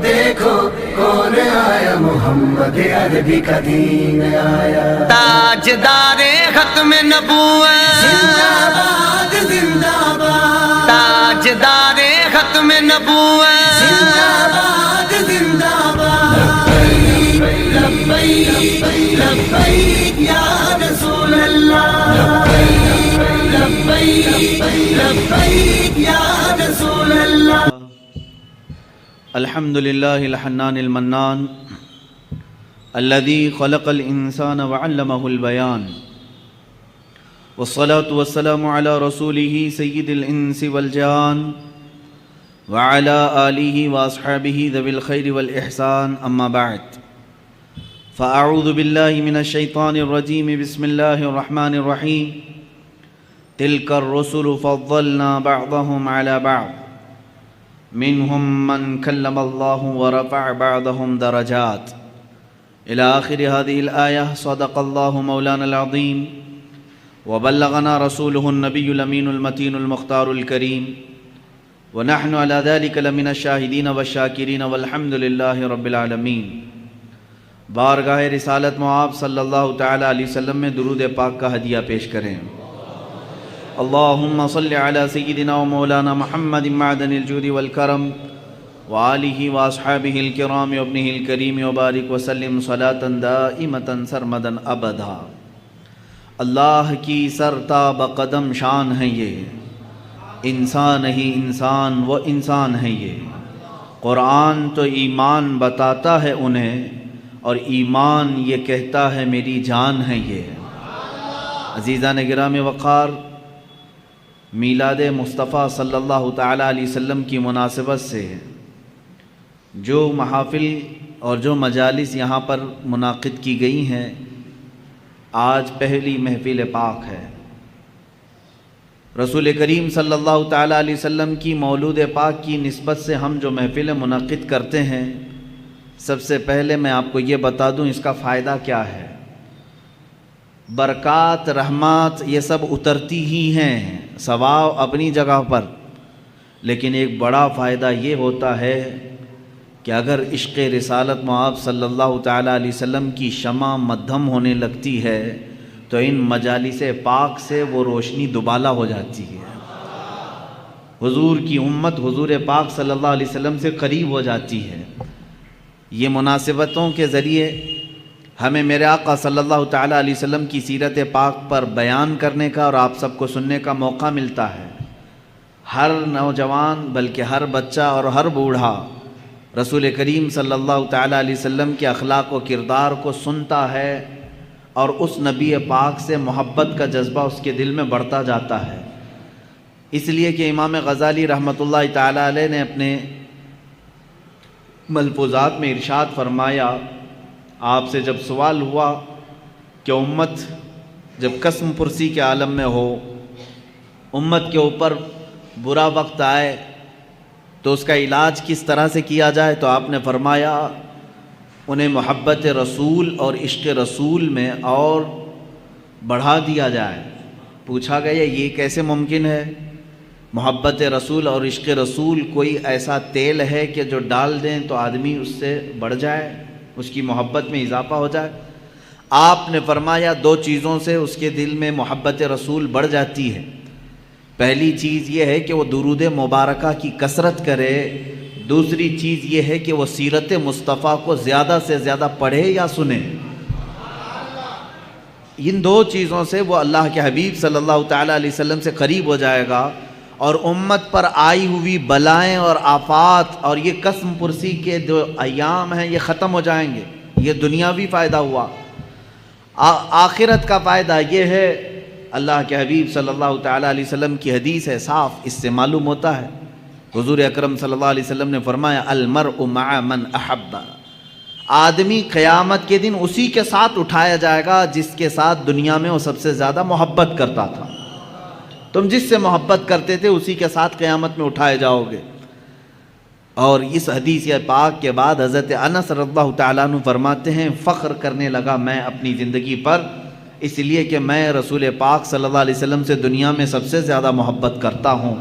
دیکھو کون آیا، محمد عربی کا دین آیا۔ تاجدار ختم نبوت، زندہ باد زندہ باد، تاجدار ختم نبوت، زندہ باد زندہ باد۔ لبیک لبیک یا رسول اللہ، لبیک لبیک یا رسول اللہ۔ الحمد لله الحنان المنان الذي خلق الإنسان وعلمه البيان، والصلاة والسلام على رسوله سيد الإنس والجان وعلى آله وأصحابه ذوي الخير والإحسان، أما بعد، فأعوذ بالله من الشيطان الرجيم، بسم الله الرحمن الرحيم۔ تلك الرسل فضلنا بعضهم على بعض، منهم من كلم الله ورفع بعضهم درجات، إلى آخر هذه الآية۔ صدق الله مولانا العظيم، وبلغنا رسوله النبي الأمين المتين المختار الكريم، ونحن على ذلك لمن الشاهدين والشاكرين، والحمد لله رب العالمين۔ بارگاہ رسالت معاب صلی اللہ تعالی علیہ وسلم میں درود پاک کا ہدیہ پیش کریں۔ اللہم صل علی سیدنا و مولانا محمد معدن الجود والکرم وآلہ واصحابہ الکرام وابنہ الکریم، وبارک وسلم صلاة دائمتا سرمدا ابدا۔ اللہ کی سرتاب قدم شان ہے یہ، انسان ہی انسان و انسان ہے یہ۔ قرآن تو ایمان بتاتا ہے انہیں، اور ایمان یہ کہتا ہے میری جان ہے یہ۔ عزیزان گرامی وقار، میلاد مصطفیٰ صلی اللہ تعالیٰ علیہ وسلم کی مناسبت سے جو محافل اور جو مجالس یہاں پر منعقد کی گئی ہیں، آج پہلی محفل پاک ہے۔ رسول کریم صلی اللہ تعالیٰ علیہ وسلم کی مولود پاک کی نسبت سے ہم جو محفل منعقد کرتے ہیں، سب سے پہلے میں آپ کو یہ بتا دوں اس کا فائدہ کیا ہے۔ برکات، رحمات یہ سب اترتی ہی ہیں، ثواب اپنی جگہ پر، لیکن ایک بڑا فائدہ یہ ہوتا ہے کہ اگر عشق رسالت معاب صلی اللہ تعالیٰ علیہ وسلم کی شمع مدھم ہونے لگتی ہے تو ان مجالس پاک سے وہ روشنی دوبالا ہو جاتی ہے، حضور کی امت حضور پاک صلی اللہ علیہ وسلم سے قریب ہو جاتی ہے۔ یہ مناسبتوں کے ذریعے ہمیں میرے آقا صلی اللہ تعالیٰ علیہ وسلم کی سیرت پاک پر بیان کرنے کا اور آپ سب کو سننے کا موقع ملتا ہے۔ ہر نوجوان بلکہ ہر بچہ اور ہر بوڑھا رسول کریم صلی اللہ تعالیٰ علیہ وسلم کے اخلاق و کردار کو سنتا ہے، اور اس نبی پاک سے محبت کا جذبہ اس کے دل میں بڑھتا جاتا ہے۔ اس لیے کہ امام غزالی رحمۃ اللہ تعالیٰ علیہ نے اپنے ملفوظات میں ارشاد فرمایا، آپ سے جب سوال ہوا کہ امت جب قسم پرسی کے عالم میں ہو، امت کے اوپر برا وقت آئے تو اس کا علاج کس طرح سے کیا جائے، تو آپ نے فرمایا انہیں محبت رسول اور عشق رسول میں اور بڑھا دیا جائے۔ پوچھا گیا یہ کیسے ممکن ہے؟ محبت رسول اور عشق رسول کوئی ایسا تیل ہے کہ جو ڈال دیں تو آدمی اس سے بڑھ جائے، اس کی محبت میں اضافہ ہو جائے؟ آپ نے فرمایا دو چیزوں سے اس کے دل میں محبت رسول بڑھ جاتی ہے۔ پہلی چیز یہ ہے کہ وہ درود مبارکہ کی کثرت کرے، دوسری چیز یہ ہے کہ وہ سیرت مصطفیٰ کو زیادہ سے زیادہ پڑھے یا سنے۔ ان دو چیزوں سے وہ اللہ کے حبیب صلی اللہ تعالیٰ علیہ وسلم سے قریب ہو جائے گا، اور امت پر آئی ہوئی بلائیں اور آفات اور یہ قسم پرسی کے جو ایام ہیں یہ ختم ہو جائیں گے۔ یہ دنیاوی فائدہ ہوا۔ آخرت کا فائدہ یہ ہے، اللہ کے حبیب صلی اللہ تعالیٰ علیہ وسلم کی حدیث ہے صاف، اس سے معلوم ہوتا ہے۔ حضور اکرم صلی اللہ علیہ وسلم نے فرمایا المرء مع من احب، آدمی قیامت کے دن اسی کے ساتھ اٹھایا جائے گا جس کے ساتھ دنیا میں وہ سب سے زیادہ محبت کرتا تھا۔ تم جس سے محبت کرتے تھے اسی کے ساتھ قیامت میں اٹھائے جاؤ گے۔ اور اس حدیث پاک کے بعد حضرت انس رضی اللہ تعالیٰ عنہ فرماتے ہیں فخر کرنے لگا میں اپنی زندگی پر، اس لیے کہ میں رسول پاک صلی اللہ علیہ وسلم سے دنیا میں سب سے زیادہ محبت کرتا ہوں،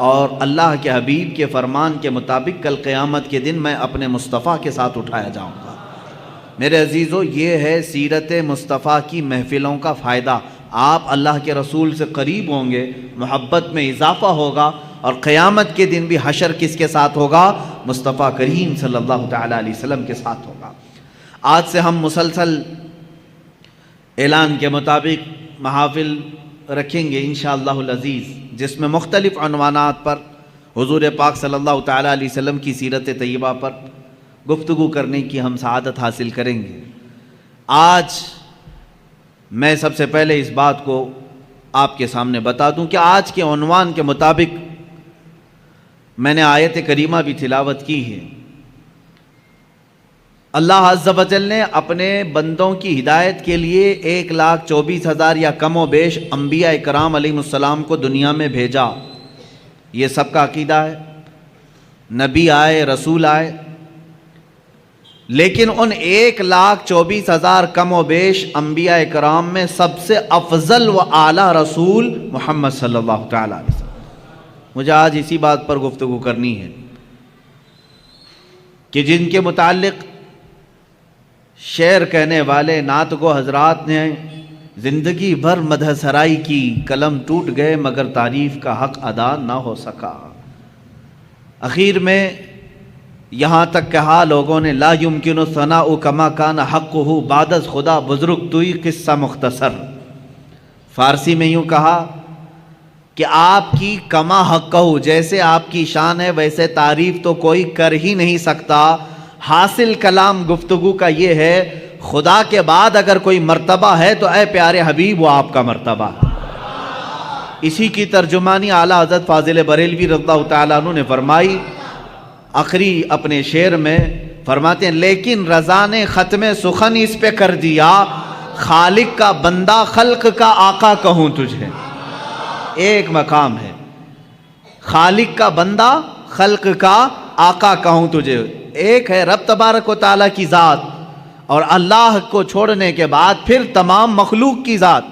اور اللہ کے حبیب کے فرمان کے مطابق کل قیامت کے دن میں اپنے مصطفیٰ کے ساتھ اٹھایا جاؤں گا۔ میرے عزیزو، یہ ہے سیرت مصطفیٰ کی محفلوں کا فائدہ۔ آپ اللہ کے رسول سے قریب ہوں گے، محبت میں اضافہ ہوگا، اور قیامت کے دن بھی حشر کس کے ساتھ ہوگا؟ مصطفیٰ کریم صلی اللہ تعالیٰ علیہ وسلم کے ساتھ ہوگا۔ آج سے ہم مسلسل اعلان کے مطابق محافل رکھیں گے انشاءاللہ العزیز، جس میں مختلف عنوانات پر حضور پاک صلی اللہ تعالیٰ علیہ وسلم کی سیرت طیبہ پر گفتگو کرنے کی ہم سعادت حاصل کریں گے۔ آج میں سب سے پہلے اس بات کو آپ کے سامنے بتا دوں کہ آج کے عنوان کے مطابق میں نے آیت کریمہ بھی تلاوت کی ہے۔ اللہ عز و جل نے اپنے بندوں کی ہدایت کے لیے 1,24,000 یا کم و بیش انبیاء کرام علیہ السلام کو دنیا میں بھیجا۔ یہ سب کا عقیدہ ہے، نبی آئے، رسول آئے، لیکن ان 1,24,000 کم و بیش انبیاء کرام میں سب سے افضل و اعلیٰ رسول محمد صلی اللہ تعالیٰ علیہ وسلم۔ مجھے آج اسی بات پر گفتگو کرنی ہے کہ جن کے متعلق شعر کہنے والے نعت گو حضرات نے زندگی بھر مدح سرائی کی، قلم ٹوٹ گئے مگر تعریف کا حق ادا نہ ہو سکا۔ اخیر میں یہاں تک کہا لوگوں نے لا یمکن ثناء کما کان حقہ بعد از خدا بزرگ توئی قصہ مختصر۔ فارسی میں یوں کہا کہ آپ کی کما حقہ، جیسے آپ کی شان ہے ویسے تعریف تو کوئی کر ہی نہیں سکتا۔ حاصل کلام گفتگو کا یہ ہے، خدا کے بعد اگر کوئی مرتبہ ہے تو اے پیارے حبیب وہ آپ کا مرتبہ ہے۔ اسی کی ترجمانی اعلیٰ حضرت فاضل بریلوی رضی اللہ تعالیٰ عنہ نے فرمائی۔ آخری اپنے شعر میں فرماتے ہیں لیکن رضا نے ختم سخن اس پہ کر دیا، خالق کا بندہ خلق کا آقا کہوں تجھے۔ ایک مقام ہے، خالق کا بندہ خلق کا آقا کہوں تجھے۔ ایک ہے رب تبارک و تعالیٰ کی ذات، اور اللہ کو چھوڑنے کے بعد پھر تمام مخلوق کی ذات۔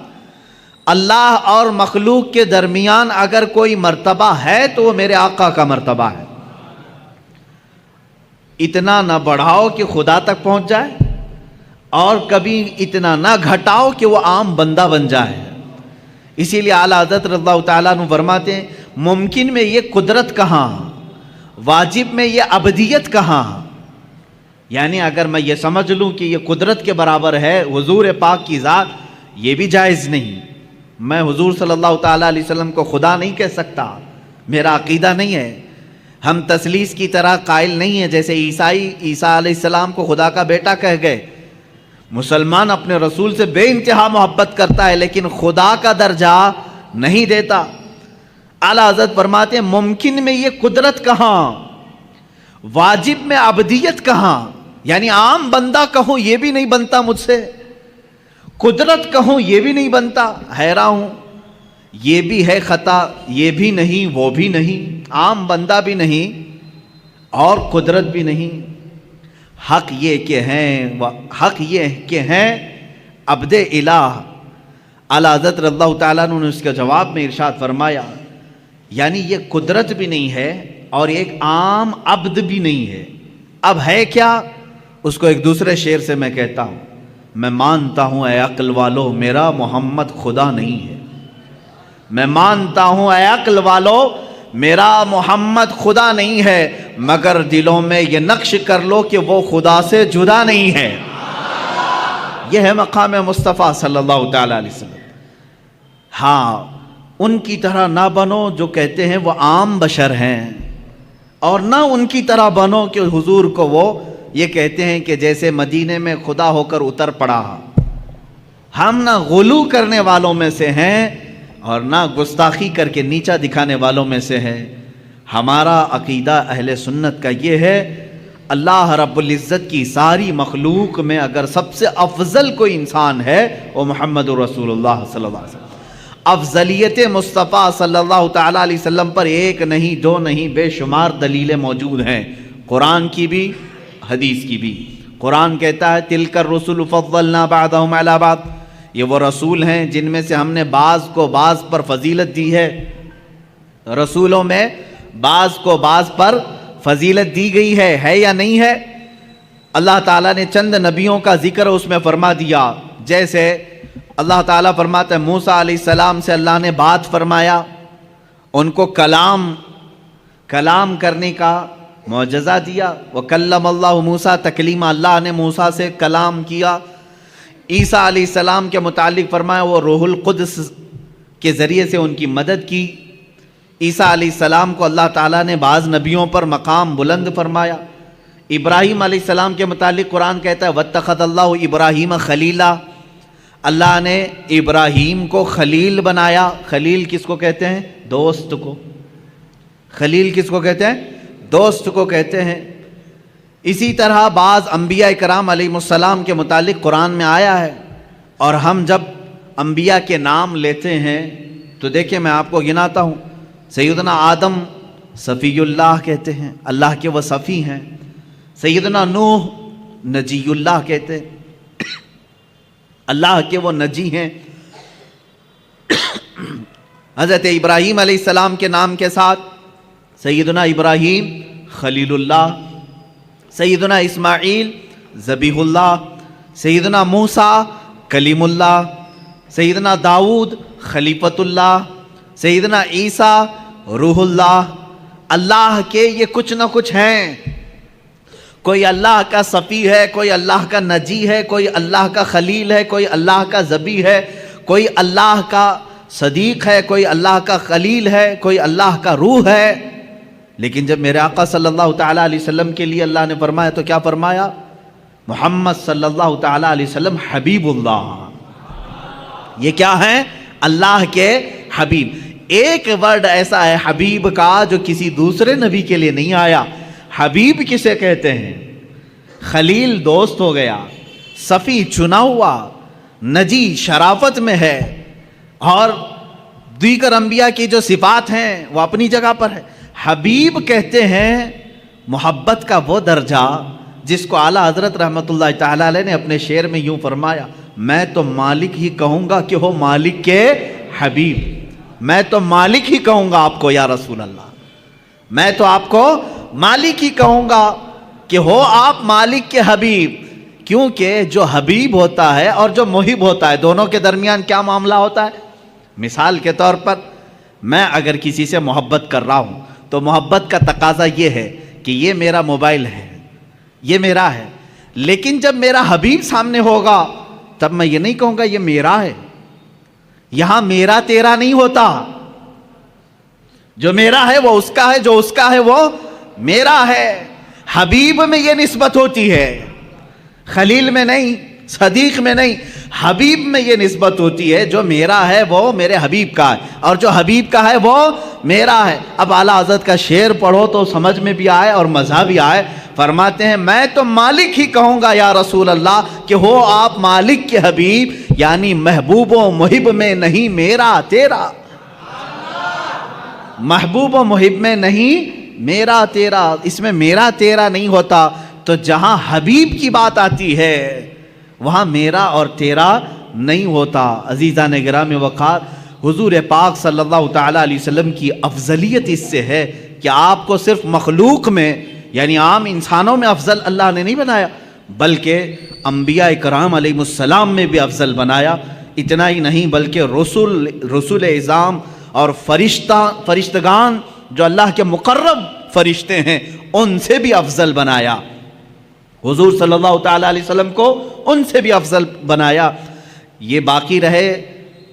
اللہ اور مخلوق کے درمیان اگر کوئی مرتبہ ہے تو وہ میرے آقا کا مرتبہ ہے۔ اتنا نہ بڑھاؤ کہ خدا تک پہنچ جائے، اور کبھی اتنا نہ گھٹاؤ کہ وہ عام بندہ بن جائے۔ اسی لیے اعلیٰ حضرت رضی اللہ تعالیٰ عنہ فرماتے ہیں ممکن میں یہ قدرت کہاں، واجب میں یہ عبدیت کہاں۔ یعنی اگر میں یہ سمجھ لوں کہ یہ قدرت کے برابر ہے حضور پاک کی ذات، یہ بھی جائز نہیں۔ میں حضور صلی اللہ تعالیٰ علیہ وسلم کو خدا نہیں کہہ سکتا، میرا عقیدہ نہیں ہے۔ ہم تثلیث کی طرح قائل نہیں ہیں، جیسے عیسیٰ علیہ السلام کو خدا کا بیٹا کہہ گئے۔ مسلمان اپنے رسول سے بے انتہا محبت کرتا ہے لیکن خدا کا درجہ نہیں دیتا۔ اعلیٰ حضرت فرماتے ہیں ممکن میں یہ قدرت کہاں، واجب میں عبدیت کہاں۔ یعنی عام بندہ کہوں یہ بھی نہیں بنتا مجھ سے، قدرت کہوں یہ بھی نہیں بنتا، حیران ہوں۔ یہ بھی ہے خطا، یہ بھی نہیں وہ بھی نہیں، عام بندہ بھی نہیں اور قدرت بھی نہیں۔ حق یہ کہ ہیں عبد الہ۔ اعلیٰ حضرت رضی اللہ تعالیٰ عنہ نے اس کے جواب میں ارشاد فرمایا یعنی یہ قدرت بھی نہیں ہے اور ایک عام عبد بھی نہیں ہے، اب ہے کیا؟ اس کو ایک دوسرے شعر سے میں کہتا ہوں، میں مانتا ہوں اے عقل والو میرا محمد خدا نہیں ہے، میں مانتا ہوں اے عقل والو میرا محمد خدا نہیں ہے، مگر دلوں میں یہ نقش کر لو کہ وہ خدا سے جدا نہیں ہے۔ یہ ہے مقام مصطفیٰ صلی اللہ تعالیٰ علیہ وسلم۔ ہاں ان کی طرح نہ بنو جو کہتے ہیں وہ عام بشر ہیں، اور نہ ان کی طرح بنو کہ حضور کو وہ یہ کہتے ہیں کہ جیسے مدینے میں خدا ہو کر اتر پڑا۔ ہم نہ غلو کرنے والوں میں سے ہیں اور نہ گستاخی کر کے نیچا دکھانے والوں میں سے ہے۔ ہمارا عقیدہ اہل سنت کا یہ ہے، اللہ رب العزت کی ساری مخلوق میں اگر سب سے افضل کوئی انسان ہے وہ محمد رسول اللہ صلی اللہ علیہ وسلم۔ افضلیت مصطفیٰ صلی اللہ تعالیٰ علیہ وسلم پر ایک نہیں دو نہیں بے شمار دلیلیں موجود ہیں، قرآن کی بھی حدیث کی بھی۔ قرآن کہتا ہے تلک الرسل فضلنا بعضهم علی بعض، یہ وہ رسول ہیں جن میں سے ہم نے بعض کو بعض پر فضیلت دی ہے۔ رسولوں میں بعض کو بعض پر فضیلت دی گئی ہے یا نہیں ہے؟ اللہ تعالیٰ نے چند نبیوں کا ذکر اس میں فرما دیا. جیسے اللہ تعالیٰ فرماتا ہے موسیٰ علیہ السلام سے اللہ نے بات فرمایا، ان کو کلام کرنے کا معجزہ دیا. وَكَلَّمَ اللَّهُ مُوسَىٰ تَكْلِيمًا، اللہ نے موسیٰ سے کلام کیا. عیسیٰ علیہ السلام کے متعلق فرمایا وہ روح القدس کے ذریعے سے ان کی مدد کی. عیسیٰ علیہ السلام کو اللہ تعالیٰ نے بعض نبیوں پر مقام بلند فرمایا. ابراہیم علیہ السلام کے متعلق قرآن کہتا ہے وَاتَّخَذَ اللَّهُ إِبْرَاهِيمَ خَلِيلًا، اللہ نے ابراہیم کو خلیل بنایا. خلیل کس کو کہتے ہیں؟ دوست کو. خلیل کس کو کہتے ہیں؟ دوست کو کہتے ہیں. اسی طرح بعض انبیاء کرام علیہ السلام کے متعلق قرآن میں آیا ہے. اور ہم جب انبیاء کے نام لیتے ہیں تو دیکھیں میں آپ کو گناتا ہوں. سیدنا آدم صفی اللہ کہتے ہیں، اللہ کے وہ صفی ہیں. سیدنا نوح نجی اللہ کہتے ہیں، اللہ کے وہ نجی ہیں. حضرت ابراہیم علیہ السلام کے نام کے ساتھ سیدنا ابراہیم خلیل اللہ، سیدنا اسماعیل ذبیح اللہ، سیدنا موسیٰ کلیم اللہ، سیدنا داؤد خلیفۃ اللہ، سیدنا عیسیٰ روح اللہ. اللہ کے یہ کچھ نہ کچھ ہیں. کوئی اللہ کا صفی ہے، کوئی اللہ کا نجی ہے، کوئی اللہ کا خلیل ہے، کوئی اللہ کا ذبیح ہے، کوئی اللہ کا صدیق ہے، کوئی اللہ کا خلیل ہے، کوئی اللہ کا روح ہے. لیکن جب میرے آقا صلی اللہ تعالیٰ علیہ وسلم کے لیے اللہ نے فرمایا تو کیا فرمایا؟ محمد صلی اللہ تعالیٰ علیہ وسلم حبیب اللہ. یہ کیا ہے؟ اللہ کے حبیب. ایک ورڈ ایسا ہے حبیب کا جو کسی دوسرے نبی کے لیے نہیں آیا. حبیب کسے کہتے ہیں؟ خلیل دوست ہو گیا، صفی چنا ہوا، نجی شرافت میں ہے، اور دیگر انبیاء کی جو صفات ہیں وہ اپنی جگہ پر ہے. حبیب کہتے ہیں محبت کا وہ درجہ جس کو اعلیٰ حضرت رحمۃ اللہ تعالیٰ علیہ نے اپنے شعر میں یوں فرمایا، میں تو مالک ہی کہوں گا کہ ہو مالک کے حبیب. میں تو مالک ہی کہوں گا آپ کو یا رسول اللہ، میں تو آپ کو مالک ہی کہوں گا کہ ہو آپ مالک کے حبیب. کیونکہ جو حبیب ہوتا ہے اور جو محب ہوتا ہے دونوں کے درمیان کیا معاملہ ہوتا ہے؟ مثال کے طور پر میں اگر کسی سے محبت کر رہا ہوں تو محبت کا تقاضا یہ ہے کہ یہ میرا موبائل ہے، یہ میرا ہے. لیکن جب میرا حبیب سامنے ہوگا تب میں یہ نہیں کہوں گا یہ میرا ہے. یہاں میرا تیرا نہیں ہوتا. جو میرا ہے وہ اس کا ہے، جو اس کا ہے وہ میرا ہے. حبیب میں یہ نسبت ہوتی ہے، خلیل میں نہیں، صدیق میں نہیں. حبیب میں یہ نسبت ہوتی ہے جو میرا ہے وہ میرے حبیب کا ہے، اور جو حبیب کا ہے وہ میرا ہے. اب اعلیٰ حضرت کا شعر پڑھو تو سمجھ میں بھی آئے اور مزہ بھی آئے. فرماتے ہیں میں تو مالک ہی کہوں گا یا رسول اللہ کہ ہو آپ مالک کے حبیب، یعنی محبوب و محب میں نہیں میرا تیرا. محبوب و محب میں نہیں میرا تیرا. اس میں میرا تیرا نہیں ہوتا. تو جہاں حبیب کی بات آتی ہے وہاں میرا اور تیرا نہیں ہوتا. عزیزان گرامی وقار، حضور پاک صلی اللہ تعالیٰ علیہ وسلم کی افضلیت اس سے ہے کہ آپ کو صرف مخلوق میں یعنی عام انسانوں میں افضل اللہ نے نہیں بنایا، بلکہ انبیاء کرام علیہ السلام میں بھی افضل بنایا. اتنا ہی نہیں بلکہ رسول اعظام اور فرشتگان جو اللہ کے مقرب فرشتے ہیں ان سے بھی افضل بنایا. حضور صلی اللہ تعالیٰ علیہ وسلم کو ان سے بھی افضل بنایا. یہ باقی رہے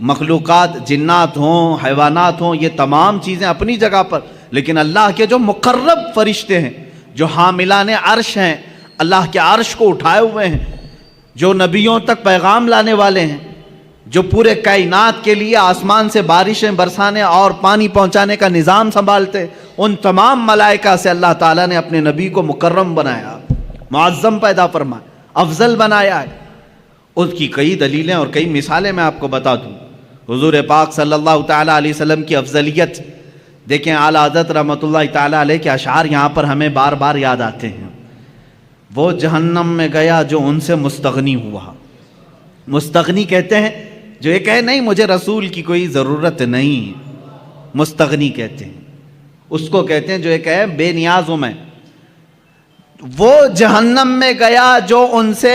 مخلوقات، جنات ہوں حیوانات ہوں، یہ تمام چیزیں اپنی جگہ پر، لیکن اللہ کے جو مقرب فرشتے ہیں، جو حاملان عرش ہیں، اللہ کے عرش کو اٹھائے ہوئے ہیں، جو نبیوں تک پیغام لانے والے ہیں، جو پورے کائنات کے لیے آسمان سے بارشیں برسانے اور پانی پہنچانے کا نظام سنبھالتے ہیں، ان تمام ملائکہ سے اللہ تعالیٰ نے اپنے نبی کو مکرم بنایا، معظم پیدا فرمایا، افضل بنایا ہے. اس کی کئی دلیلیں اور کئی مثالیں میں آپ کو بتا دوں. حضور پاک صلی اللہ تعالیٰ علیہ وسلم کی افضلیت دیکھیں. اعلیٰ حضرت رحمۃ اللہ تعالیٰ علیہ کے اشعار یہاں پر ہمیں بار بار یاد آتے ہیں. وہ جہنم میں گیا جو ان سے مستغنی ہوا. مستغنی کہتے ہیں جو یہ کہے نہیں مجھے رسول کی کوئی ضرورت نہیں، مستغنی کہتے ہیں، اس کو کہتے ہیں جو ایک ہے بے نیاز ہوں میں. وہ جہنم میں گیا جو ان سے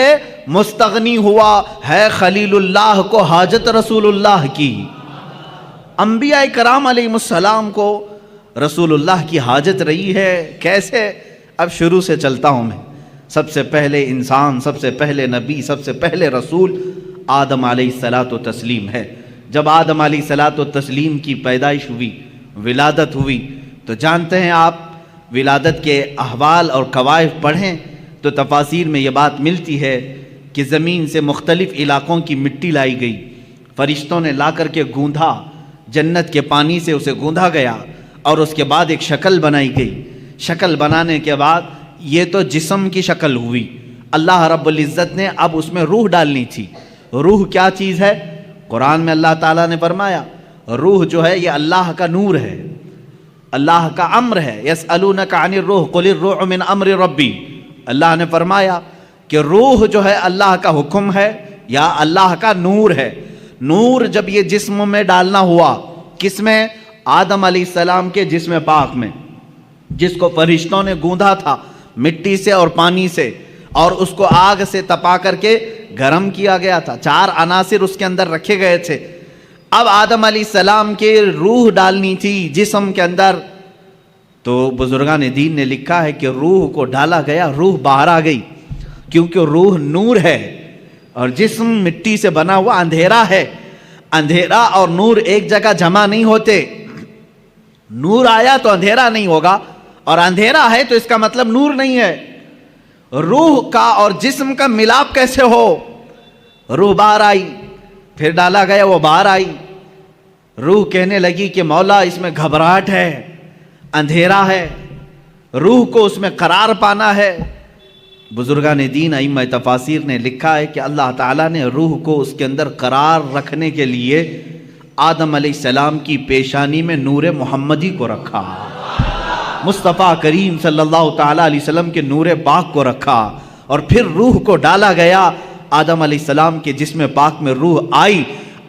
مستغنی ہوا ہے خلیل اللہ کو حاجت رسول اللہ کی. انبیاء کرام علیہ السلام کو رسول اللہ کی حاجت رہی ہے. کیسے؟ اب شروع سے چلتا ہوں میں. سب سے پہلے انسان، سب سے پہلے نبی، سب سے پہلے رسول آدم علیہ الصلاۃ والتسلیم ہے. جب آدم علیہ الصلاۃ والتسلیم کی پیدائش ہوئی، ولادت ہوئی، تو جانتے ہیں آپ ولادت کے احوال اور قوائف پڑھیں تو تفاسیر میں یہ بات ملتی ہے کہ زمین سے مختلف علاقوں کی مٹی لائی گئی، فرشتوں نے لا کر کے گوندھا، جنت کے پانی سے اسے گوندھا گیا اور اس کے بعد ایک شکل بنائی گئی. شکل بنانے کے بعد یہ تو جسم کی شکل ہوئی. اللہ رب العزت نے اب اس میں روح ڈالنی تھی. روح کیا چیز ہے؟ قرآن میں اللہ تعالیٰ نے فرمایا روح جو ہے یہ اللہ کا نور ہے، اللہ کا امر ہے. یسألونک عن الروح قل الروح من امر ربی. اللہ نے فرمایا کہ روح جو ہے اللہ کا حکم ہے یا اللہ کا نور ہے. نور جب یہ جسم میں ڈالنا ہوا، کس میں؟ آدم علیہ السلام کے جسم پاک میں، جس کو فرشتوں نے گوندھا تھا مٹی سے اور پانی سے، اور اس کو آگ سے تپا کر کے گرم کیا گیا تھا. 4 عناصر اس کے اندر رکھے گئے تھے. اب آدم علیہ السلام کے روح ڈالنی تھی جسم کے اندر، تو بزرگان دین نے لکھا ہے کہ روح کو ڈالا گیا، روح باہر آ گئی، کیونکہ روح نور ہے اور جسم مٹی سے بنا ہوا اندھیرا ہے. اندھیرا اور نور ایک جگہ جمع نہیں ہوتے. نور آیا تو اندھیرا نہیں ہوگا، اور اندھیرا ہے تو اس کا مطلب نور نہیں ہے. روح کا اور جسم کا ملاپ کیسے ہو؟ روح باہر آئی، پھر ڈالا گیا، وہ باہر آئی. روح کہنے لگی کہ مولا اس میں گھبراہٹ ہے، اندھیرا ہے، روح کو اس میں قرار پانا ہے. بزرگان دین ائمہ تفاسیر نے لکھا ہے کہ اللہ تعالیٰ نے روح کو اس کے اندر قرار رکھنے کے لیے آدم علیہ السلام کی پیشانی میں نور محمدی کو رکھا، مصطفیٰ کریم صلی اللہ تعالیٰ علیہ وسلم کے نور پاک کو رکھا، اور پھر روح کو ڈالا گیا. آدم علیہ السلام کے جسم پاک میں روح آئی.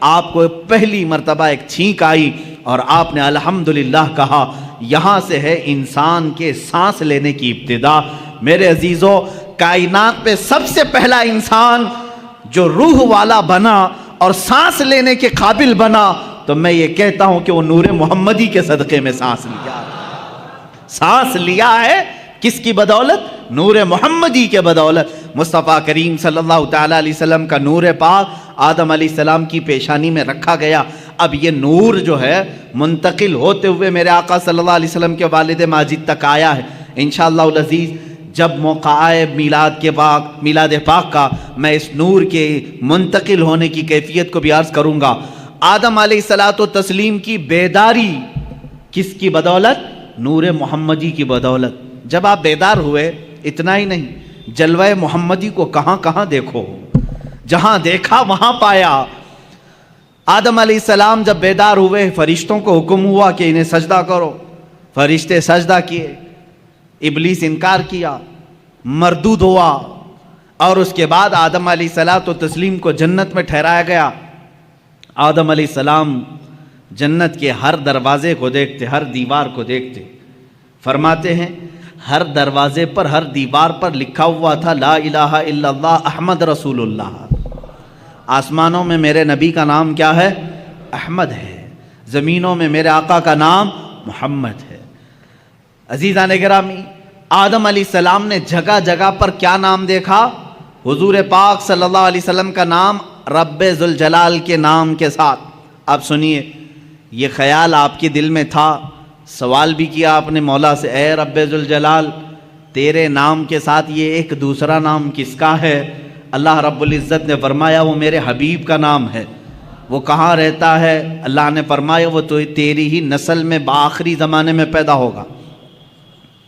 آپ کو پہلی مرتبہ ایک چھینک آئی اور آپ نے الحمدللہ کہا. یہاں سے ہے انسان کے سانس لینے کی ابتدا. میرے عزیزو، کائنات پہ سب سے پہلا انسان جو روح والا بنا اور سانس لینے کے قابل بنا، تو میں یہ کہتا ہوں کہ وہ نور محمدی کے صدقے میں سانس لیا. سانس لیا ہے کس کی بدولت؟ نور محمدی کے بدولت. مصطفیٰ کریم صلی اللہ تعالیٰ علیہ وسلم کا نور پاک آدم علیہ السلام کی پیشانی میں رکھا گیا. اب یہ نور جو ہے منتقل ہوتے ہوئے میرے آقا صلی اللہ علیہ وسلم کے والد ماجد تک آیا ہے. انشاءاللہ العزیز جب موقع آئے میلاد پاک کا، میں اس نور کے منتقل ہونے کی کیفیت کو بھی عرض کروں گا. آدم علیہ الصلوۃ والتسلیم کی بیداری کس کی بدولت؟ نور محمدی کی بدولت. جب آپ بیدار ہوئے، اتنا ہی نہیں، جلوہ محمدی کو کہاں کہاں دیکھو، جہاں دیکھا وہاں پایا. آدم علیہ السلام جب بیدار ہوئے، فرشتوں کو حکم ہوا کہ انہیں سجدہ کرو. فرشتے سجدہ کیے، ابلیس انکار کیا، مردود ہوا، اور اس کے بعد آدم علیہ الصلوۃ والتسلیم کو جنت میں ٹھہرایا گیا. آدم علیہ السلام جنت کے ہر دروازے کو دیکھتے، ہر دیوار کو دیکھتے. فرماتے ہیں ہر دروازے پر، ہر دیوار پر لکھا ہوا تھا لا الہ الا اللہ احمد رسول اللہ. آسمانوں میں میرے نبی کا نام کیا ہے؟ احمد ہے. زمینوں میں میرے آقا کا نام محمد ہے. عزیزان گرامی، آدم علیہ السلام نے جگہ جگہ پر کیا نام دیکھا؟ حضور پاک صلی اللہ علیہ وسلم کا نام رب ذوالجلال کے نام کے ساتھ. آپ سنیے، یہ خیال آپ کے دل میں تھا، سوال بھی کیا آپ نے مولا سے، اے رب ذوالجلال، تیرے نام کے ساتھ یہ ایک دوسرا نام کس کا ہے؟ اللہ رب العزت نے فرمایا وہ میرے حبیب کا نام ہے. وہ کہاں رہتا ہے؟ اللہ نے فرمایا وہ تو تیری ہی نسل میں بآخری زمانے میں پیدا ہوگا.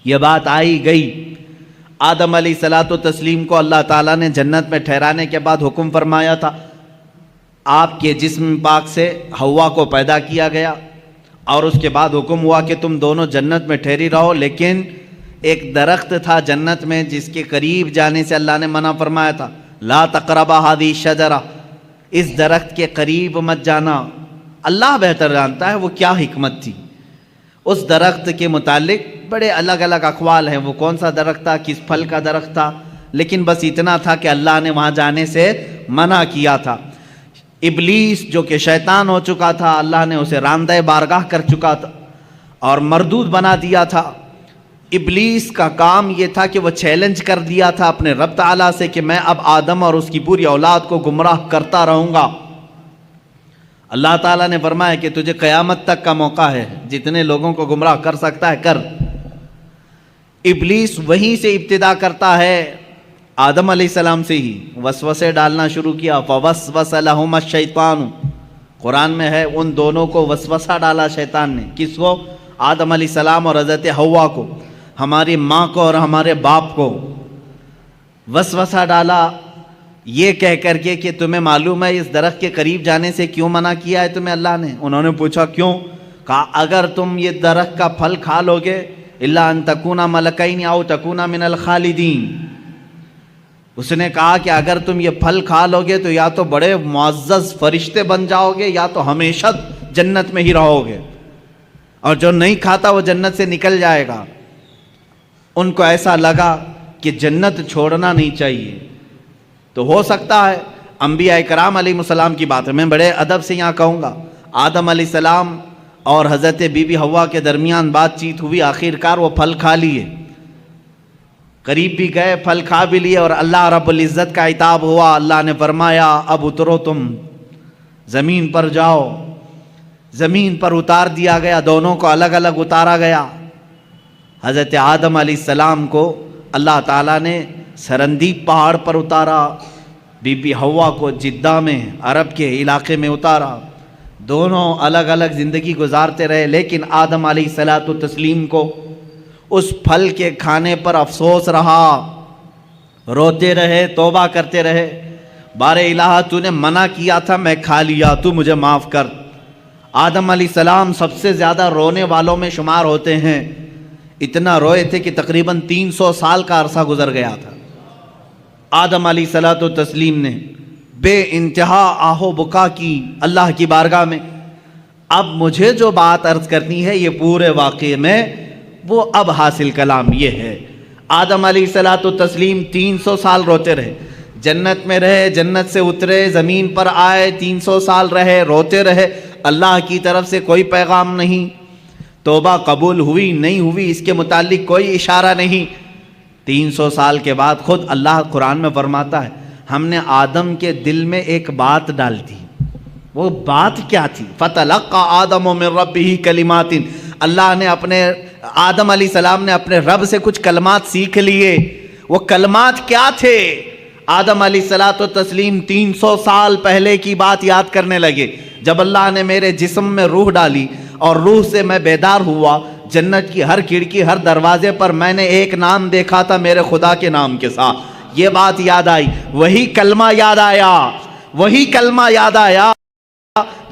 یہ بات آئی گئی. آدم علیہ الصلوۃ والتسلیم کو اللہ تعالیٰ نے جنت میں ٹھہرانے کے بعد حکم فرمایا تھا، آپ کے جسم پاک سے حوا کو پیدا کیا گیا، اور اس کے بعد حکم ہوا کہ تم دونوں جنت میں ٹھہری رہو. لیکن ایک درخت تھا جنت میں جس کے قریب جانے سے اللہ نے منع فرمایا تھا، لا تقربا هذه الشجرہ، اس درخت کے قریب مت جانا. اللہ بہتر جانتا ہے وہ کیا حکمت تھی. اس درخت کے متعلق بڑے الگ الگ اقوال ہیں، وہ کون سا درخت تھا، کس پھل کا درخت تھا، لیکن بس اتنا تھا کہ اللہ نے وہاں جانے سے منع کیا تھا۔ ابلیس جو کہ شیطان ہو چکا تھا، اللہ نے اسے راندہ بارگاہ کر چکا تھا اور مردود بنا دیا تھا۔ ابلیس کا کام یہ تھا کہ وہ چیلنج کر دیا تھا اپنے رب تعالیٰ سے کہ میں اب آدم اور اس کی پوری اولاد کو گمراہ کرتا رہوں گا۔ اللہ تعالیٰ نے فرمایا کہ تجھے قیامت تک کا موقع ہے، جتنے لوگوں کو گمراہ کر سکتا ہے کر۔ ابلیس وہیں سے ابتدا کرتا ہے، آدم علیہ السلام سے ہی وسوسے ڈالنا شروع کیا۔ فوسوس لہما الشیطان، قرآن میں ہے ان دونوں کو وسوسہ ڈالا شیطان نے۔ کس کو؟ آدم علیہ السلام اور حضرت حوا کو، ہماری ماں کو اور ہمارے باپ کو وسوسہ ڈالا، یہ کہہ کر کے کہ تمہیں معلوم ہے اس درخت کے قریب جانے سے کیوں منع کیا ہے تمہیں اللہ نے؟ انہوں نے پوچھا کیوں؟ کہا اگر تم یہ درخت کا پھل کھا لوگے الا ان تکونا ملکین او تکونا من الخالدین، اس نے کہا کہ اگر تم یہ پھل کھا لوگے تو یا تو بڑے معزز فرشتے بن جاؤ گے یا تو ہمیشہ جنت میں ہی رہو گے، اور جو نہیں کھاتا وہ جنت سے نکل جائے گا۔ ان کو ایسا لگا کہ جنت چھوڑنا نہیں چاہیے۔ تو ہو سکتا ہے انبیاء کرام علیہ السلام کی بات ہے، میں بڑے ادب سے یہاں کہوں گا، آدم علیہ السلام اور حضرت بی بی حوا کے درمیان بات چیت ہوئی، آخر کار وہ پھل کھا لیے، قریب بھی گئے، پھل کھا بھی لیے، اور اللہ رب العزت کا عتاب ہوا۔ اللہ نے فرمایا اب اترو، تم زمین پر جاؤ۔ زمین پر اتار دیا گیا، دونوں کو الگ الگ اتارا گیا۔ حضرت آدم علیہ السلام کو اللہ تعالیٰ نے سرندیب پہاڑ پر اتارا، بی بی حوا کو جدہ میں عرب کے علاقے میں اتارا۔ دونوں الگ الگ زندگی گزارتے رہے، لیکن آدم علیہ الصلوۃ والتسلیم کو اس پھل کے کھانے پر افسوس رہا، روتے رہے، توبہ کرتے رہے، بار الہ تو نے منع کیا تھا، میں کھا لیا، تو مجھے معاف کر۔ آدم علیہ السلام سب سے زیادہ رونے والوں میں شمار ہوتے ہیں، اتنا روئے تھے کہ تقریباً 300 سال کا عرصہ گزر گیا تھا۔ آدم علیہ الصلوۃ والتسلیم نے بے انتہا آہو بکا کی اللہ کی بارگاہ میں۔ اب مجھے جو بات عرض کرنی ہے یہ پورے واقعے میں وہ اب حاصل کلام یہ ہے، آدم علیہ الصلوۃ والتسلیم 300 سال روتے رہے، جنت میں رہے، جنت سے اترے، زمین پر آئے، 300 سال رہے، روتے رہے، اللہ کی طرف سے کوئی پیغام نہیں، توبہ قبول ہوئی نہیں ہوئی اس کے متعلق کوئی اشارہ نہیں۔ 300 سال کے بعد خود اللہ قرآن میں فرماتا ہے ہم نے آدم کے دل میں ایک بات ڈال دی۔ وہ بات کیا تھی؟ فَتَلَقَّى آدَمُ مِن رَبِّهِ كَلِمَاتٍ، اللہ نے اپنے آدم علیہ السلام نے اپنے رب سے کچھ کلمات سیکھ لیے۔ وہ کلمات کیا تھے؟ آدم علیہ الصلوۃ والتسلیم 300 سال پہلے کی بات یاد کرنے لگے، جب اللہ نے میرے جسم میں روح ڈالی اور روح سے میں بیدار ہوا، جنت کی ہر کھڑکی ہر دروازے پر میں نے ایک نام دیکھا تھا میرے خدا کے نام کے ساتھ، یہ بات یاد آئی، وہی کلمہ یاد آیا، وہی کلمہ یاد آیا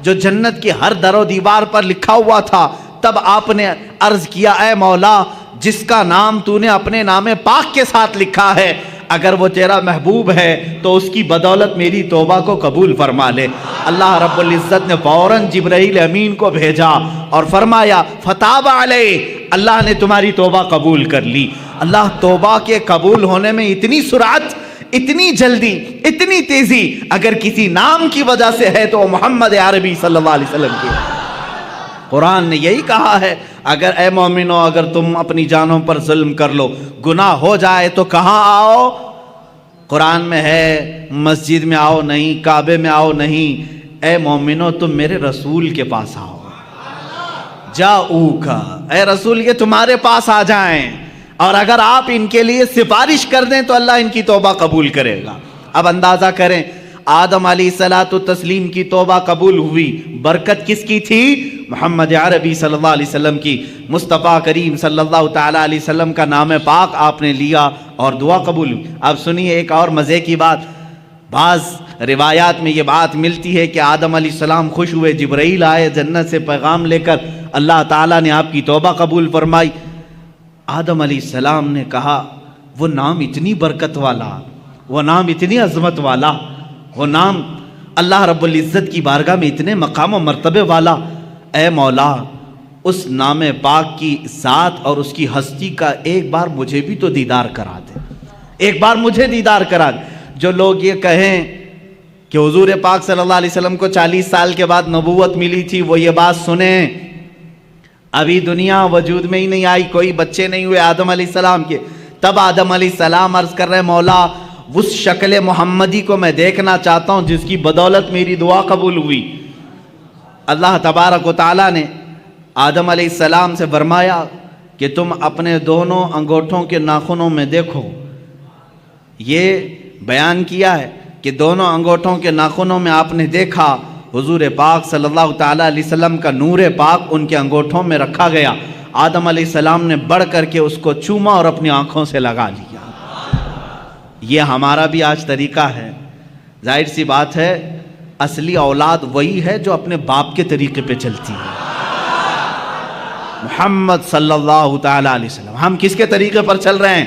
جو جنت کی ہر در و دیوار پر لکھا ہوا تھا۔ تب آپ نے عرض کیا اے مولا، جس کا نام تو نے اپنے نام پاک کے ساتھ لکھا ہے، اگر وہ تیرا محبوب ہے تو اس کی بدولت میری توبہ کو قبول فرما لے۔ اللہ رب العزت نے فوراً جبرائیل امین کو بھیجا اور فرمایا فتاب علیہ، اللہ نے تمہاری توبہ قبول کر لی۔ اللہ توبہ کے قبول ہونے میں اتنی سرعت، اتنی جلدی، اتنی تیزی اگر کسی نام کی وجہ سے ہے تو محمد عربی صلی اللہ علیہ وسلم کی۔ قرآن نے یہی کہا ہے اگر اے مومنو اگر تم اپنی جانوں پر ظلم کر لو، گناہ ہو جائے تو کہاں آؤ؟ قرآن میں ہے مسجد میں آؤ نہیں، کعبے میں آؤ نہیں، اے مومنو تم میرے رسول کے پاس آؤ، جاؤکا، اے رسول یہ تمہارے پاس آ جائیں، اور اگر آپ ان کے لیے سفارش کر دیں تو اللہ ان کی توبہ قبول کرے گا۔ اب اندازہ کریں آدم علیہ الصلوۃ والتسلیم کی توبہ قبول ہوئی، برکت کس کی تھی؟ محمد عربی صلی اللہ علیہ وسلم کی۔ مصطفیٰ کریم صلی اللہ تعالیٰ علیہ وسلم کا نام پاک آپ نے لیا اور دعا قبول ہوئی۔ اب سنیے ایک اور مزے کی بات، بعض روایات میں یہ بات ملتی ہے کہ آدم علیہ السلام خوش ہوئے، جبرائیل آئے جنت سے پیغام لے کر، اللہ تعالیٰ نے آپ کی توبہ قبول فرمائی۔ آدم علیہ السلام نے کہا وہ نام اتنی برکت والا، وہ نام اتنی عظمت والا، وہ نام اللہ رب العزت کی بارگاہ میں اتنے مقام و مرتبے والا، اے مولا اس نام پاک کی ذات اور اس کی ہستی کا ایک بار مجھے بھی تو دیدار کرا دے، ایک بار مجھے دیدار کرا دے۔ جو لوگ یہ کہیں کہ حضور پاک صلی اللہ علیہ وسلم کو 40 سال کے بعد نبوت ملی تھی، وہ یہ بات سنیں، ابھی دنیا وجود میں ہی نہیں آئی، کوئی بچے نہیں ہوئے آدم علیہ السلام کے، تب آدم علیہ السلام عرض کر رہے مولا اس شکل محمدی کو میں دیکھنا چاہتا ہوں جس کی بدولت میری دعا قبول ہوئی۔ اللہ تبارک و تعالیٰ نے آدم علیہ السلام سے فرمایا کہ تم اپنے دونوں انگوٹھوں کے ناخنوں میں دیکھو۔ یہ بیان کیا ہے کہ دونوں انگوٹھوں کے ناخنوں میں آپ نے دیکھا حضور پاک صلی اللہ تعالیٰ علیہ وسلم کا نور پاک ان کے انگوٹھوں میں رکھا گیا۔ آدم علیہ السلام نے بڑھ کر کے اس کو چوما اور اپنی آنکھوں سے لگا لیا۔ یہ ہمارا بھی آج طریقہ ہے۔ ظاہر سی بات ہے اصلی اولاد وہی ہے جو اپنے باپ کے طریقے پہ چلتی ہے۔ محمد صلی اللہ تعالیٰ علیہ وسلم، ہم کس کے طریقے پر چل رہے ہیں؟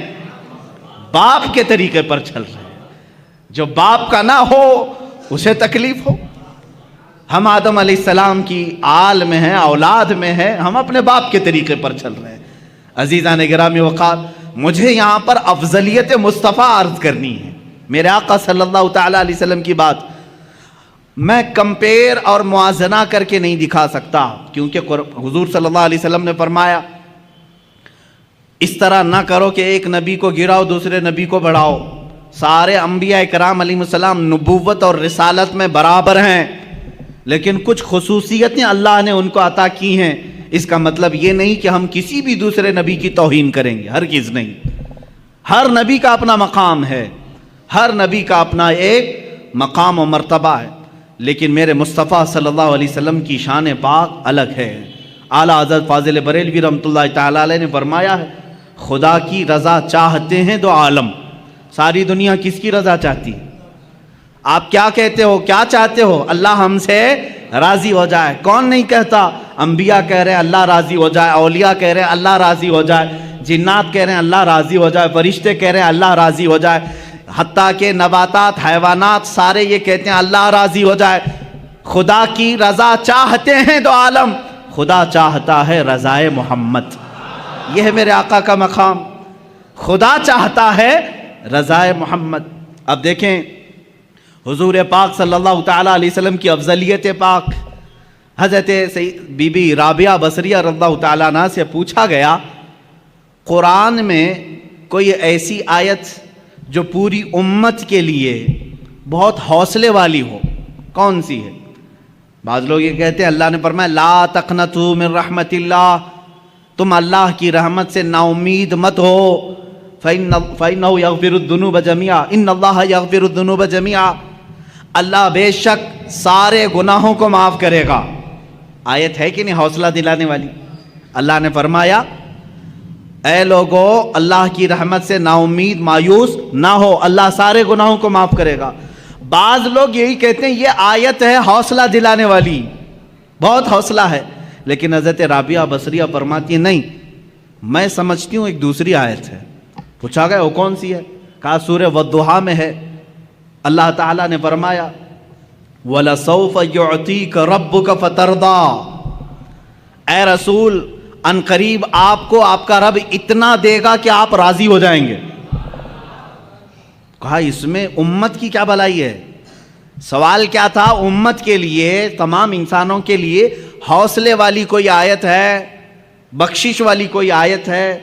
باپ کے طریقے پر چل رہے ہیں۔ جو باپ کا نہ ہو اسے تکلیف ہو۔ ہم آدم علیہ السلام کی آل میں ہیں، اولاد میں ہیں، ہم اپنے باپ کے طریقے پر چل رہے ہیں۔ عزیزان گرامی وقار، مجھے یہاں پر افضلیت مصطفیٰ عرض کرنی ہے، میرے آقا صلی اللہ تعالیٰ علیہ وسلم کی بات میں کمپیر اور موازنہ کر کے نہیں دکھا سکتا، کیونکہ حضور صلی اللہ علیہ وسلم نے فرمایا اس طرح نہ کرو کہ ایک نبی کو گراؤ دوسرے نبی کو بڑھاؤ۔ سارے انبیاء کرام علیہ السلام نبوت اور رسالت میں برابر ہیں، لیکن کچھ خصوصیتیں اللہ نے ان کو عطا کی ہیں۔ اس کا مطلب یہ نہیں کہ ہم کسی بھی دوسرے نبی کی توہین کریں گے، ہرگز نہیں۔ ہر نبی کا اپنا مقام ہے، ہر نبی کا اپنا ایک مقام و مرتبہ ہے، لیکن میرے مصطفیٰ صلی اللہ علیہ وسلم کی شان پاک الگ ہے۔ اعلیٰ حضرت فاضل بریلوی رحمۃ اللہ تعالیٰ علیہ نے فرمایا ہے خدا کی رضا چاہتے ہیں دو عالم۔ ساری دنیا کس کی رضا چاہتی ہے؟ آپ کیا کہتے ہو، کیا چاہتے ہو؟ اللہ ہم سے راضی ہو جائے۔ کون نہیں کہتا؟ انبیاء کہہ رہے ہیں اللہ راضی ہو جائے، اولیاء کہہ رہے ہیں اللہ راضی ہو جائے، جنات کہہ رہے ہیں اللہ راضی ہو جائے، فرشتے کہہ رہے ہیں اللہ راضی ہو جائے، حتیٰ کہ نباتات، حیوانات سارے یہ کہتے ہیں اللہ راضی ہو جائے۔ خدا کی رضا چاہتے ہیں دو عالم، خدا چاہتا ہے رضائے محمد۔ یہ ہے میرے آقا کا مقام، خدا چاہتا ہے رضائے محمد۔ اب دیکھیں حضور پاک صلی اللہ تعالیٰ علیہ وسلم کی افضلیت پاک، حضرت بی بی رابعہ بصریہ رضی اللہ تعالیٰ عنہ سے پوچھا گیا قرآن میں کوئی ایسی آیت جو پوری امت کے لیے بہت حوصلے والی ہو، کون سی ہے؟ بعض لوگ یہ کہتے ہیں اللہ نے فرمایا لا تقنطوا من رحمت اللہ، تم اللہ کی رحمت سے نا امید مت ہو، فَإِنَّهُ يَغْفِرُ الذُّنُوبَ جَمِيعًا إِنَّ اللَّهَ يَغْفِرُ الذُّنُوبَ جَمِيعًا، اللہ بے شک سارے گناہوں کو معاف کرے گا۔ آیت ہے کہ نہیں حوصلہ دلانے والی؟ اللہ نے فرمایا اے لوگو اللہ کی رحمت سے نا امید مایوس نہ ہو، اللہ سارے گناہوں کو معاف کرے گا۔ بعض لوگ یہی کہتے ہیں یہ آیت ہے حوصلہ دلانے والی، بہت حوصلہ ہے، لیکن حضرت رابعہ بصریہ فرماتی ہے نہیں، میں سمجھتی ہوں ایک دوسری آیت ہے۔ پوچھا گیا وہ کون سی ہے؟ کہا سورہ والضحیٰ میں ہے، اللہ تعالیٰ نے فرمایا وَلَسَوْفَ يُعْطِيكَ رَبُّكَ فَتَرْضَىٰ، اے رسول ان قریب آپ کو آپ کا رب اتنا دے گا کہ آپ راضی ہو جائیں گے۔ کہا اس میں امت کی کیا بھلائی ہے؟ سوال کیا تھا؟ امت کے لیے، تمام انسانوں کے لیے حوصلے والی کوئی آیت ہے، بخشش والی کوئی آیت ہے؟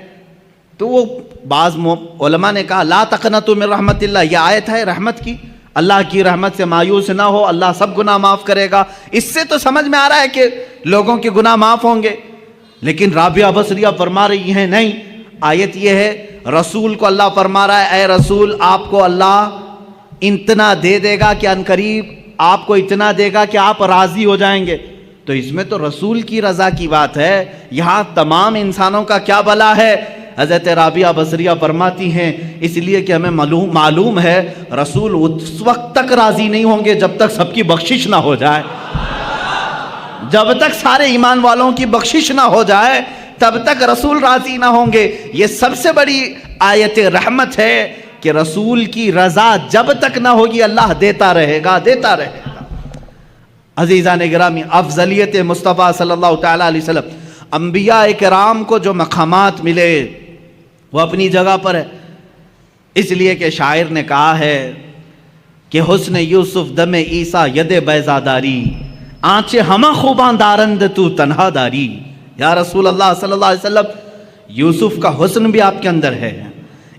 تو وہ بعض علماء نے کہا لا تقنطوا من رحمت اللہ، یہ آیت ہے رحمت کی، اللہ کی رحمت سے مایوس نہ ہو، اللہ سب گناہ معاف کرے گا۔ اس سے تو سمجھ میں آ رہا ہے کہ لوگوں کے گناہ معاف ہوں گے، لیکن رابعہ بصریہ فرما رہی ہیں نہیں، آیت یہ ہے رسول کو اللہ فرما رہا ہے اے رسول آپ کو اللہ اتنا دے دے گا کہ ان قریب آپ کو اتنا دے گا کہ آپ راضی ہو جائیں گے۔ تو اس میں تو رسول کی رضا کی بات ہے، یہاں تمام انسانوں کا کیا بھلا ہے؟ حضرت رابعہ بصریہ فرماتی ہیں اس لیے کہ ہمیں معلوم ہے رسول اس وقت تک راضی نہیں ہوں گے جب تک سب کی بخشش نہ ہو جائے، جب تک سارے ایمان والوں کی بخشش نہ ہو جائے تب تک رسول راضی نہ ہوں گے۔ یہ سب سے بڑی آیت رحمت ہے کہ رسول کی رضا جب تک نہ ہوگی اللہ دیتا رہے گا، دیتا رہے گا۔ عزیزان گرامی، افضلیت مصطفیٰ صلی اللہ تعالیٰ علیہ وسلم، انبیاء کرام کو جو مقامات ملے وہ اپنی جگہ پر ہے، اس لیے کہ شاعر نے کہا ہے کہ حسن یوسف دم عیسیٰ ید بیضاداری، آنچے ہمہ خوباں دارند تو تنہا داری۔ یا رسول اللہ صلی اللہ علیہ وسلم، یوسف کا حسن بھی آپ کے اندر ہے،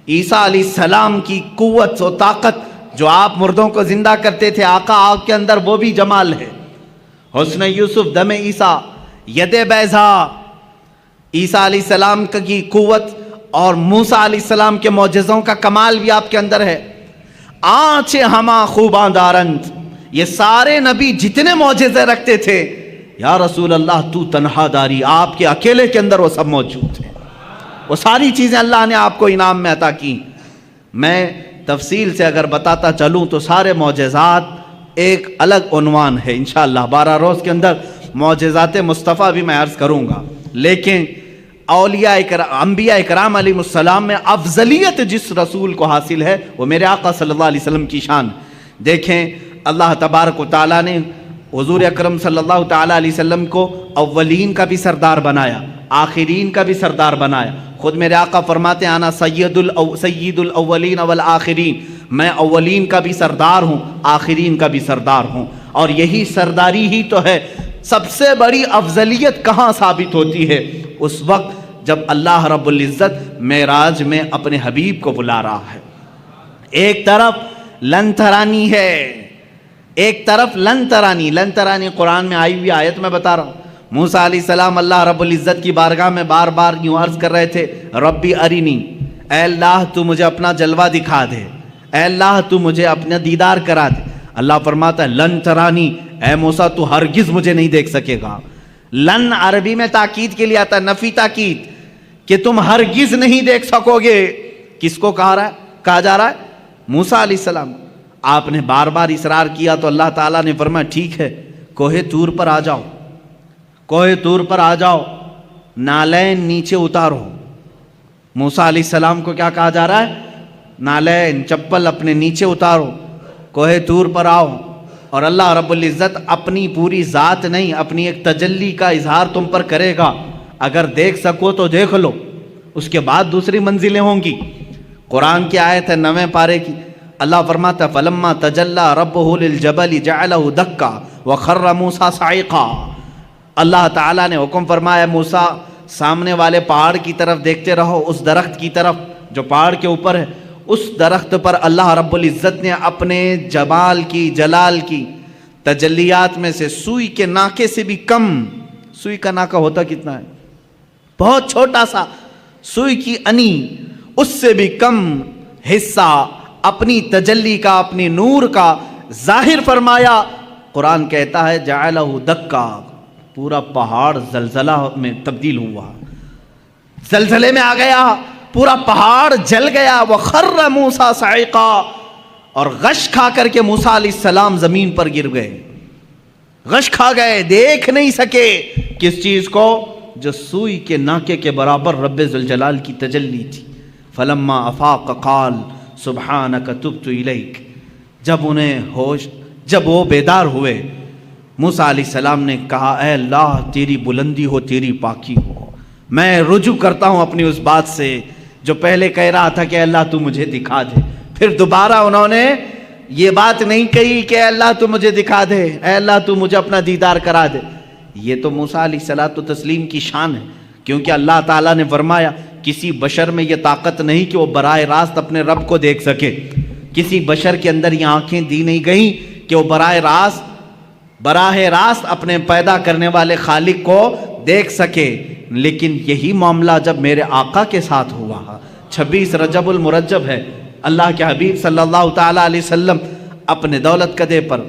عیسیٰ علیہ السلام کی قوت و طاقت جو آپ مردوں کو زندہ کرتے تھے، آقا آپ کے اندر وہ بھی جمال ہے۔ حسن یوسف دم عیسیٰ ید بیضا، عیسیٰ علیہ السلام کی قوت اور موسیٰ علیہ السلام کے معجزوں کا کمال بھی آپ کے اندر ہے۔ آنچ ہما خوباں دارند، یہ سارے نبی جتنے معجزے رکھتے تھے، یا رسول اللہ تو تنہا داری، آپ کے اکیلے کے اندر وہ سب موجود ہیں، وہ ساری چیزیں اللہ نے آپ کو انعام میں عطا کی۔ میں تفصیل سے اگر بتاتا چلوں تو سارے معجزات ایک الگ عنوان ہے، انشاءاللہ 12 روز کے اندر معجزات مصطفیٰ بھی میں عرض کروں گا، لیکن اولیاء انبیاء کرام علیہ السلام میں افضلیت جس رسول کو حاصل ہے وہ میرے آقا صلی اللہ علیہ وسلم کی شان۔ دیکھیں اللہ تبارک و تعالیٰ نے حضور اکرم صلی اللہ تعالیٰ علیہ وسلم کو اولین کا بھی سردار بنایا، آخرین کا بھی سردار بنایا۔ خود میرے آقا فرماتے ہیں انا سید الاولین والآخرین، میں اولین کا بھی سردار ہوں، آخرین کا بھی سردار ہوں، اور یہی سرداری ہی تو ہے۔ سب سے بڑی افضلیت کہاں ثابت ہوتی ہے؟ اس وقت جب اللہ رب العزت معراج میں اپنے حبیب کو بلا رہا ہے۔ ایک طرف لن ترانی ہے، ایک طرف لن ترانی، لن ترانی قرآن میں آئی ہوئی آیت میں بتا رہا ہوں۔ موسیٰ علیہ السلام اللہ رب العزت کی بارگاہ میں بار بار یوں عرض کر رہے تھے، ربی ارینی، اے اللہ تو مجھے اپنا جلوہ دکھا دے، اے اللہ تو مجھے اپنا دیدار کرا دے۔ اللہ فرماتا ہے لن ترانی، اے موسیٰ تو ہرگز مجھے نہیں دیکھ سکے گا۔ لن عربی میں تاکید کے لیے آتا ہے، نفی تاکید، کہ تم ہرگز نہیں دیکھ سکو گے۔ کس کو کہا جا رہا ہے؟ موسیٰ علیہ السلام۔ آپ نے بار بار اصرار کیا تو اللہ تعالیٰ نے فرمایا ٹھیک ہے، کوہ طور پر آ جاؤ، کوہ طور پر آ جاؤ، نالین نیچے اتارو۔ موسیٰ علیہ السلام کو کیا کہا جا رہا ہے؟ نالین، چپل اپنے نیچے اتارو، کوہ طور پر آؤ، اور اللہ رب العزت اپنی پوری ذات نہیں، اپنی ایک تجلی کا اظہار تم پر کرے گا۔ اگر دیکھ سکو تو دیکھ لو، اس کے بعد دوسری منزلیں ہوں گی۔ قرآن کی آیت ہے 9ویں پارے کی، اللہ فرماتا ہے فلما تجلی ربہ للجبل جعلہ دکا وخر موسیٰ صعقا۔ اللہ تعالیٰ نے حکم فرمایا موسیٰ سامنے والے پہاڑ کی طرف دیکھتے رہو، اس درخت کی طرف جو پہاڑ کے اوپر ہے۔ اس درخت پر اللہ رب العزت نے اپنے جمال کی، جلال کی تجلیات میں سے سوئی کے ناکے سے بھی کم، سوئی کا ناکہ ہوتا کتنا ہے؟ بہت چھوٹا سا، سوئی کی انی، اس سے بھی کم حصہ اپنی تجلی کا، اپنی نور کا ظاہر فرمایا۔ قرآن کہتا ہے جعلہ دکا، پورا پہاڑ زلزلہ میں تبدیل ہوا، زلزلے میں آ گیا، پورا پہاڑ جل گیا۔ وَخَرَّ مُوسَىٰ صَعِقًا، اور غش کھا کر کے موسیٰ علیہ السلام زمین پر گر گئے، غش کھا گئے، دیکھ نہیں سکے کس چیز کو؟ جو سوئی کے ناکے کے برابر رب ذوالجلال کی تجلی تھی۔ فلما افاق قال سبحانک تبت الیک، جب انہیں ہوش، جب وہ بیدار ہوئے، موسیٰ علیہ السلام نے کہا اے اللہ تیری بلندی ہو، تیری پاکی ہو، میں رجوع کرتا ہوں اپنی اس بات سے جو پہلے کہہ رہا تھا کہ اللہ تو مجھے دکھا دے۔ پھر دوبارہ انہوں نے یہ بات نہیں کہی کہ اے اللہ تو مجھے دکھا دے، اے اللہ تو مجھے اپنا دیدار کرا دے۔ یہ تو موسیٰ علیہ الصلوۃ والتسلیم کی شان ہے، کیونکہ اللہ تعالیٰ نے فرمایا کسی بشر میں یہ طاقت نہیں کہ وہ براہ راست اپنے رب کو دیکھ سکے، کسی بشر کے اندر یہ آنکھیں دی نہیں گئیں کہ وہ براہ راست اپنے پیدا کرنے والے خالق کو دیکھ سکے۔ لیکن یہی معاملہ جب میرے آقا کے ساتھ ہوا، 26 رجب المرجب ہے، اللہ کے حبیب صلی اللہ تعالیٰ علیہ وسلم اپنے دولت قدے پر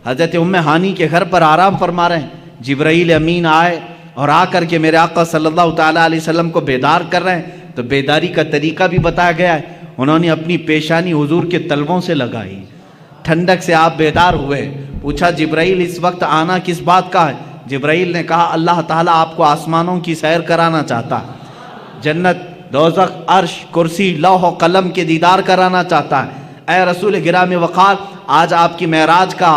حضرت ام ہانی کے گھر پر آرام فرما رہے ہیں، جبرائیل امین آئے اور آ کر کے میرے آقا صلی اللہ تعالیٰ علیہ وسلم کو بیدار کر رہے ہیں۔ تو بیداری کا طریقہ بھی بتایا گیا ہے، انہوں نے اپنی پیشانی حضور کے تلووں سے لگائی، ٹھنڈک سے آپ بیدار ہوئے۔ پوچھا جبرائیل اس وقت آنا کس بات کا ہے؟ جبرائیل نے کہا اللہ تعالیٰ آپ کو آسمانوں کی سیر کرانا چاہتا ہے، جنت، دوزخ، عرش، کرسی، لوح و قلم کے دیدار کرانا چاہتا ہے۔ اے رسول گرامی وقار، آج آپ کی معراج کا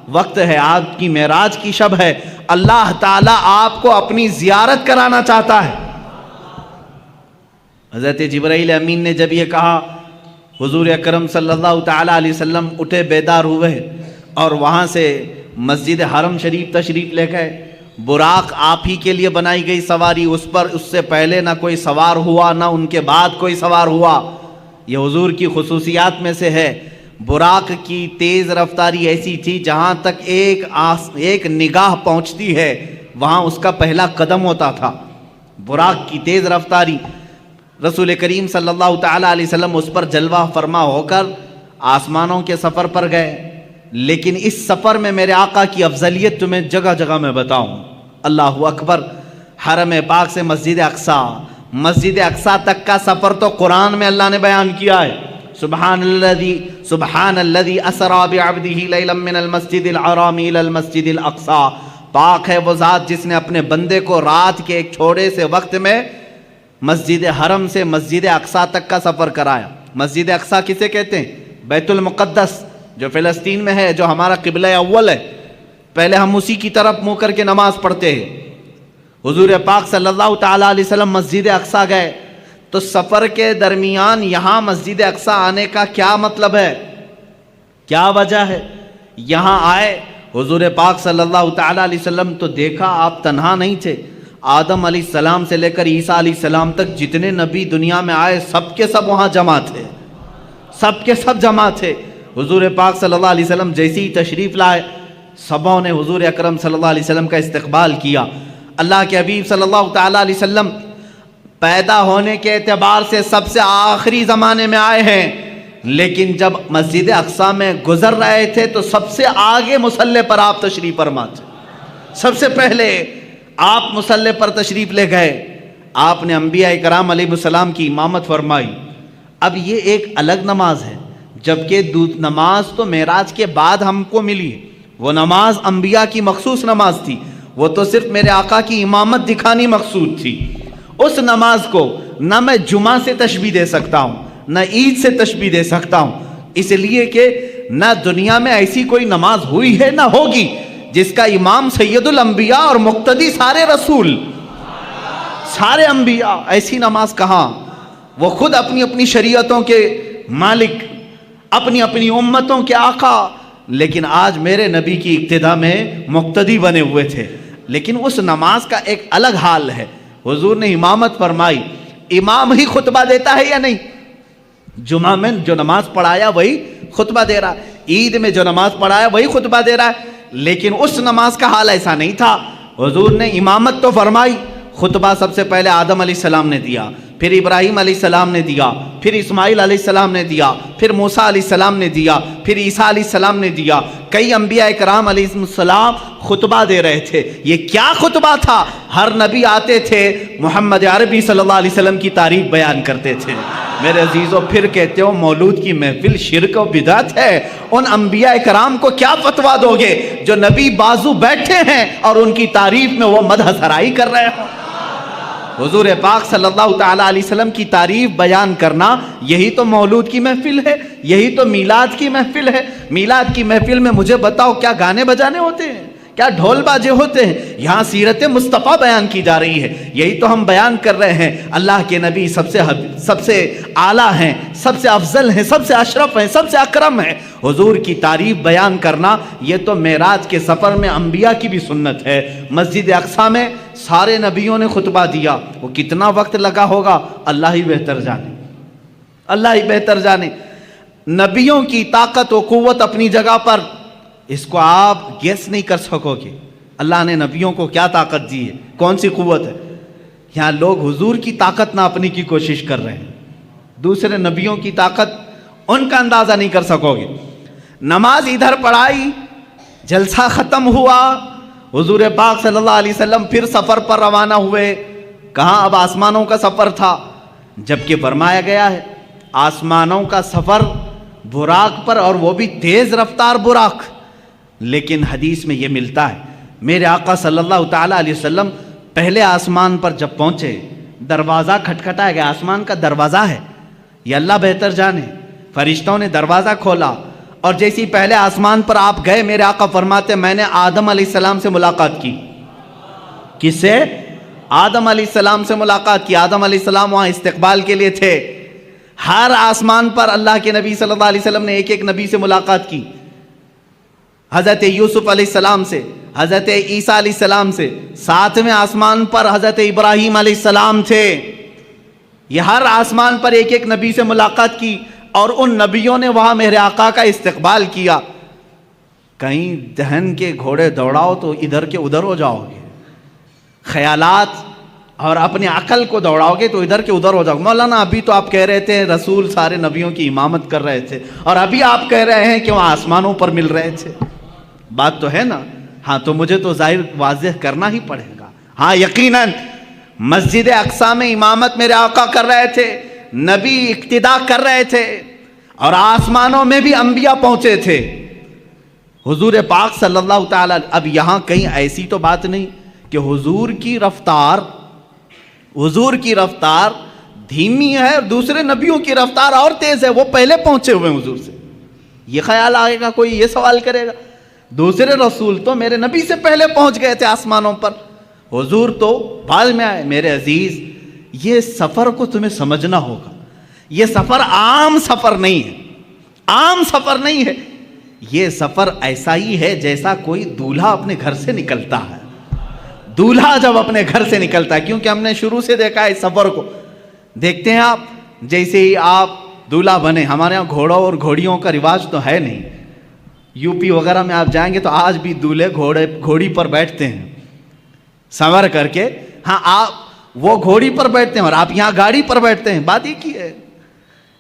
وقت ہے، آپ کی معراج کی شب ہے، اللہ تعالیٰ آپ کو اپنی زیارت کرانا چاہتا ہے۔ حضرت جبرائیل امین نے جب یہ کہا، حضور اکرم صلی اللہ تعالیٰ علیہ وسلم اٹھے، بیدار ہوئے اور وہاں سے مسجد حرم شریف تشریف لے گئے۔ براق آپ ہی کے لیے بنائی گئی سواری، اس پر اس سے پہلے نہ کوئی سوار ہوا، نہ ان کے بعد کوئی سوار ہوا۔ یہ حضور کی خصوصیات میں سے ہے۔ براق کی تیز رفتاری ایسی تھی جہاں تک ایک نگاہ پہنچتی ہے وہاں اس کا پہلا قدم ہوتا تھا۔ براق کی تیز رفتاری، رسول کریم صلی اللہ تعالیٰ علیہ وسلم اس پر جلوہ فرما ہو کر آسمانوں کے سفر پر گئے۔ لیکن اس سفر میں میرے آقا کی افضلیت تمہیں جگہ جگہ میں بتاؤں۔ اللہ اکبر، حرم پاک سے مسجد اقصی تک کا سفر تو قرآن میں اللہ نے بیان کیا ہے۔ سبحان الذی اسری بعبدہ لیلا من المسجد الحرام الی المسجد الاقصی، پاک ہے وہ ذات جس نے اپنے بندے کو رات کے ایک چھوڑے سے وقت میں مسجد حرم سے مسجد اقصی تک کا سفر کرایا۔ مسجد اقصی کسے کہتے ہیں؟ بیت المقدس جو فلسطین میں ہے، جو ہمارا قبلہ اول ہے۔ پہلے ہم اسی کی طرف منہ کر کے نماز پڑھتے ہیں۔ حضور پاک صلی اللہ تعالیٰ علیہ وسلم مسجد اقصی گئے تو سفر کے درمیان یہاں مسجد اقصی آنے کا کیا مطلب ہے، کیا وجہ ہے؟ یہاں آئے حضور پاک صلی اللہ تعالیٰ علیہ وسلم تو دیکھا آپ تنہا نہیں تھے۔ آدم علیہ السلام سے لے کر عیسیٰ علیہ السلام تک جتنے نبی دنیا میں آئے سب کے سب وہاں جمع تھے، سب کے سب جمع تھے۔ حضور پاک صلی اللہ علیہ وسلم جیسے ہی تشریف لائے، سبوں نے حضور اکرم صلی اللہ علیہ وسلم کا استقبال کیا۔ اللہ کے حبیب صلی اللہ تعالیٰ علیہ وسلم پیدا ہونے کے اعتبار سے سب سے آخری زمانے میں آئے ہیں، لیکن جب مسجد اقصی میں گزر رہے تھے تو سب سے آگے مصلی پر آپ تشریف فرما تھے۔ سب سے پہلے آپ مصلی پر تشریف لے گئے، آپ نے انبیاء کرام علیہ السلام کی امامت فرمائی۔ اب یہ ایک الگ نماز ہے، جبکہ نماز تو معراج کے بعد ہم کو ملی، وہ نماز انبیاء کی مخصوص نماز تھی، وہ تو صرف میرے آقا کی امامت دکھانی مقصود تھی۔ اس نماز کو نہ میں جمعہ سے تشبیہ دے سکتا ہوں، نہ عید سے تشبیہ دے سکتا ہوں، اس لیے کہ نہ دنیا میں ایسی کوئی نماز ہوئی ہے نہ ہوگی جس کا امام سید الانبیاء اور مقتدی سارے رسول، سارے انبیاء۔ ایسی نماز کہاں؟ وہ خود اپنی اپنی شریعتوں کے مالک، اپنی اپنی امتوں کے آقا، لیکن آج میرے نبی کی اقتداء میں مقتدی بنے ہوئے تھے۔ لیکن اس نماز کا ایک الگ حال ہے۔ حضور نے امامت فرمائی، امام ہی خطبہ دیتا ہے یا نہیں؟ جمعہ میں جو نماز پڑھایا وہی خطبہ دے رہا ہے، عید میں جو نماز پڑھایا وہی خطبہ دے رہا ہے، لیکن اس نماز کا حال ایسا نہیں تھا۔ حضور نے امامت تو فرمائی، خطبہ سب سے پہلے آدم علیہ السلام نے دیا، پھر ابراہیم علیہ السلام نے دیا، پھر اسماعیل علیہ السلام نے دیا، پھر موسیٰ علیہ السلام نے دیا، پھر عیسیٰ علیہ السلام نے دیا۔ کئی انبیاء کرام علیہ السلام خطبہ دے رہے تھے۔ یہ کیا خطبہ تھا؟ ہر نبی آتے تھے محمد عربی صلی اللہ علیہ وسلم کی تعریف بیان کرتے تھے۔ میرے عزیزوں، پھر کہتے ہو مولود کی محفل شرک و بدعت ہے، ان انبیاء کرام کو کیا فتویٰ دو گے جو نبی بازو بیٹھے ہیں اور ان کی تعریف میں وہ مدح سرائی کر رہے ہوں؟ حضور پاک صلی اللہ تعالیٰ علیہ وسلم کی تعریف بیان کرنا، یہی تو مولود کی محفل ہے، یہی تو میلاد کی محفل ہے۔ میلاد کی محفل میں مجھے بتاؤ کیا گانے بجانے ہوتے ہیں، کیا ڈھول باجے ہوتے ہیں؟ یہاں سیرت مصطفیٰ بیان کی جا رہی ہے، یہی تو ہم بیان کر رہے ہیں۔ اللہ کے نبی سب سے اعلیٰ ہیں، سب سے افضل ہیں، سب سے اشرف ہیں، سب سے اکرم ہیں۔ حضور کی تعریف بیان کرنا یہ تو معراج کے سفر میں انبیاء کی بھی سنت ہے۔ مسجد اقصی میں سارے نبیوں نے خطبہ دیا، وہ کتنا وقت لگا ہوگا اللہ ہی بہتر جانے، اللہ ہی بہتر جانے۔ نبیوں کی طاقت و قوت اپنی جگہ پر، اس کو آپ گیس نہیں کر سکو گے۔ اللہ نے نبیوں کو کیا طاقت دی ہے، کون سی قوت ہے؟ یہاں لوگ حضور کی طاقت ناپنے کی کوشش کر رہے ہیں، دوسرے نبیوں کی طاقت ان کا اندازہ نہیں کر سکو گے۔ نماز ادھر پڑھائی، جلسہ ختم ہوا، حضور پاک صلی اللہ علیہ وسلم پھر سفر پر روانہ ہوئے۔ کہاں؟ اب آسمانوں کا سفر تھا، جبکہ فرمایا گیا ہے آسمانوں کا سفر براق پر، اور وہ بھی تیز رفتار براق۔ لیکن حدیث میں یہ ملتا ہے، میرے آقا صلی اللہ تعالیٰ علیہ وسلم پہلے آسمان پر جب پہنچے، دروازہ کھٹکھٹایا گیا، آسمان کا دروازہ ہے، یہ اللہ بہتر جانے۔ فرشتوں نے دروازہ کھولا، اور جیسی پہلے آسمان پر آپ گئے، میرے آقا فرماتے میں نے آدم علیہ السلام سے ملاقات کی۔ کس سے؟ آدم علیہ السلام سے ملاقات کی. آدم علیہ السلام وہاں استقبال کے لیے تھے. ہر آسمان پر اللہ کے نبی صلی اللہ علیہ وسلم نے ایک ایک نبی سے ملاقات کی. حضرت یوسف علیہ السلام سے، حضرت عیسیٰ علیہ السلام سے. ساتویں آسمان پر حضرت ابراہیم علیہ السلام تھے. یہ ہر آسمان پر ایک ایک نبی سے ملاقات کی اور ان نبیوں نے وہاں میرے آقا کا استقبال کیا. کہیں دہن کے گھوڑے دوڑاؤ تو ادھر کے ادھر ہو جاؤ گے، خیالات اور اپنے عقل کو دوڑاؤ گے تو ادھر کے ادھر ہو جاؤ گے. مولانا ابھی تو آپ کہہ رہے تھے رسول سارے نبیوں کی امامت کر رہے تھے، اور ابھی آپ کہہ رہے ہیں کہ وہ آسمانوں پر مل رہے تھے. بات تو ہے نا؟ ہاں تو مجھے تو ظاہر واضح کرنا ہی پڑے گا. ہاں یقیناً مسجد اقصی میں امامت میرے آقا کر رہے تھے، نبی اقتدا کر رہے تھے، اور آسمانوں میں بھی انبیاء پہنچے تھے. حضور پاک صلی اللہ تعالی. اب یہاں کہیں ایسی تو بات نہیں کہ حضور کی رفتار دھیمی ہے اور دوسرے نبیوں کی رفتار اور تیز ہے، وہ پہلے پہنچے ہوئے ہیں حضور سے. یہ خیال آئے گا، کوئی یہ سوال کرے گا دوسرے رسول تو میرے نبی سے پہلے پہنچ گئے تھے آسمانوں پر، حضور تو بعد میں آئے. میرے عزیز، یہ سفر کو تمہیں سمجھنا ہوگا. یہ سفر عام سفر نہیں ہے، عام سفر نہیں ہے. یہ سفر ایسا ہی ہے جیسا کوئی دولہا اپنے گھر سے نکلتا ہے. دولہا جب اپنے گھر سے نکلتا ہے، کیونکہ ہم نے شروع سے دیکھا ہے اس سفر کو. دیکھتے ہیں آپ، جیسے ہی آپ دولہا بنے، ہمارے ہاں گھوڑوں اور گھوڑیوں کا رواج تو ہے نہیں. یو پی وغیرہ میں آپ جائیں گے تو آج بھی دولہے گھوڑی پر بیٹھتے ہیں سنور کر کے. ہاں آپ وہ گھوڑی پر بیٹھتے ہیں اور آپ یہاں گاڑی پر بیٹھتے ہیں. بات ایک ہی ہے.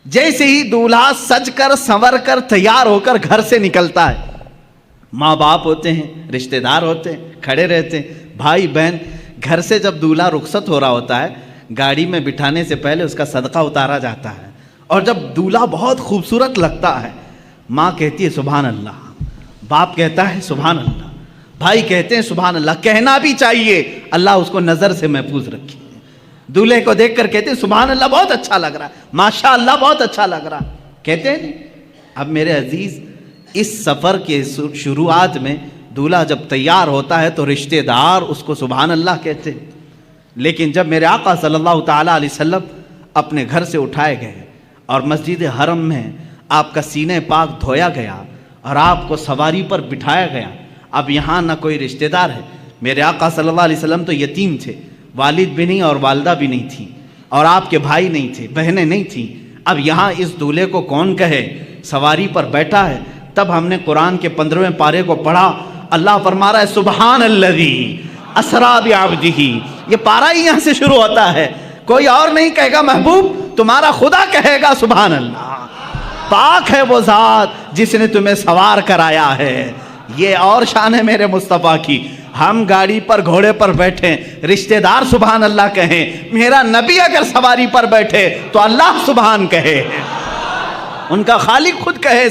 جیسے ہی دولہا سج کر سنور کر تیار ہو کر گھر سے نکلتا ہے، ماں باپ ہوتے ہیں، رشتہ دار ہوتے ہیں، کھڑے رہتے ہیں، بھائی بہن. گھر سے جب دولہا رخصت ہو رہا ہوتا ہے، گاڑی میں بٹھانے سے پہلے اس کا صدقہ اتارا جاتا ہے. اور جب دولہا بہت خوبصورت لگتا ہے، ماں کہتی ہے سبحان اللہ، باپ کہتا ہے سبحان اللہ، بھائی کہتے ہیں سبحان اللہ. کہنا بھی چاہیے، اللہ اس کو نظر سے محفوظ رکھے. دولہے کو دیکھ کر کہتے ہیں سبحان اللہ، بہت اچھا لگ رہا ہے، ماشاء اللہ بہت اچھا لگ رہا ہے. کہتے ہیں نہیں؟ اب میرے عزیز، اس سفر کے شروعات میں دولہا جب تیار ہوتا ہے تو رشتہ دار اس کو سبحان اللہ کہتے ہیں. لیکن جب میرے آقا صلی اللہ تعالیٰ علیہ وسلم اپنے گھر سے اٹھائے گئے اور مسجد حرم میں آپ کا سینہ پاک دھویا گیا اور آپ کو سواری پر بٹھایا گیا. اب یہاں نہ کوئی رشتہ دار ہے. میرے آقا صلی اللہ علیہ وسلم تو یتیم تھے، والد بھی نہیں اور والدہ بھی نہیں تھی، اور آپ کے بھائی نہیں تھے، بہنیں نہیں تھیں. اب یہاں اس دولہے کو کون کہے؟ سواری پر بیٹھا ہے. تب ہم نے قرآن کے 15ویں پارے کو پڑھا. اللہ فرما رہا ہے سبحان الذی اسریٰ بعبدہ. یہ پارہ ہی یہاں سے شروع ہوتا ہے. کوئی اور نہیں کہے گا محبوب، تمہارا خدا کہے گا سبحان اللہ. پاک ہے وہ ذات جس نے تمہیں سوار کرایا ہے. یہ اور شان ہے میرے مصطفیٰ کی. ہم گاڑی پر گھوڑے پر بیٹھیں، رشتہ دار سبحان اللہ کہیں. میرا نبی اگر سواری پر بیٹھے تو اللہ سبحان کہے، ان کا خالق خود کہے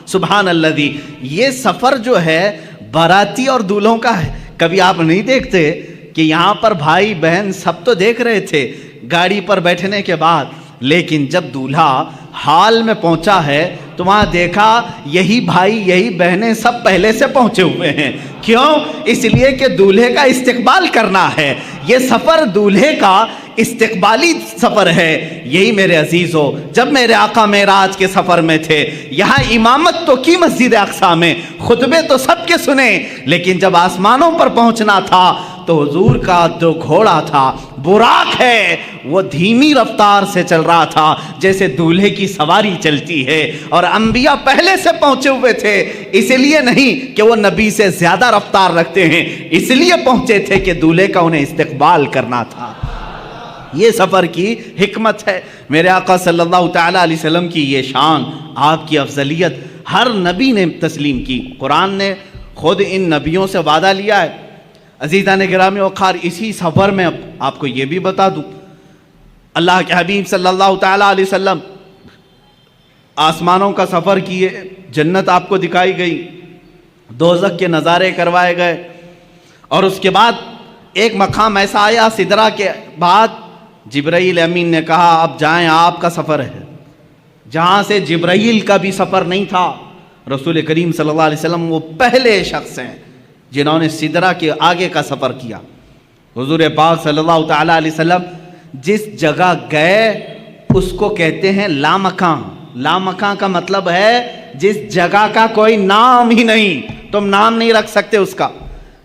سبحان الذی. یہ سفر جو ہے باراتی اور دولہوں کا ہے. کبھی آپ نہیں دیکھتے کہ یہاں پر بھائی بہن سب تو دیکھ رہے تھے گاڑی پر بیٹھنے کے بعد، لیکن جب دولہا حال میں پہنچا ہے تو وہاں دیکھا یہی بھائی یہی بہنیں سب پہلے سے پہنچے ہوئے ہیں. کیوں؟ اس لیے کہ دولہے کا استقبال کرنا ہے. یہ سفر دولہے کا استقبالی سفر ہے. یہی میرے عزیزو، جب میرے آقا معراج کے سفر میں تھے، یہاں امامت تو کی مسجد اقصی میں، خطبے تو سب کے سنے، لیکن جب آسمانوں پر پہنچنا تھا تو حضور کا جو گھوڑا تھا، براق ہے، وہ دھیمی رفتار سے چل رہا تھا جیسے دولہے کی سواری چلتی ہے. اور انبیاء پہلے سے پہنچے ہوئے تھے، اس لیے نہیں کہ وہ نبی سے زیادہ رفتار رکھتے ہیں، اس لیے پہنچے تھے کہ دولہے کا انہیں استقبال کرنا تھا. یہ سفر کی حکمت ہے. میرے آقا صلی اللہ تعالیٰ علیہ وسلم کی یہ شان، آپ کی افضلیت ہر نبی نے تسلیم کی. قرآن نے خود ان نبیوں سے وعدہ لیا ہے. عزیزان گرامی وقار، اسی سفر میں آپ کو یہ بھی بتا دوں، اللہ کے حبیب صلی اللہ تعالیٰ علیہ وسلم آسمانوں کا سفر کیے، جنت آپ کو دکھائی گئی، دوزخ کے نظارے کروائے گئے، اور اس کے بعد ایک مقام ایسا آیا سدرہ کے بعد جبرائیل امین نے کہا اب جائیں، آپ کا سفر ہے. جہاں سے جبرائیل کا بھی سفر نہیں تھا. رسول کریم صلی اللہ علیہ وسلم وہ پہلے شخص ہیں جنہوں نے سدرہ کے آگے کا سفر کیا. حضور پاک صلی اللہ تعالیٰ علیہ وسلم جس جگہ گئے اس کو کہتے ہیں لامکاں. لامکاں کا مطلب ہے جس جگہ کا کوئی نام ہی نہیں، تم نام نہیں رکھ سکتے اس کا.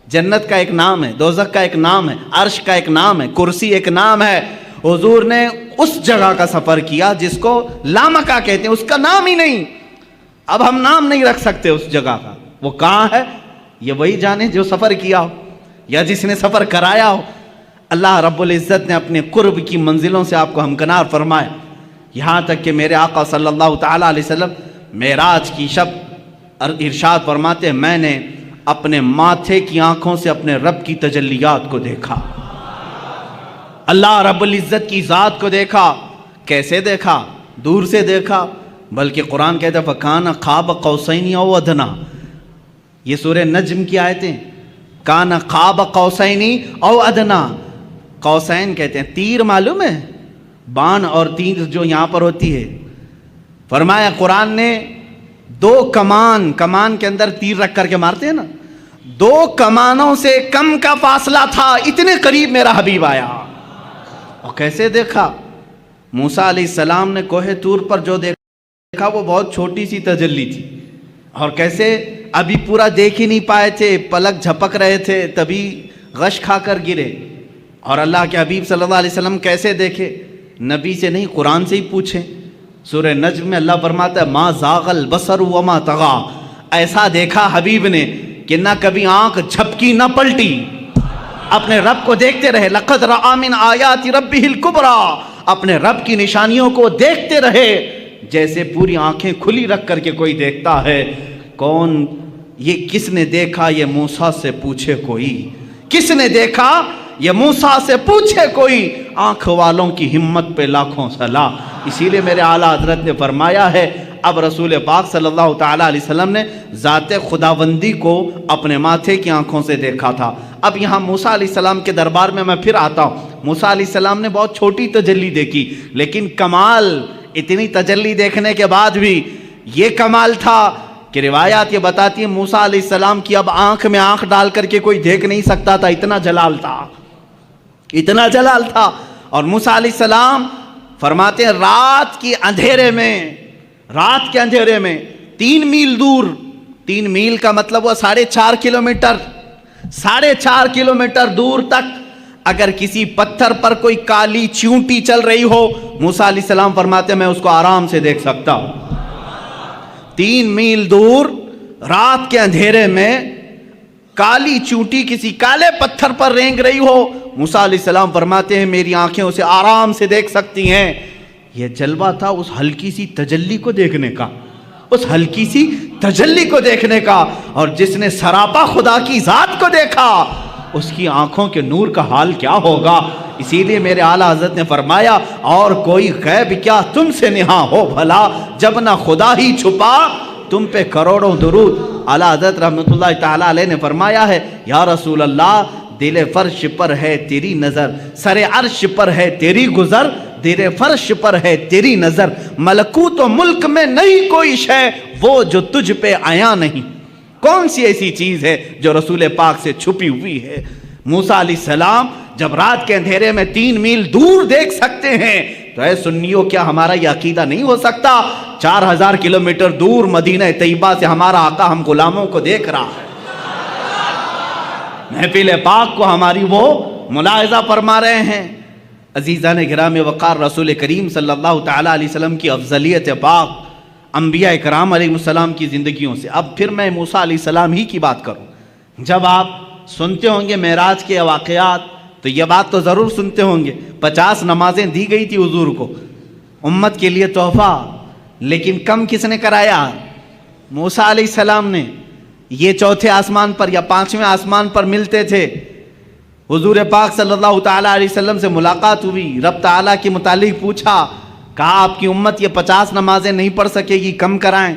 جنت کا ایک نام ہے، دوزخ کا ایک نام ہے، عرش کا ایک نام ہے، کرسی ایک نام ہے. حضور نے اس جگہ کا سفر کیا جس کو لامکاں کہتے ہیں، اس کا نام ہی نہیں. اب ہم نام نہیں رکھ سکتے اس جگہ کا. وہ کہاں ہے یہ وہی جانے جو سفر کیا ہو یا جس نے سفر کرایا ہو. اللہ رب العزت نے اپنے قرب کی منزلوں سے آپ کو ہمکنار فرمایا، یہاں تک کہ میرے آقا صلی اللہ تعالیٰ علیہ وسلم معراج کی شب ارشاد فرماتے ہیں میں نے اپنے ماتھے کی آنکھوں سے اپنے رب کی تجلیات کو دیکھا. اللہ رب العزت کی ذات کو دیکھا. کیسے دیکھا؟ دور سے دیکھا. بلکہ قرآن کہتا ہے فَكَانَ قَابَ قَوْسَيْنِ أَوْ أَدْنَىٰ. یہ سورہ نجم کی آیتیں. کان قاب قوسین او ادنا. قوسین کہتے ہیں تیر، معلوم ہے بان اور تیر جو یہاں پر ہوتی ہے. فرمایا قرآن نے دو کمان کے اندر تیر رکھ کر کے مارتے ہیں نا، دو کمانوں سے کم کا فاصلہ تھا، اتنے قریب میرا حبیب آیا. اور کیسے دیکھا؟ موسیٰ علیہ السلام نے کوہ طور پر جو دیکھا وہ بہت چھوٹی سی تجلی تھی. اور کیسے؟ ابھی پورا دیکھ ہی نہیں پائے تھے، پلک جھپک رہے تھے، تبھی غش کھا کر گرے. اور اللہ کے حبیب صلی اللہ علیہ وسلم کیسے دیکھے؟ نبی سے نہیں، قرآن سے ہی پوچھیں. سورہ نجم میں اللہ فرماتا ہے ما زاغ البصر وما طغى. ایسا دیکھا حبیب نے کہ نہ کبھی آنکھ جھپکی نہ پلٹی، اپنے رب کو دیکھتے رہے. لقد رأى من آیات ربہ الکبریٰ. اپنے رب کی نشانیوں کو دیکھتے رہے جیسے پوری آنکھیں کھلی رکھ کر کے کوئی دیکھتا ہے. کون یہ؟ کس نے دیکھا؟ یہ موسیٰ سے پوچھے کوئی. کس نے دیکھا؟ یہ موسیٰ سے پوچھے کوئی. آنکھ والوں کی ہمت پہ لاکھوں سلام. اسی لیے میرے اعلیٰ حضرت نے فرمایا ہے اب رسول پاک صلی اللہ تعالیٰ علیہ وسلم نے ذات خداوندی کو اپنے ماتھے کی آنکھوں سے دیکھا تھا. اب یہاں موسیٰ علیہ السلام کے دربار میں میں پھر آتا ہوں. موسیٰ علیہ السلام نے بہت چھوٹی تجلی دیکھی، لیکن کمال اتنی تجلی دیکھنے کے بعد بھی یہ کمال تھا کہ روایات یہ بتاتی ہیں موسیٰ علیہ السلام کی اب آنکھ میں آنکھ ڈال کر کے کوئی دیکھ نہیں سکتا تھا. اتنا جلال تھا، اتنا جلال تھا. اور موسیٰ علیہ السلام فرماتے ہیں رات کے اندھیرے میں 3 میل دور، 3 میل کا مطلب وہ 4.5 کلومیٹر، 4.5 کلومیٹر دور تک اگر کسی پتھر پر کوئی کالی چیونٹی چل رہی ہو، موسیٰ علیہ السلام فرماتے ہیں میں اس کو آرام سے دیکھ سکتا ہوں. 3 میل دور رات کے اندھیرے میں کالی چونٹی کسی کالے پتھر پر رینگ رہی ہو، موسیٰ علیہ السلام فرماتے ہیں میری آنکھیں اسے آرام سے دیکھ سکتی ہیں. یہ جلوہ تھا اس ہلکی سی تجلی کو دیکھنے کا، اس ہلکی سی تجلی کو دیکھنے کا. اور جس نے سراپا خدا کی ذات کو دیکھا اس کی آنکھوں کے نور کا حال کیا ہوگا. اسی لیے میرے اعلیٰ حضرت نے فرمایا اور کوئی غیب کیا تم سے نہاں ہو بھلا، جب نہ خدا ہی چھپا تم پہ کروڑوں درود. اعلیٰ حضرت رحمۃ اللہ تعالیٰ علیہ نے فرمایا ہے یا رسول اللہ دل فرش پر ہے تیری نظر، سر عرش پر ہے تیری گزر، دل فرش پر ہے تیری نظر، ملکوت و ملک میں نہیں کوئی شے وہ جو تجھ پہ آیا نہیں. کون سی ایسی چیز ہے جو رسول پاک سے چھپی ہوئی ہے؟ موسیٰ علیہ السلام جب رات کے اندھیرے میں 3 میل دور دیکھ سکتے ہیں تو اے سنیوں کیا ہمارا یہ عقیدہ نہیں ہو سکتا 4000 کلومیٹر دور مدینہ طیبہ سے ہمارا آقا ہم غلاموں کو دیکھ رہا ہے، محفل پاک کو ہماری وہ ملاحظہ فرما رہے ہیں. عزیزان گرام وقار رسول کریم صلی اللہ تعالیٰ علیہ وسلم کی افضلیت پاک انبیاء کرام علیہ السلام کی زندگیوں سے. اب پھر میں موسیٰ علیہ السلام ہی کی بات کروں. جب آپ سنتے ہوں گے معراج کے واقعات تو یہ بات تو ضرور سنتے ہوں گے 50 نمازیں دی گئی تھی حضور کو امت کے لیے تحفہ، لیکن کم کس نے کرایا؟ موسیٰ علیہ السلام نے. یہ 4تھے آسمان پر یا 5ویں آسمان پر ملتے تھے، حضور پاک صلی اللہ تعالیٰ علیہ وسلم سے ملاقات ہوئی، رب تعالیٰ کے متعلق پوچھا، کہا آپ کی امت یہ 50 نمازیں نہیں پڑھ سکے گی، کم کرائیں.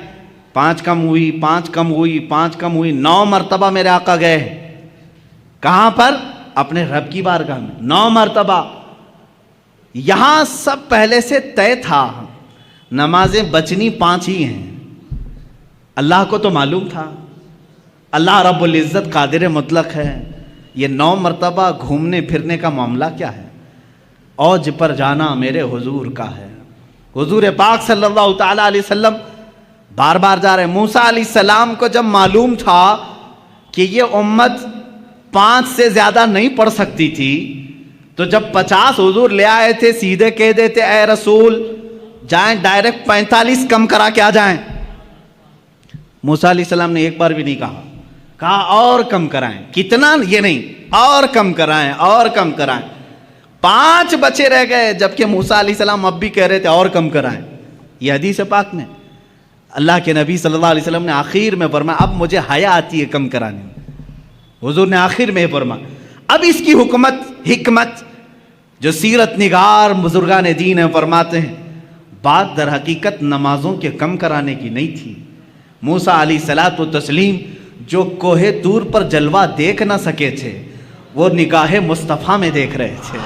5 کم ہوئی، 5 کم ہوئی، 5 کم ہوئی، 9 مرتبہ میرے آقا گئے. کہاں پر؟ اپنے رب کی بارگاہ میں 9 مرتبہ. یہاں سب پہلے سے طے تھا نمازیں بچنی 5 ہی ہیں. اللہ کو تو معلوم تھا، اللہ رب العزت قادر مطلق ہے یہ 9 مرتبہ گھومنے پھرنے کا معاملہ کیا ہے؟ اوج پر جانا میرے حضور کا ہے. حضور پاک صلی اللہ تعالیٰ علیہ وسلم بار بار جا رہے ہیں. موسیٰ علیہ السلام کو جب معلوم تھا کہ یہ امت 5 سے زیادہ نہیں پڑھ سکتی تھی تو جب 50 حضور لے آئے تھے سیدھے کہہ دیتے اے رسول جائیں ڈائریکٹ 45 کم کرا کے آ جائیں. موسیٰ علیہ السلام نے ایک بار بھی نہیں کہا اور کم کرائیں. کتنا؟ یہ نہیں، اور کم کرائیں اور کم کرائیں. 5 بچے رہ گئے جبکہ موسیٰ علیہ السلام اب بھی کہہ رہے تھے اور کم کرائیں. یہ حدیث پاک میں اللہ کے نبی صلی اللہ علیہ وسلم نے آخر میں فرمایا اب مجھے حیا آتی ہے کم کرانے میں. حضور نے آخر میں فرمایا. اب اس کی حکمت جو سیرت نگار بزرگان دین ہیں فرماتے ہیں بات در حقیقت نمازوں کے کم کرانے کی نہیں تھی. موسیٰ علیہ الصلوۃ والتسلیم جو کوہ طور پر جلوہ دیکھ نہ سکے تھے وہ نگاہ مصطفیٰ میں دیکھ رہے تھے.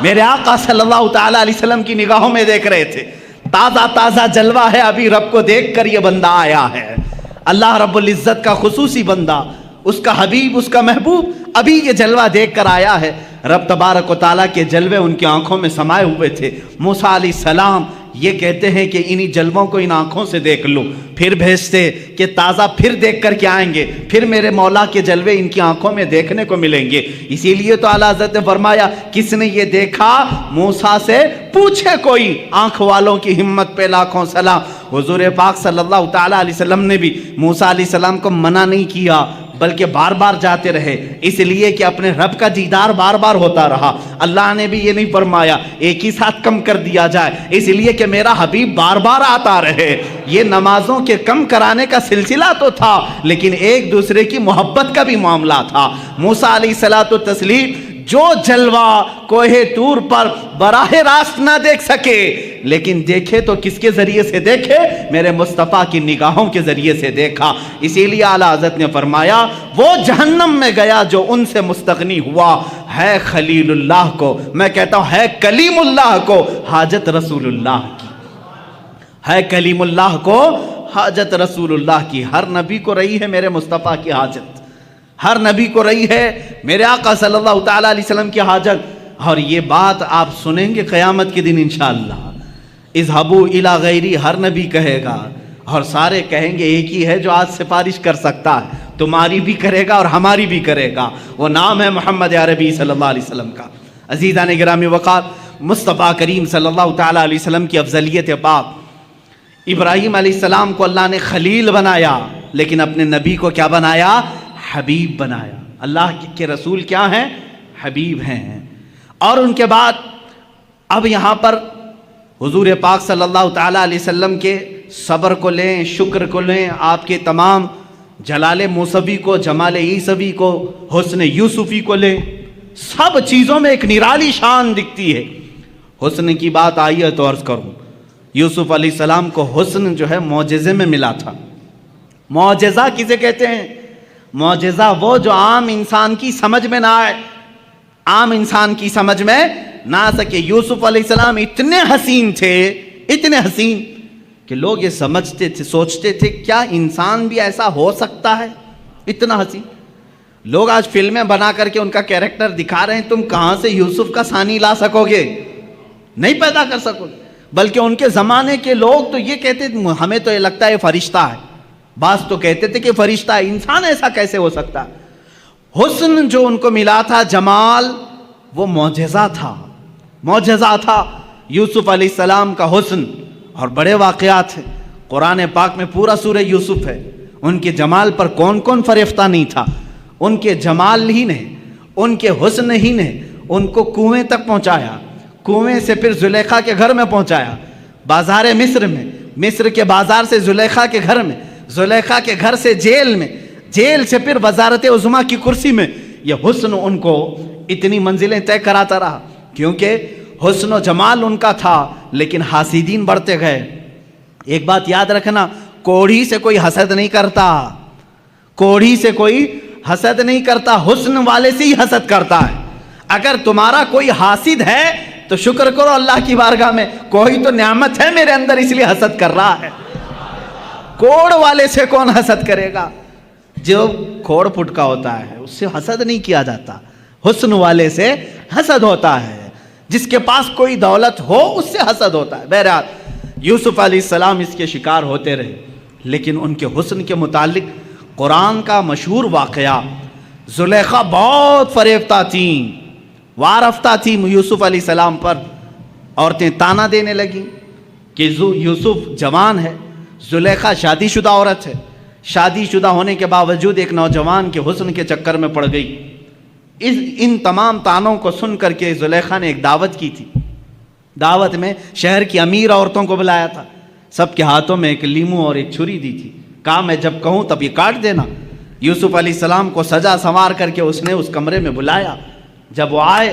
میرے آقا صلی اللہ تعالیٰ علیہ وسلم کی نگاہوں میں دیکھ رہے تھے. تازہ تازہ جلوہ ہے، ابھی رب کو دیکھ کر یہ بندہ آیا ہے. اللہ رب العزت کا خصوصی بندہ، اس کا حبیب، اس کا محبوب ابھی یہ جلوہ دیکھ کر آیا ہے. رب تبارک و تعالیٰ کے جلوے ان کی آنکھوں میں سمائے ہوئے تھے. موسیٰ علیہ السلام یہ کہتے ہیں کہ انہی جلووں کو ان آنکھوں سے دیکھ لو، پھر بھیجتے کہ تازہ پھر دیکھ کر کے آئیں گے، پھر میرے مولا کے جلوے ان کی آنکھوں میں دیکھنے کو ملیں گے. اسی لیے تو اعلیٰ حضرت نے فرمایا کس نے یہ دیکھا موسیٰ سے پوچھے کوئی. آنکھ والوں کی ہمت پہ لاکھوں سلام. حضور پاک صلی اللہ تعالیٰ علیہ وسلم نے بھی موسیٰ علیہ السلام کو منع نہیں کیا بلکہ بار بار جاتے رہے، اس لیے کہ اپنے رب کا دیدار بار بار ہوتا رہا. اللہ نے بھی یہ نہیں فرمایا ایک ہی ساتھ کم کر دیا جائے، اس لیے کہ میرا حبیب بار بار آتا رہے. یہ نمازوں کے کم کرانے کا سلسلہ تو تھا لیکن ایک دوسرے کی محبت کا بھی معاملہ تھا. موسیٰ علیہ الصلوۃ والتسلیم جو جلوہ کوہ طور پر براہ راست نہ دیکھ سکے لیکن دیکھے تو کس کے ذریعے سے دیکھے؟ میرے مصطفیٰ کی نگاہوں کے ذریعے سے دیکھا. اسی لیے اعلیٰ حضرت نے فرمایا وہ جہنم میں گیا جو ان سے مستغنی ہوا ہے خلیل اللہ کو، میں کہتا ہوں ہے کلیم اللہ کو حاجت رسول اللہ کی، ہے کلیم اللہ کو حاجت رسول اللہ کی. ہر نبی کو رہی ہے میرے مصطفیٰ کی حاجت، ہر نبی کو رہی ہے میرے آقا صلی اللہ تعالیٰ علیہ وسلم کی حاجت. اور یہ بات آپ سنیں گے قیامت کے دن انشاءاللہ. اذهبوا الی غیری ہر نبی کہے گا اور سارے کہیں گے ایک ہی ہے جو آج سفارش کر سکتا ہے، تمہاری بھی کرے گا اور ہماری بھی کرے گا. وہ نام ہے محمد عربی صلی اللہ علیہ وسلم کا. عزیزان گرامی وقار، مصطفیٰ کریم صلی اللہ تعالیٰ علیہ وسلم کی افضلیت پاک. ابراہیم علیہ السلام کو اللہ نے خلیل بنایا لیکن اپنے نبی کو کیا بنایا؟ حبیب بنایا. اللہ کے رسول کیا ہیں؟ حبیب ہیں. اور ان کے بعد اب یہاں پر حضور پاک صلی اللہ تعالیٰ علیہ وسلم کے صبر کو لیں، شکر کو لیں، آپ کے تمام جلال موسوی کو، جمال عیسوی کو، حسن یوسفی کو لیں، سب چیزوں میں ایک نرالی شان دکھتی ہے. حسن کی بات آئی ہے تو عرض کروں، یوسف علیہ السلام کو حسن جو ہے معجزے میں ملا تھا. معجزہ کسے کہتے ہیں؟ معجزہ وہ جو عام انسان کی سمجھ میں نہ آئے، عام انسان کی سمجھ میں نہ آ سکے. یوسف علیہ السلام اتنے حسین تھے، اتنے حسین کہ لوگ یہ سمجھتے تھے، سوچتے تھے کیا انسان بھی ایسا ہو سکتا ہے؟ اتنا حسین. لوگ آج فلمیں بنا کر کے ان کا کیریکٹر دکھا رہے ہیں، تم کہاں سے یوسف کا ثانی لا سکو گے؟ نہیں پیدا کر سکو گے. بلکہ ان کے زمانے کے لوگ تو یہ کہتے تھے ہمیں تو یہ لگتا ہے فرشتہ ہے. بعض تو کہتے تھے کہ فرشتہ ہے، انسان ایسا کیسے ہو سکتا ہے؟ حسن جو ان کو ملا تھا، جمال، وہ معجزہ تھا، معجزہ تھا یوسف علیہ السلام کا حسن. اور بڑے واقعات ہیں قرآن پاک میں، پورا سورہ یوسف ہے. ان کے جمال پر کون کون فریفتہ نہیں تھا؟ ان کے جمال ہی نے، ان کے حسن ہی نے ان کو کنویں تک پہنچایا، کنویں سے پھر زلیخا کے گھر میں پہنچایا، بازار مصر میں، مصر کے بازار سے زلیخا کے گھر میں، زلیخا کے گھر سے جیل میں، جیل سے پھر وزارت عظمیٰ کی کرسی میں. یہ حسن ان کو اتنی منزلیں طے کراتا رہا کیونکہ حسن و جمال ان کا تھا. لیکن حاسدین بڑھتے گئے. ایک بات یاد رکھنا، کوڑھی سے کوئی حسد نہیں کرتا، کوڑھی سے کوئی حسد نہیں کرتا، حسن والے سے ہی حسد کرتا ہے. اگر تمہارا کوئی حاسد ہے تو شکر کرو اللہ کی بارگاہ میں، کوئی تو نعمت ہے میرے اندر اس لیے حسد کر رہا ہے. کوڑ والے سے کون حسد کرے گا؟ جو کھوڑ پھٹ کا ہوتا ہے اس سے حسد نہیں کیا جاتا، حسن والے سے حسد ہوتا ہے، جس کے پاس کوئی دولت ہو اس سے حسد ہوتا ہے۔ بہرحال یوسف علیہ السلام اس کے شکار ہوتے رہے، لیکن ان کے حسن کے متعلق قرآن کا مشہور واقعہ، زلیخا بہت فریفتہ تھیں، وارفتہ تھی یوسف علیہ السلام پر۔ عورتیں تانا دینے لگیں کہ یوسف جوان ہے، زلیخا شادی شدہ عورت ہے، شادی شدہ ہونے کے باوجود ایک نوجوان کے حسن کے چکر میں پڑ گئی۔ ان تمام تانوں کو سن کر کے زلیخا نے ایک دعوت کی تھی۔ دعوت میں شہر کی امیر عورتوں کو بلایا تھا، سب کے ہاتھوں میں ایک لیمو اور ایک چھری دی تھی، کہا میں جب کہوں تب یہ کاٹ دینا۔ یوسف علیہ السلام کو سجا سنوار کر کے اس نے اس کمرے میں بلایا۔ جب وہ آئے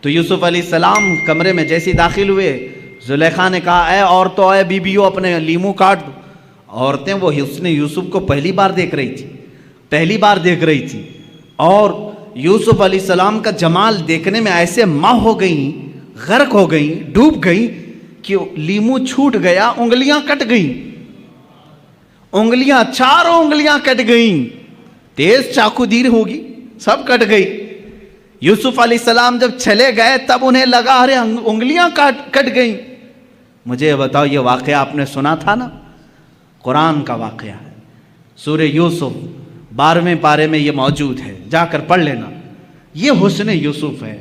تو یوسف علیہ السلام کمرے میں جیسے داخل ہوئے، زلیخا نے کہا اے عورتوں، اے بیبیوں، اپنے لیمو کاٹ دو۔ عورتیں وہ حسن یوسف کو پہلی بار دیکھ رہی تھی اور یوسف علیہ السلام کا جمال دیکھنے میں ایسے ماہ ہو گئیں، غرق ہو گئیں، ڈوب گئیں کہ لیمو چھوٹ گیا، انگلیاں کٹ گئیں، چاروں انگلیاں کٹ گئیں، تیز چاقو دیر ہوگی، سب کٹ گئی۔ یوسف علیہ السلام جب چلے گئے تب انہیں لگا ارے انگلیاں کٹ گئیں۔ مجھے یہ بتاؤ، یہ واقعہ آپ نے سنا تھا نا؟ قرآن کا واقعہ ہے، سورہ یوسف 12ویں پارے میں یہ موجود ہے، جا کر پڑھ لینا۔ یہ حسن یوسف ہے،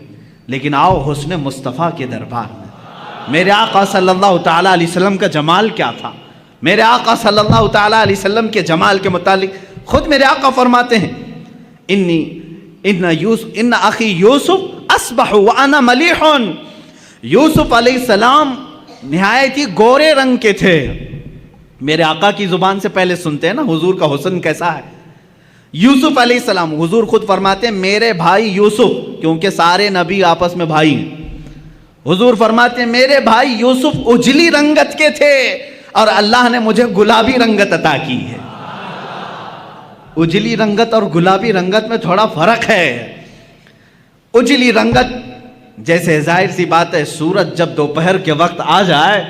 لیکن آؤ حسن مصطفیٰ کے دربار میں۔ میرے آقا صلی اللہ تعالیٰ علیہ وسلم کا جمال کیا تھا؟ میرے آقا صلی اللہ تعالیٰ علیہ وسلم کے جمال کے متعلق خود میرے آقا فرماتے ہیں ان اخی یوسف اصبح وانا ملیح۔ یوسف علیہ السلام نہایت ہی گورے رنگ کے تھے۔ میرے آقا کی زبان سے پہلے سنتے ہیں نا حضور کا حسن کیسا ہے۔ یوسف علیہ السلام، حضور خود فرماتے ہیں میرے بھائی یوسف، کیونکہ سارے نبی آپس میں بھائی ہیں، حضور فرماتے ہیں میرے بھائی یوسف اجلی رنگت کے تھے اور اللہ نے مجھے گلابی رنگت عطا کی ہے۔ اجلی رنگت اور گلابی رنگت میں تھوڑا فرق ہے۔ اجلی رنگت جیسے ظاہر سی بات ہے، سورج جب دوپہر کے وقت آ جائے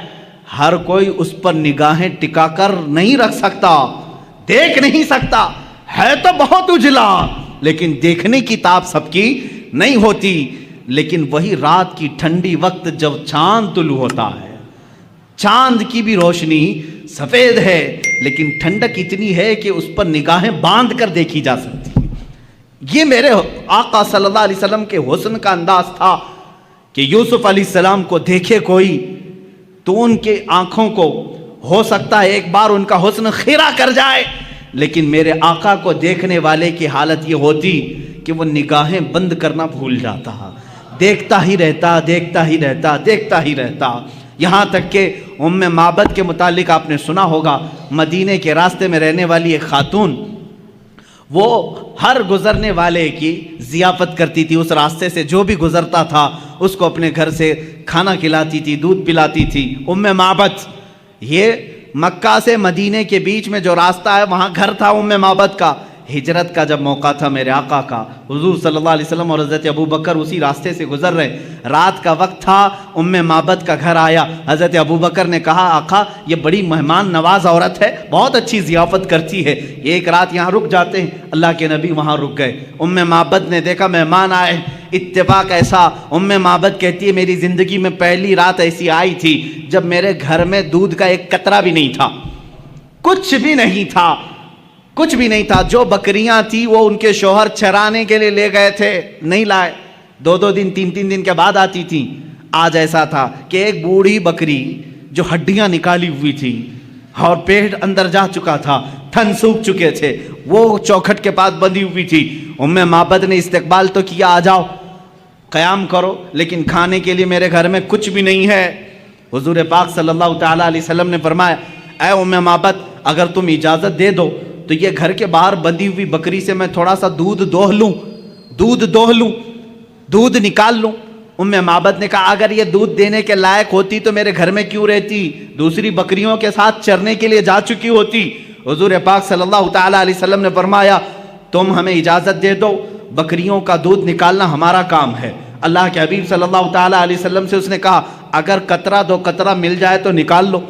ہر کوئی اس پر نگاہیں ٹکا کر نہیں رکھ سکتا، دیکھ نہیں سکتا، ہے تو بہت اجلا لیکن دیکھنے کی تاب سب کی نہیں ہوتی۔ لیکن وہی رات کی ٹھنڈی وقت جب چاند طلوع ہوتا ہے، چاند کی بھی روشنی سفید ہے لیکن ٹھنڈک اتنی ہے کہ اس پر نگاہیں باندھ کر دیکھی جا سکتی۔ یہ میرے آقا صلی اللہ علیہ وسلم کے حسن کا انداز تھا کہ یوسف علیہ السلام کو دیکھے کوئی تو ان کے آنکھوں کو ہو سکتا ہے ایک بار ان کا حسن خیرہ کر جائے، لیکن میرے آقا کو دیکھنے والے کی حالت یہ ہوتی کہ وہ نگاہیں بند کرنا بھول جاتا، دیکھتا ہی رہتا، یہاں تک کہ ام معبد کے متعلق آپ نے سنا ہوگا، مدینے کے راستے میں رہنے والی ایک خاتون، وہ ہر گزرنے والے کی ضیافت کرتی تھی، اس راستے سے جو بھی گزرتا تھا اس کو اپنے گھر سے کھانا کھلاتی تھی، دودھ پلاتی تھی۔ ام معبد، یہ مکہ سے مدینے کے بیچ میں جو راستہ ہے وہاں گھر تھا ام معبد کا۔ ہجرت کا جب موقع تھا میرے آقا کا، حضور صلی اللہ علیہ وسلم اور حضرت ابو بکر اسی راستے سے گزر رہے، رات کا وقت تھا، ام معبد کا گھر آیا۔ حضرت ابو بکر نے کہا آقا یہ بڑی مہمان نواز عورت ہے، بہت اچھی ضیافت کرتی ہے، ایک رات یہاں رک جاتے ہیں۔ اللہ کے نبی وہاں رک گئے۔ ام معبد نے دیکھا مہمان آئے، اتفاق ایسا، ام معبد کہتی ہے میری زندگی میں پہلی رات ایسی آئی تھی جب میرے گھر میں دودھ کا ایک قطرہ بھی نہیں تھا، کچھ بھی نہیں تھا۔ جو بکریاں تھی وہ ان کے شوہر چرانے کے لیے لے گئے تھے، نہیں لائے، 2 دن 3 دن کے بعد آتی تھی۔ آج ایسا تھا کہ ایک بوڑھی بکری جو ہڈیاں نکالی ہوئی تھی اور پیٹ اندر جا چکا تھا، تھن سوکھ چکے تھے، وہ چوکھٹ کے پاس بندھی ہوئی تھی۔ ام معبد نے استقبال تو کیا، آ جاؤ قیام کرو، لیکن کھانے کے لیے میرے گھر میں کچھ بھی نہیں ہے۔ حضور پاک صلی اللہ تعالیٰ علیہ وسلم نے فرمایا اے ام معبد اگر تم اجازت دے دو تو یہ گھر کے باہر بندھی ہوئی بکری سے میں تھوڑا سا دودھ دوہ لوں، دودھ نکال لوں۔ ام معبد نے کہا اگر یہ دودھ دینے کے لائق ہوتی تو میرے گھر میں کیوں رہتی، دوسری بکریوں کے ساتھ چرنے کے لیے جا چکی ہوتی۔ حضور پاک صلی اللہ تعالیٰ علیہ وسلم نے فرمایا تم ہمیں اجازت دے دو، بکریوں کا دودھ نکالنا ہمارا کام ہے۔ اللہ کے حبیب صلی اللہ تعالیٰ علیہ وسلم سے اس نے کہا اگر قطرہ 2 قطرہ مل جائے تو نکال لو،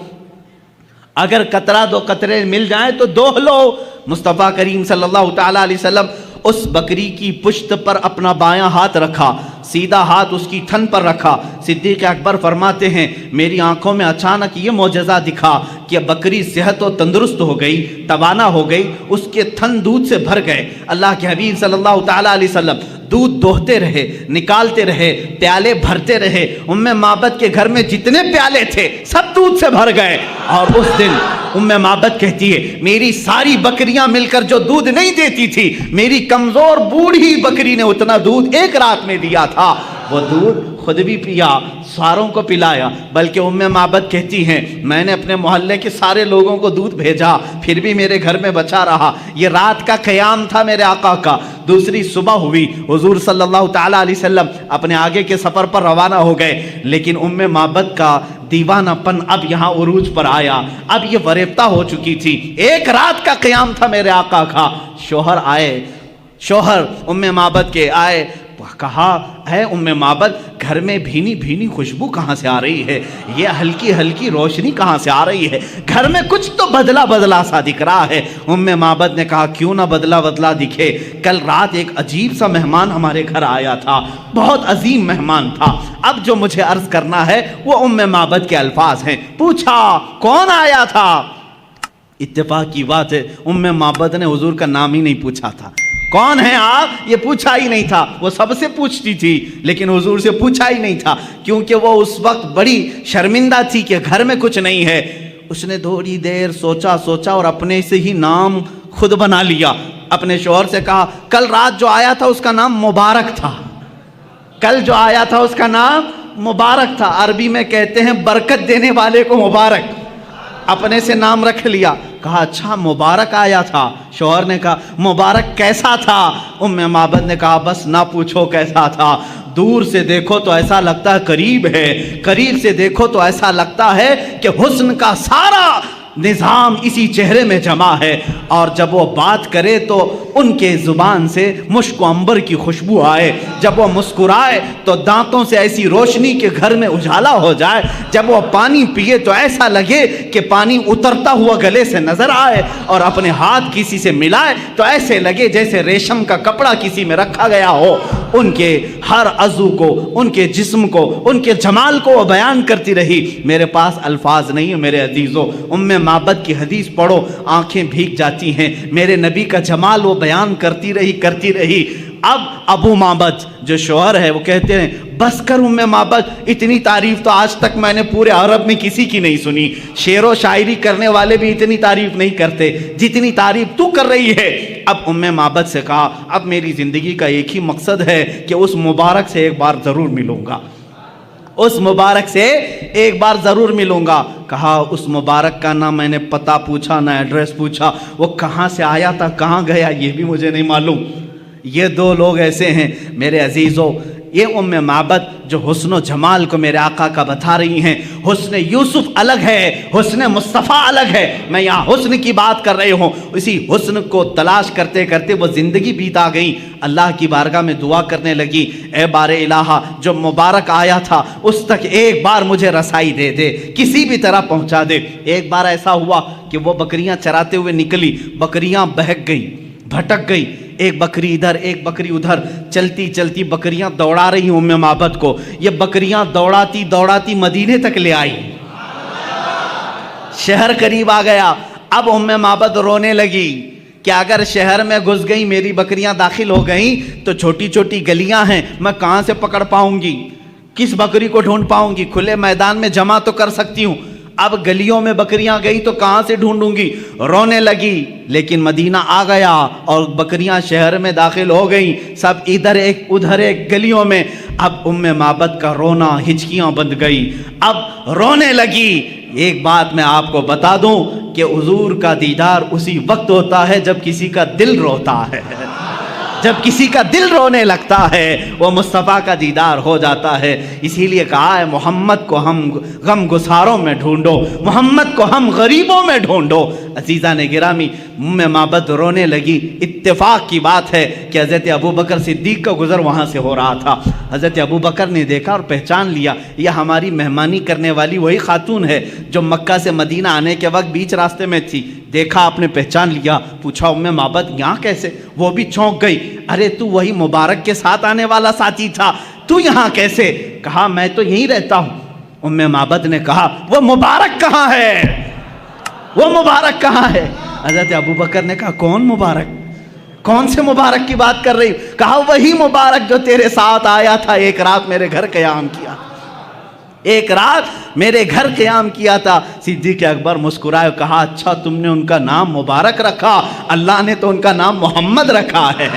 اگر قطرہ دو قطرے مل جائیں تو دوہ لو۔ مصطفیٰ کریم صلی اللہ تعالیٰ علیہ وسلم اس بکری کی پشت پر اپنا بایاں ہاتھ رکھا، سیدھا ہاتھ اس کی تھن پر رکھا۔ صدیق اکبر فرماتے ہیں میری آنکھوں میں اچانک یہ معجزہ دکھا کہ بکری صحت و تندرست ہو گئی، توانا ہو گئی، اس کے تھن دودھ سے بھر گئے۔ اللہ کے حبیب صلی اللہ تعالیٰ علیہ وسلم دودھ دوہتے رہے، نکالتے رہے، پیالے بھرتے رہے۔ ام معبد کے گھر میں جتنے پیالے تھے سب دودھ سے بھر گئے۔ اور اس دن ام معبد کہتی ہے میری ساری بکریاں مل کر جو دودھ نہیں دیتی تھی، میری کمزور بوڑھی بکری نے اتنا دودھ ایک رات میں دیا تھا۔ وہ دودھ خود بھی پیا، ساروں کو پلایا، بلکہ ام معبد کہتی ہیں میں نے اپنے محلے کے سارے لوگوں کو دودھ بھیجا، پھر بھی میرے گھر میں بچا رہا۔ یہ رات کا قیام تھا میرے آقا کا۔ دوسری صبح ہوئی، حضور صلی اللہ تعالیٰ علیہ وسلم اپنے آگے کے سفر پر روانہ ہو گئے، لیکن ام معبد کا دیوانہ پن اب یہاں عروج پر آیا۔ اب یہ فریفتہ ہو چکی تھی، ایک رات کا قیام تھا میرے آقا کا۔ شوہر آئے، شوہر ام معبد کے آئے، کہا اے ام معبد گھر میں بھینی بھینی خوشبو کہاں سے آ رہی ہے، یہ ہلکی ہلکی روشنی کہاں سے آ رہی ہے، گھر میں کچھ تو بدلا بدلا سا دکھ رہا ہے۔ ام معبد نے کہا کیوں نہ بدلا بدلا دکھے، کل رات ایک عجیب سا مہمان ہمارے گھر آیا تھا، بہت عظیم مہمان تھا۔ اب جو مجھے عرض کرنا ہے وہ ام معبد کے الفاظ ہیں۔ پوچھا کون آیا تھا؟ اتفاق کی بات ہے ام معبد نے حضور کا نام ہی نہیں پوچھا تھا، کون ہیں آپ یہ پوچھا ہی نہیں تھا۔ وہ سب سے پوچھتی تھی لیکن حضور سے پوچھا ہی نہیں تھا، کیونکہ وہ اس وقت بڑی شرمندہ تھی کہ گھر میں کچھ نہیں ہے۔ اس نے تھوڑی دیر سوچا اور اپنے سے ہی نام خود بنا لیا۔ اپنے شوہر سے کہا کل رات جو آیا تھا اس کا نام مبارک تھا، کل جو آیا تھا اس کا نام مبارک تھا۔ عربی میں کہتے ہیں برکت دینے والے کو مبارک، اپنے سے نام رکھ لیا۔ کہا اچھا مبارک آیا تھا؟ شوہر نے کہا مبارک کیسا تھا؟ ام معبد نے کہا بس نہ پوچھو کیسا تھا، دور سے دیکھو تو ایسا لگتا ہے قریب ہے، قریب سے دیکھو تو ایسا لگتا ہے کہ حسن کا سارا نظام اسی چہرے میں جمع ہے، اور جب وہ بات کرے تو ان کے زبان سے مشک و عنبر کی خوشبو آئے، جب وہ مسکرائے تو دانتوں سے ایسی روشنی کہ گھر میں اجالا ہو جائے، جب وہ پانی پیے تو ایسا لگے کہ پانی اترتا ہوا گلے سے نظر آئے، اور اپنے ہاتھ کسی سے ملائے تو ایسے لگے جیسے ریشم کا کپڑا کسی میں رکھا گیا ہو۔ ان کے ہر عضو کو، ان کے جسم کو، ان کے جمال کو وہ بیان کرتی رہی۔ میرے پاس الفاظ نہیں ہیں میرے عزیزو، ام معبد کی حدیث پڑھو آنکھیں بھیگ جاتی ہیں۔ میرے نبی کا جمال وہ بیان کرتی رہی۔ اب ابو معبد جو شوہر ہے وہ کہتے ہیں بس کر ام معبد، اتنی تعریف تو آج تک میں نے پورے عرب میں کسی کی نہیں سنی، شعر و شاعری کرنے والے بھی اتنی تعریف نہیں کرتے جتنی تعریف تو کر رہی ہے۔ اب ام معبد سے کہا اب میری زندگی کا ایک ہی مقصد ہے کہ اس مبارک سے ایک بار ضرور ملوں گا، اس مبارک سے ایک بار ضرور ملوں گا۔ کہا اس مبارک کا نہ میں نے پتہ پوچھا نہ ایڈریس پوچھا، وہ کہاں سے آیا تھا کہاں گیا یہ بھی مجھے نہیں معلوم۔ یہ دو لوگ ایسے ہیں میرے عزیزو، یہ ام معبد جو حسن و جمال کو میرے آقا کا بتا رہی ہیں۔ حسن یوسف الگ ہے، حسن مصطفیٰ الگ ہے، میں یہاں حسن کی بات کر رہی ہوں۔ اسی حسن کو تلاش کرتے کرتے وہ زندگی بیتا گئی، اللہ کی بارگاہ میں دعا کرنے لگی اے بار الہ جو مبارک آیا تھا اس تک ایک بار مجھے رسائی دے دے، کسی بھی طرح پہنچا دے۔ ایک بار ایسا ہوا کہ وہ بکریاں چراتے ہوئے نکلی، بکریاں بہک گئی، بھٹک گئی، ایک بکری ادھر ایک بکری ادھر، چلتی چلتی بکریاں دوڑا رہی ام معبد کو۔ یہ بکریاں دوڑاتی دوڑاتی مدینے تک لے آئی، شہر قریب آ گیا۔ اب ام معبد رونے لگی کہ اگر شہر میں گھس گئی میری بکریاں داخل ہو گئیں تو چھوٹی چھوٹی گلیاں ہیں، میں کہاں سے پکڑ پاؤں گی، کس بکری کو ڈھونڈ پاؤں گی، کھلے میدان میں جمع تو کر سکتی ہوں، اب گلیوں میں بکریاں گئی تو کہاں سے ڈھونڈوں گی، رونے لگی۔ لیکن مدینہ آ گیا اور بکریاں شہر میں داخل ہو گئیں، سب ادھر ایک ادھر ایک گلیوں میں۔ اب ام معبد کا رونا ہچکیاں بند گئی، اب رونے لگی۔ ایک بات میں آپ کو بتا دوں کہ حضور کا دیدار اسی وقت ہوتا ہے جب کسی کا دل روتا ہے۔ جب کسی کا دل رونے لگتا ہے وہ مصطفیٰ کا دیدار ہو جاتا ہے. اسی لیے کہا ہے محمد کو ہم غم گساروں میں ڈھونڈو, محمد کو ہم غریبوں میں ڈھونڈو. عزیزان گرامی, معبد رونے لگی. اتفاق کی بات ہے کہ حضرت ابوبکر صدیق کا گزر وہاں سے ہو رہا تھا. حضرت ابوبکر نے دیکھا اور پہچان لیا یہ ہماری مہمانی کرنے والی وہی خاتون ہے جو مکہ سے مدینہ آنے کے وقت بیچ راستے میں تھی. دیکھا, آپ نے پہچان لیا. پوچھا معبد یہاں کیسے؟ وہ بھی چونک گئی. ارے تو وہی مبارک کے ساتھ آنے والا ساتھی تھا, تو یہاں کیسے؟ کہا میں تو یہیں رہتا ہوں. معبد نے کہا وہ مبارک کہاں ہے؟ وہ مبارک کہاں ہے؟ حضرت ابوبکر نے کہا کون مبارک؟ کون سے مبارک کی بات کر رہی؟ کہا وہی مبارک جو تیرے ساتھ آیا تھا, ایک رات میرے گھر قیام کیا, ایک رات میرے گھر قیام کیا تھا. صدیق اکبر مسکرائے, کہا اچھا تم نے ان کا نام مبارک رکھا, اللہ نے تو ان کا نام محمد رکھا ہے,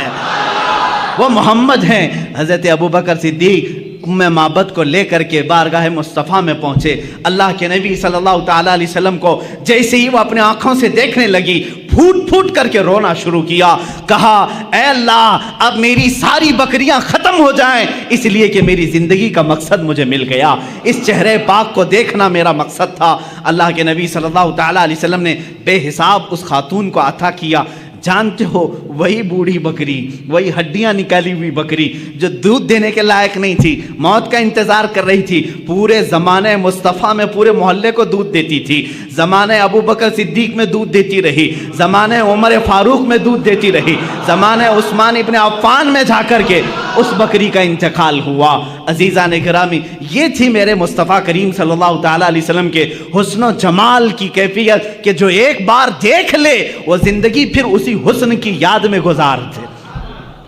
وہ محمد ہیں. حضرت ابوبکر صدیق معبد کو لے کر کے بارگاہ مصطفیٰ میں پہنچے. اللہ کے نبی صلی اللہ تعالیٰ علیہ وسلم کو جیسے ہی وہ اپنے آنکھوں سے دیکھنے لگی, پھوٹ پھوٹ کر کے رونا شروع کیا. کہا اے اللہ, اب میری ساری بکریاں ختم ہو جائیں, اس لیے کہ میری زندگی کا مقصد مجھے مل گیا. اس چہرے پاک کو دیکھنا میرا مقصد تھا. اللہ کے نبی صلی اللہ تعالیٰ علیہ وسلم نے بے حساب اس خاتون کو عطا کیا. جانتے ہو وہی بوڑھی بکری, وہی ہڈیاں نکالی ہوئی بکری جو دودھ دینے کے لائق نہیں تھی, موت کا انتظار کر رہی تھی, پورے زمانے مصطفیٰ میں پورے محلے کو دودھ دیتی تھی, زمانے ابوبکر صدیق میں دودھ دیتی رہی, زمانے عمر فاروق میں دودھ دیتی رہی, زمانے عثمان ابن عفان میں جا کر کے اس بکری کا انتقال ہوا. عزیزان گرامی, یہ تھی میرے مصطفیٰ کریم صلی اللہ تعالیٰ علیہ وسلم کے حسن و جمال کی کیفیت کہ جو ایک بار دیکھ لے وہ زندگی پھر اسی حسن کی یاد میں گزارتے,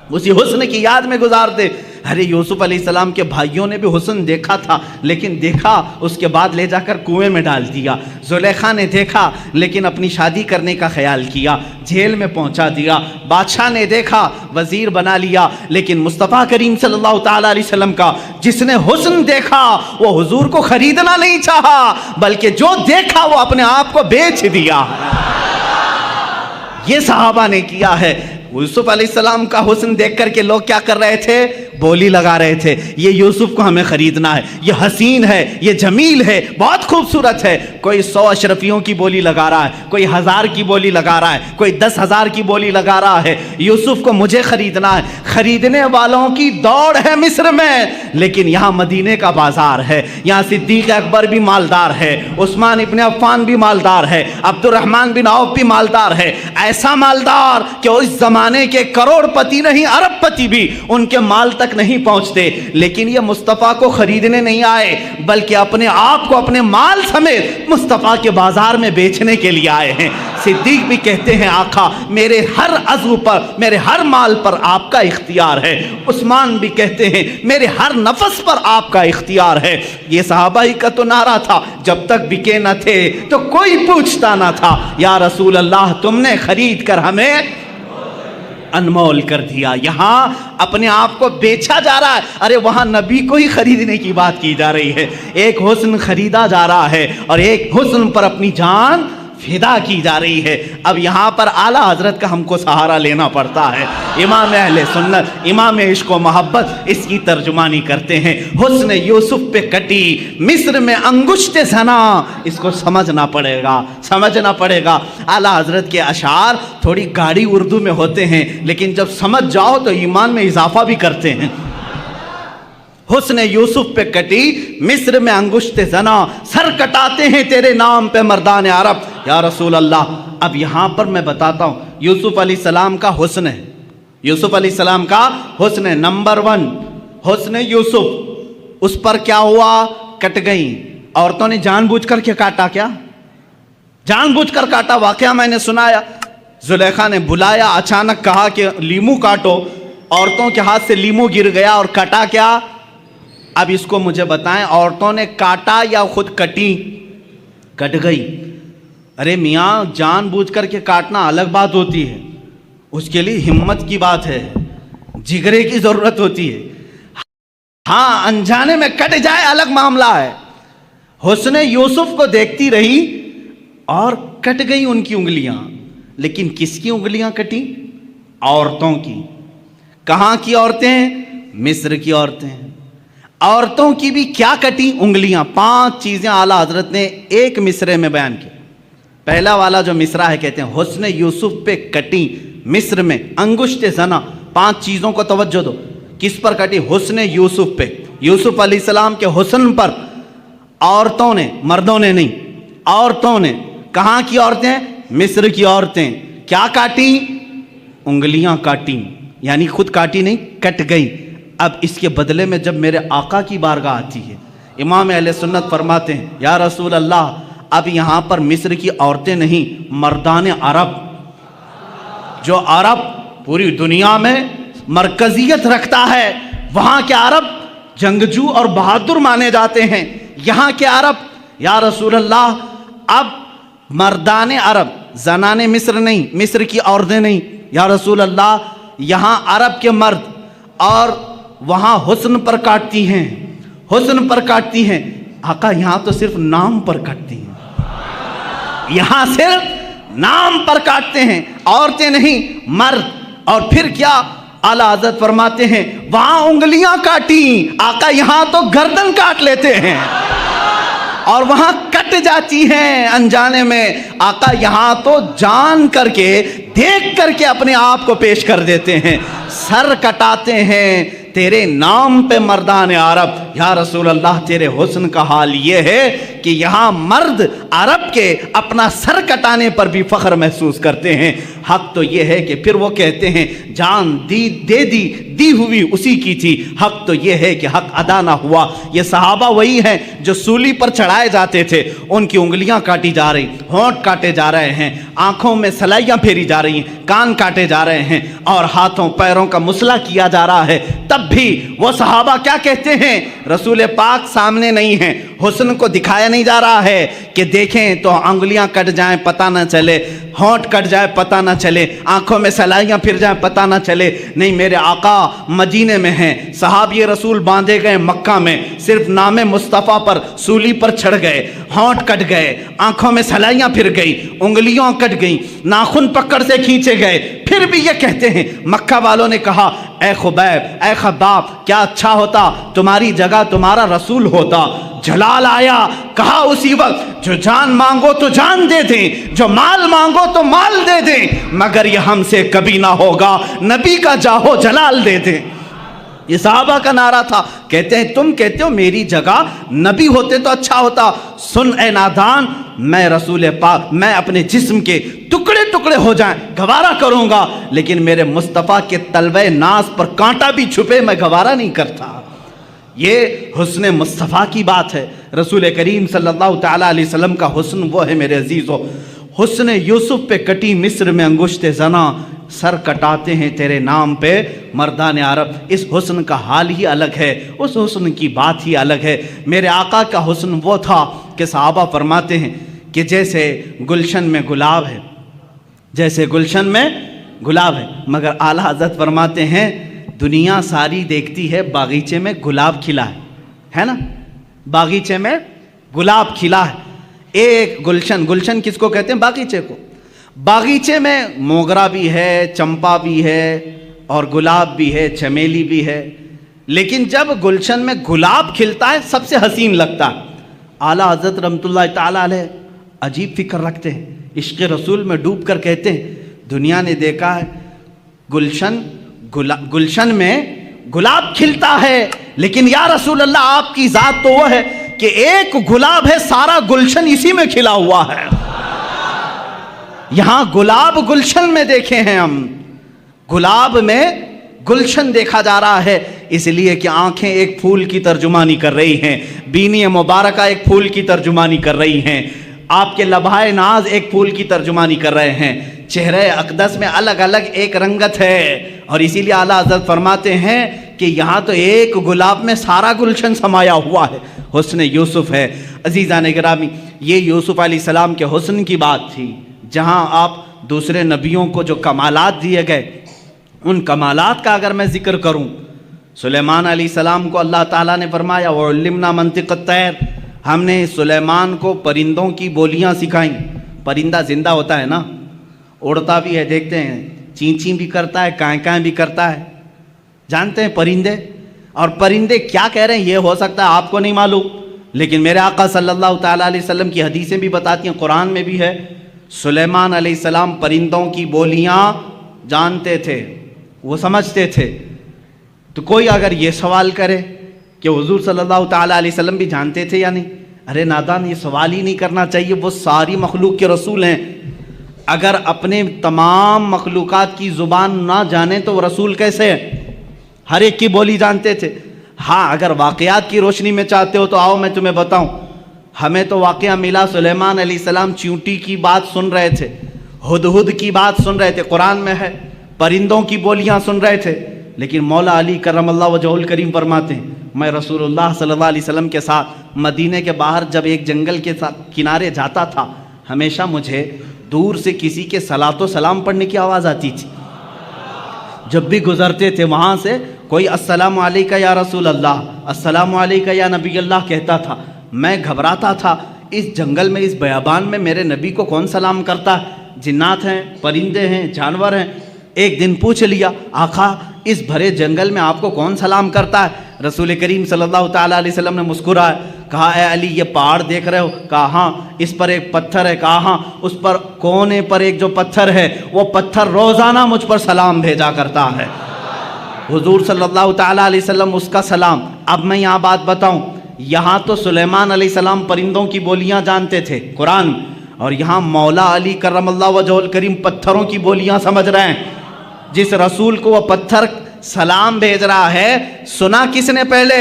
اسی حسن کی یاد میں گزارتے. ارے یوسف علیہ السلام کے بھائیوں نے بھی حسن دیکھا تھا, لیکن دیکھا اس کے بعد لے جا کر کنویں میں ڈال دیا. زلیخا نے دیکھا لیکن اپنی شادی کرنے کا خیال کیا, جیل میں پہنچا دیا. بادشاہ نے دیکھا, وزیر بنا لیا. لیکن مصطفیٰ کریم صلی اللہ تعالیٰ علیہ وسلم کا جس نے حسن دیکھا وہ حضور کو خریدنا نہیں چاہا, بلکہ جو دیکھا وہ اپنے آپ کو بیچ دیا. یہ صحابہ نے کیا ہے. یوسف علیہ السلام کا حسن دیکھ کر کے لوگ کیا کر رہے تھے؟ بولی لگا رہے تھے, یہ یوسف کو ہمیں خریدنا ہے, یہ حسین ہے, یہ جمیل ہے, بہت خوبصورت ہے. کوئی 100 اشرفیوں کی بولی لگا رہا ہے, کوئی 1000 کی بولی لگا رہا ہے, کوئی 10,000 کی بولی لگا رہا ہے. یوسف کو مجھے خریدنا ہے. خریدنے والوں کی دوڑ ہے مصر میں, لیکن یہاں مدینے کا بازار ہے. یہاں صدیق اکبر بھی مالدار ہے, عثمان ابن عفان بھی مالدار ہے, عبد الرحمن بن عوف بھی مالدار ہے. ایسا مالدار کہ اس زمانے کے کروڑ پتی نہیں, ارب پتی بھی ان کے مال تک نہیں پہنچتے. لیکن یہ مصطفیٰ کو خریدنے نہیں آئے, بلکہ اپنے آپ کو اپنے مال سمیت مصطفیٰ کے بازار میں بیچنے کے لیے آئے ہیں. صدیق بھی کہتے ہیں آقا میرے ہر عضو پر, میرے ہر مال پر آپ کا اختیار ہے. عثمان بھی کہتے ہیں میرے ہر نفس پر آپ کا اختیار ہے. یہ صحابہ ہی کا تو نعرہ تھا, جب تک بکے نہ تھے تو کوئی پوچھتا نہ تھا. یا رسول اللہ تم نے خرید کر ہمیں انمول کر دیا. یہاں اپنے آپ کو بیچا جا رہا ہے, ارے وہاں نبی کو ہی خریدنے کی بات کی جا رہی ہے. ایک حسن خریدا جا رہا ہے اور ایک حسن پر اپنی جان فدا کی جا رہی ہے. اب یہاں پر اعلیٰ حضرت کا ہم کو سہارا لینا پڑتا ہے. امام اہل سنت, امام عشق و محبت اس کی ترجمانی کرتے ہیں. حسن یوسف پہ کٹی مصر میں انگشت زنا, اس کو سمجھنا پڑے گا, سمجھنا پڑے گا. اعلیٰ حضرت کے اشعار تھوڑی گاڑی اردو میں ہوتے ہیں, لیکن جب سمجھ جاؤ تو ایمان میں اضافہ بھی کرتے ہیں. حسن یوسف پہ کٹی مصر میں انگشت زنا, سر کٹاتے ہیں تیرے نام پہ مردان عرب. یا رسول اللہ, اب یہاں پر میں بتاتا ہوں یوسف علیہ السلام کا حسن ہے, یوسف علیہ السلام کا حسن ہے. نمبر 1 حسن یوسف, اس پر کیا ہوا؟ کٹ گئی. عورتوں نے جان بوجھ کر کے کاٹا, کیا جان بوجھ کر کاٹا؟ واقعہ میں نے سنایا. زلیخا نے بلایا, اچانک کہا کہ لیمو کاٹو, عورتوں کے ہاتھ سے لیمو گر گیا اور کٹا کیا؟ اب اس کو مجھے بتائیں, عورتوں نے کاٹا یا خود کٹی؟ کٹ گئی. ارے میاں جان بوجھ کر کے کاٹنا الگ بات ہوتی ہے, اس کے لیے ہمت کی بات ہے, جگرے کی ضرورت ہوتی ہے. ہاں انجانے میں کٹ جائے الگ معاملہ ہے. حسن یوسف کو دیکھتی رہی اور کٹ گئی ان کی انگلیاں. لیکن کس کی انگلیاں کٹی؟ عورتوں کی. کہاں کی عورتیں ہیں؟ مصر کی عورتیں ہیں۔ عورتوں کی بھی کیا کٹی انگلیاں، 5 چیزیں اعلیٰ حضرت نے ایک مصرے میں بیان کی۔ پہلا والا جو مصرع ہے کہتے ہیں حسن یوسف پہ کٹی مصر میں انگشت زنا، 5 چیزوں کو توجہ دو، کس پر کٹی؟ حسن یوسف پہ، یوسف علیہ السلام کے حسن پر عورتوں نے، مردوں نے نہیں، عورتوں نے۔ کہاں کی عورتیں؟ مصر کی عورتیں۔ کیا کاٹی؟ انگلیاں کاٹی، یعنی خود کاٹی نہیں، کٹ گئی۔ اب اس کے بدلے میں جب میرے آقا کی بارگاہ آتی ہے، امام اہل سنت فرماتے ہیں یا رسول اللہ اب یہاں پر مصر کی عورتیں نہیں، مردان عرب، جو عرب پوری دنیا میں مرکزیت رکھتا ہے، وہاں کے عرب جنگجو اور بہادر مانے جاتے ہیں، یہاں کے عرب یا رسول اللہ اب مردان عرب، زنان مصر نہیں، مصر کی عورتیں نہیں، یا رسول اللہ یہاں عرب کے مرد اور وہاں حسن پر کاٹتی ہیں، حسن پر کاٹتی ہیں۔ آقا یہاں تو صرف نام پر کاٹتی ہیں، یہاں صرف نام پر کاٹتے ہیں، عورتیں نہیں مرد۔ اور پھر کیا اعلیٰ حضرت فرماتے ہیں وہاں انگلیاں کاٹی، آقا یہاں تو گردن کاٹ لیتے ہیں اور وہاں کٹ جاتی ہیں انجانے میں، آقا یہاں تو جان کر کے دیکھ کر کے اپنے آپ کو پیش کر دیتے ہیں، سر کٹاتے ہیں تیرے نام پہ مردان عرب۔ یا رسول اللہ تیرے حسن کا حال یہ ہے کہ یہاں مرد عرب کے اپنا سر کٹانے پر بھی فخر محسوس کرتے ہیں۔ حق تو یہ ہے کہ پھر وہ کہتے ہیں جان دی ہوئی اسی کی تھی، حق تو یہ ہے کہ حق ادا نہ ہوا۔ یہ صحابہ وہی ہیں جو سولی پر چڑھائے جاتے تھے، ان کی انگلیاں کاٹی جا رہی، ہونٹ کاٹے جا رہے ہیں، آنکھوں میں سلائیاں پھیری جا رہی ہیں، کان کاٹے جا رہے ہیں اور ہاتھوں پیروں کا مسلح کیا جا رہا ہے، تب بھی وہ صحابہ کیا کہتے ہیں؟ رسول پاک سامنے نہیں ہیں، حسن کو دکھایا نہیں جا رہا ہے کہ دیکھیں تو انگلیاں کٹ جائیں پتہ نہ چلے، ہونٹ کٹ جائے پتہ نہ چلے، آنکھوں میں سلائیاں پھر جائیں پتہ نہ چلے۔ نہیں، میرے آقا مدینے میں ہیں، صحابی رسول باندھے گئے مکہ میں، صرف نام مصطفیٰ پر سولی پر چڑھ گئے، ہونٹ کٹ گئے، آنکھوں میں سلائیاں پھر گئی، انگلیاں کٹ گئیں، ناخن پکڑ سے کھینچے گئے، پھر بھی یہ کہتے ہیں مکہ والوں نے کہا اے خبیب اے خباب کیا اچھا ہوتا تمہاری جگہ تمہارا رسول ہوتا۔ جلال آیا، کہا اسی وقت جو جان مانگو تو جان دے دیں، جو مال مانگو تو مال دے دیں، مگر یہ ہم سے کبھی نہ ہوگا نبی کا جاہو جلال دے دیں۔ یہ صحابہ کا نعرہ تھا۔ کہتے ہیں تم کہتے ہو میری جگہ نبی ہوتے تو اچھا ہوتا، سن اے نادان، میں رسول پاک میں اپنے جسم کے ٹکڑے ٹکڑے ہو جائیں گوارا کروں گا، لیکن میرے مصطفیٰ کے تلوے ناز پر کانٹا بھی چھپے میں گوارا نہیں کرتا۔ یہ حسن مصطفیٰ کی بات ہے۔ رسول کریم صلی اللہ تعالیٰ علیہ وسلم کا حسن وہ ہے میرے عزیزو، حسن یوسف پہ کٹی مصر میں انگشت زنا، سر کٹاتے ہیں تیرے نام پہ مردان عرب۔ اس حسن کا حال ہی الگ ہے، اس حسن کی بات ہی الگ ہے۔ میرے آقا کا حسن وہ تھا کہ صحابہ فرماتے ہیں کہ جیسے گلشن میں گلاب ہے، جیسے گلشن میں گلاب ہے، مگر اعلیٰ حضرت فرماتے ہیں دنیا ساری دیکھتی ہے باغیچے میں گلاب کھلا ہے نا، باغیچے میں گلاب کھلا ہے۔ ایک گلشن، گلشن کس کو کہتے ہیں؟ باغیچے کو۔ باغیچے میں موگرا بھی ہے، چمپا بھی ہے اور گلاب بھی ہے، چمیلی بھی ہے، لیکن جب گلشن میں گلاب کھلتا ہے سب سے حسین لگتا ہے۔ اعلیٰ حضرت رحمۃ اللہ تعالیٰ علیہ عجیب فکر رکھتے ہیں، عشق رسول میں ڈوب کر کہتے ہیں دنیا نے دیکھا ہے گلشن میں گلاب کھلتا ہے، لیکن یا رسول اللہ آپ کی ذات تو وہ ہے کہ ایک گلاب ہے سارا گلشن اسی میں کھلا ہوا ہے۔ یہاں گلاب گلشن میں دیکھے ہیں ہم، گلاب میں گلشن دیکھا جا رہا ہے، اس لیے کہ آنکھیں ایک پھول کی ترجمانی کر رہی ہیں، بینی مبارکہ ایک پھول کی ترجمانی کر رہی ہیں، آپ کے لبھائے ناز ایک پھول کی ترجمانی کر رہے ہیں، چہرے اقدس میں الگ الگ ایک رنگت ہے، اور اسی لیے اعلیٰ حضرت فرماتے ہیں کہ یہاں تو ایک گلاب میں سارا گلشن سمایا ہوا ہے، حسن یوسف ہے۔ عزیزان گرامی، یہ یوسف علیہ السلام کے حسن کی بات تھی۔ جہاں آپ دوسرے نبیوں کو جو کمالات دیے گئے، ان کمالات کا اگر میں ذکر کروں، سلیمان علیہ السلام کو اللہ تعالیٰ نے فرمایا وَعُلِّمْنَا مَنطِقَ الطَّيْرِ، ہم نے سلیمان کو پرندوں کی بولیاں سکھائیں۔ پرندہ زندہ ہوتا ہے نا، اڑتا بھی ہے، دیکھتے ہیں، چین چین بھی کرتا ہے، کائیں کائیں بھی کرتا ہے، جانتے ہیں پرندے؟ اور پرندے کیا کہہ رہے ہیں یہ ہو سکتا ہے آپ کو نہیں معلوم، لیکن میرے آقا صلی اللہ تعالیٰ علیہ وسلم کی حدیثیں بھی بتاتی ہیں، قرآن میں بھی ہے، سلیمان علیہ السلام پرندوں کی بولیاں جانتے تھے، وہ سمجھتے تھے۔ تو کوئی اگر یہ سوال کرے کہ حضور صلی اللہ تعالیٰ علیہ وسلم بھی جانتے تھے یا نہیں، ارے نادان، یہ سوال ہی نہیں کرنا چاہیے، وہ ساری مخلوق کے رسول ہیں۔ اگر اپنے تمام مخلوقات کی زبان نہ جانیں تو وہ رسول کیسے ہیں؟ ہر ایک کی بولی جانتے تھے۔ ہاں اگر واقعات کی روشنی میں چاہتے ہو تو آؤ میں تمہیں بتاؤں، ہمیں تو واقعہ ملا، سلیمان علیہ السلام چیونٹی کی بات سن رہے تھے، ہدہد کی بات سن رہے تھے، قرآن میں ہے، پرندوں کی بولیاں سن رہے تھے، لیکن مولا علی کرم اللہ وجہہ الکریم فرماتے ہیں میں رسول اللہ صلی اللہ علیہ وسلم کے ساتھ مدینے کے باہر جب ایک جنگل کے کنارے جاتا تھا، ہمیشہ مجھے دور سے کسی کے صلاۃ و سلام پڑھنے کی آواز آتی تھی۔ جب بھی گزرتے تھے وہاں سے کوئی السلام علیکہ یا رسول اللہ، السلام علیکہ یا نبی اللہ کہتا تھا، میں گھبراتا تھا اس جنگل میں، اس بیابان میں میرے نبی کو کون سلام کرتا ہے؟ جنات ہیں، پرندے ہیں، جانور ہیں۔ ایک دن پوچھ لیا، آقا اس بھرے جنگل میں آپ کو کون سلام کرتا ہے؟ رسول کریم صلی اللہ تعالیٰ علیہ وسلم نے مسکرایا، کہا اے علی یہ پہاڑ دیکھ رہے ہو؟ کہا ہاں۔ اس پر ایک پتھر ہے؟ کہا ہاں۔ اس پر کونے پر ایک جو پتھر ہے وہ پتھر روزانہ مجھ پر سلام بھیجا کرتا ہے۔ حضور صلی اللہ تعالیٰ علیہ وسلم اس کا سلام۔ اب میں یہاں بات بتاؤں، یہاں تو سلیمان علیہ السلام پرندوں کی بولیاں جانتے تھے قرآن، اور یہاں مولا علی کرم اللہ وجہہ الکریم پتھروں کی بولیاں سمجھ رہے ہیں۔ جس رسول کو وہ پتھر سلام بھیج رہا ہے، سنا کس نے پہلے؟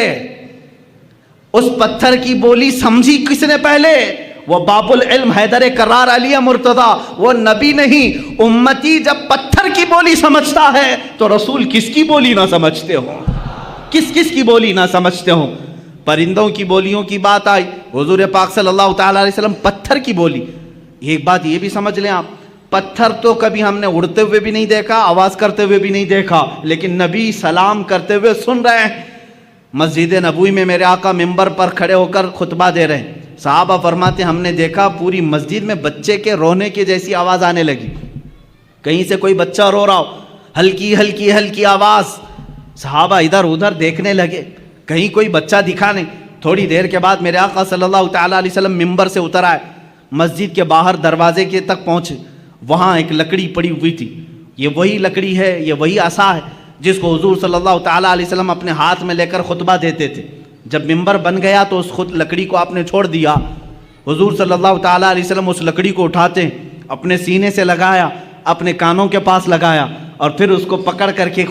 اس پتھر کی بولی سمجھی کس نے پہلے؟ وہ باب العلم حیدر کرار علی مرتضیٰ، وہ نبی نہیں، امتی جب پتھر کی بولی سمجھتا ہے تو رسول کس کی بولی نہ سمجھتے ہوں؟ کس کی بولی نہ سمجھتے ہوں؟ پرندوں کی بولیوں کی بات آئی، حضور پاک صلی اللہ تعالیٰ علیہ وسلم پتھر کی بولی۔ ایک بات یہ بھی سمجھ لیں آپ، پتھر تو کبھی ہم نے اڑتے ہوئے بھی نہیں دیکھا، آواز کرتے ہوئے بھی نہیں دیکھا، لیکن نبی سلام کرتے ہوئے سن رہے ہیں۔ مسجد نبوی میں میرے آقا ممبر پر کھڑے ہو کر خطبہ دے رہے ہیں، صحابہ فرماتے ہیں ہم نے دیکھا پوری مسجد میں بچے کے رونے کی جیسی آواز آنے لگی، کہیں سے کوئی بچہ رو رہا ہو، ہلکی ہلکی ہلکی آواز۔ صحابہ ادھر ادھر دیکھنے لگے، کہیں کوئی بچہ دکھا نہیں۔ تھوڑی دیر کے بعد میرے آقا صلی اللہ تعالیٰ علیہ وسلم ممبر سے اتر آئے، مسجد کے باہر دروازے کے تک پہنچے، وہاں ایک لکڑی پڑی ہوئی تھی، یہ وہی لکڑی ہے، یہ وہی عصا ہے جس کو حضور صلی اللہ تعالیٰ علیہ وسلم اپنے ہاتھ میں لے کر خطبہ دیتے تھے۔ جب ممبر بن گیا تو اس خود لکڑی کو آپ نے چھوڑ دیا۔ حضور صلی اللہ تعالیٰ علیہ وسلم اس لکڑی کو اٹھاتے ہیں، اپنے سینے سے لگایا، اپنے کانوں کے پاس لگایا، اور پھر اس کو پکڑ کر کے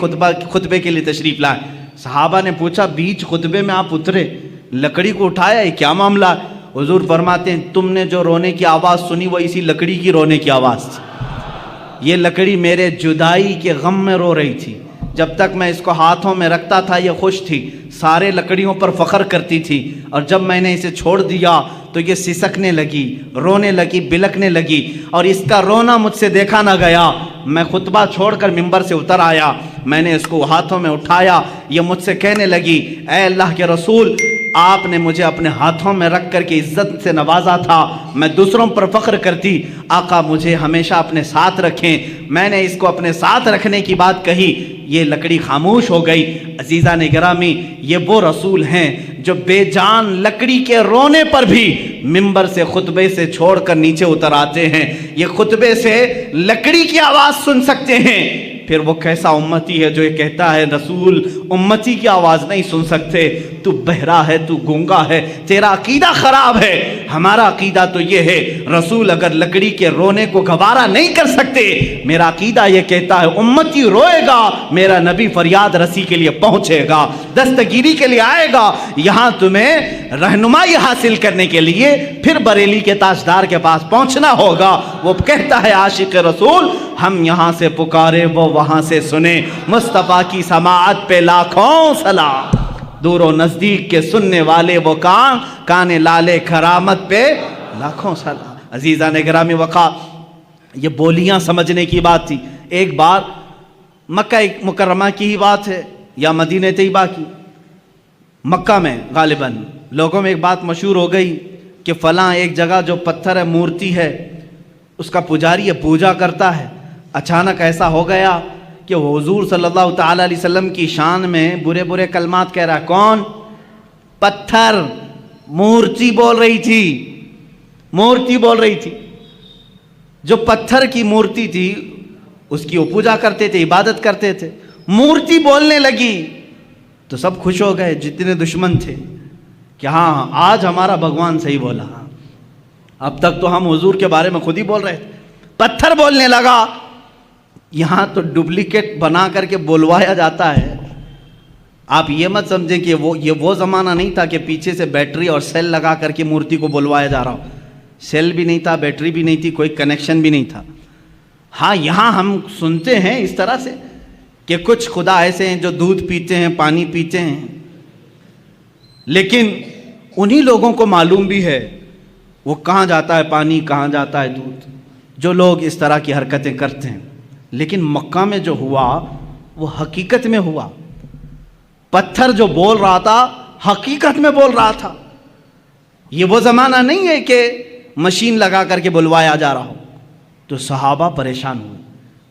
خطبے کے لیے تشریف لائے۔ صحابہ نے پوچھا بیچ خطبے میں آپ اترے، لکڑی کو اٹھایا، یہ کیا معاملہ ہے؟ حضور فرماتے ہیں تم نے جو رونے کی آواز سنی وہ اسی لکڑی کی رونے کی آواز تھی۔ یہ لکڑی میرے جدائی کے غم میں رو رہی تھی، جب تک میں اس کو ہاتھوں میں رکھتا تھا یہ خوش تھی، سارے لکڑیوں پر فخر کرتی تھی، اور جب میں نے اسے چھوڑ دیا تو یہ سسکنے لگی، رونے لگی، بلکنے لگی، اور اس کا رونا مجھ سے دیکھا نہ گیا۔ میں خطبہ چھوڑ کر ممبر سے اتر آیا، میں نے اس کو ہاتھوں میں اٹھایا، یہ مجھ سے کہنے لگی اے اللہ کے رسول، آپ نے مجھے اپنے ہاتھوں میں رکھ کر کے عزت سے نوازا تھا، میں دوسروں پر فخر کرتی، آقا مجھے ہمیشہ اپنے ساتھ رکھیں۔ میں نے اس کو اپنے ساتھ رکھنے کی بات کہی، یہ لکڑی خاموش ہو گئی۔ عزیزان گرامی، یہ وہ رسول ہیں جو بے جان لکڑی کے رونے پر بھی ممبر سے خطبے سے چھوڑ کر نیچے اتر آتے ہیں، یہ خطبے سے لکڑی کی آواز سن سکتے ہیں۔ پھر وہ کیسا امتی ہے جو یہ کہتا ہے رسول امتی کی آواز نہیں سن سکتے، تو بہرا ہے، تو گونگا ہے، تیرا عقیدہ خراب ہے۔ ہمارا عقیدہ تو یہ ہے رسول اگر لکڑی کے رونے کو گوارا نہیں کر سکتے، میرا عقیدہ یہ کہتا ہے امتی روئے گا، میرا نبی فریاد رسی کے لیے پہنچے گا، دستگیری کے لیے آئے گا۔ یہاں تمہیں رہنمائی حاصل کرنے کے لیے پھر بریلی کے تاجدار کے پاس پہنچنا ہوگا۔ وہ کہتا ہے عاشق رسول ہم یہاں سے پکارے وہ وہاں سے سنے، مصطفیٰ کی سماعت پہ لاکھوں سلام، دور و نزدیک کے سننے والے وہ کان لالے کرامت پہ لاکھوں سلام۔ عزیزان گرامی وقار، یہ بولیاں سمجھنے کی بات تھی۔ ایک بار مکہ مکرمہ کی ہی بات ہے یا مدینہ طیبہ کی، مکہ میں غالباً لوگوں میں ایک بات مشہور ہو گئی کہ فلاں ایک جگہ جو پتھر ہے مورتی ہے، اس کا پجاری ہے، پوجا کرتا ہے۔ اچانک ایسا ہو گیا کہ حضور صلی اللہ تعالیٰ علیہ وسلم کی شان میں برے برے کلمات کہہ رہا ہے. کون؟ پتھر. مورتی بول رہی تھی، مورتی بول رہی تھی. جو پتھر کی مورتی تھی اس کی وہ پوجا کرتے تھے، عبادت کرتے تھے. مورتی بولنے لگی تو سب خوش ہو گئے جتنے دشمن تھے کہ ہاں آج ہمارا بھگوان صحیح بولا. اب تک تو ہم حضور کے بارے میں خود ہی بول رہے تھے. پتھر بولنے لگا. یہاں تو ڈپلیکیٹ بنا کر کے بولوایا جاتا ہے. آپ یہ مت سمجھیں کہ یہ وہ زمانہ نہیں تھا کہ پیچھے سے بیٹری اور سیل لگا کر کے مورتی کو بلوایا جا رہا ہو. سیل بھی نہیں تھا، بیٹری بھی نہیں تھی، کوئی کنیکشن بھی نہیں تھا. ہاں یہاں ہم سنتے ہیں اس طرح سے کہ کچھ خدا ایسے ہیں جو دودھ پیتے ہیں، پانی پیتے ہیں، لیکن انہی لوگوں کو معلوم بھی ہے وہ کہاں جاتا ہے پانی، کہاں جاتا ہے دودھ، جو لوگ اس طرح کی حرکتیں کرتے ہیں. لیکن مکہ میں جو ہوا وہ حقیقت میں ہوا. پتھر جو بول رہا تھا حقیقت میں بول رہا تھا. یہ وہ زمانہ نہیں ہے کہ مشین لگا کر کے بلوایا جا رہا ہو. تو صحابہ پریشان ہوئے،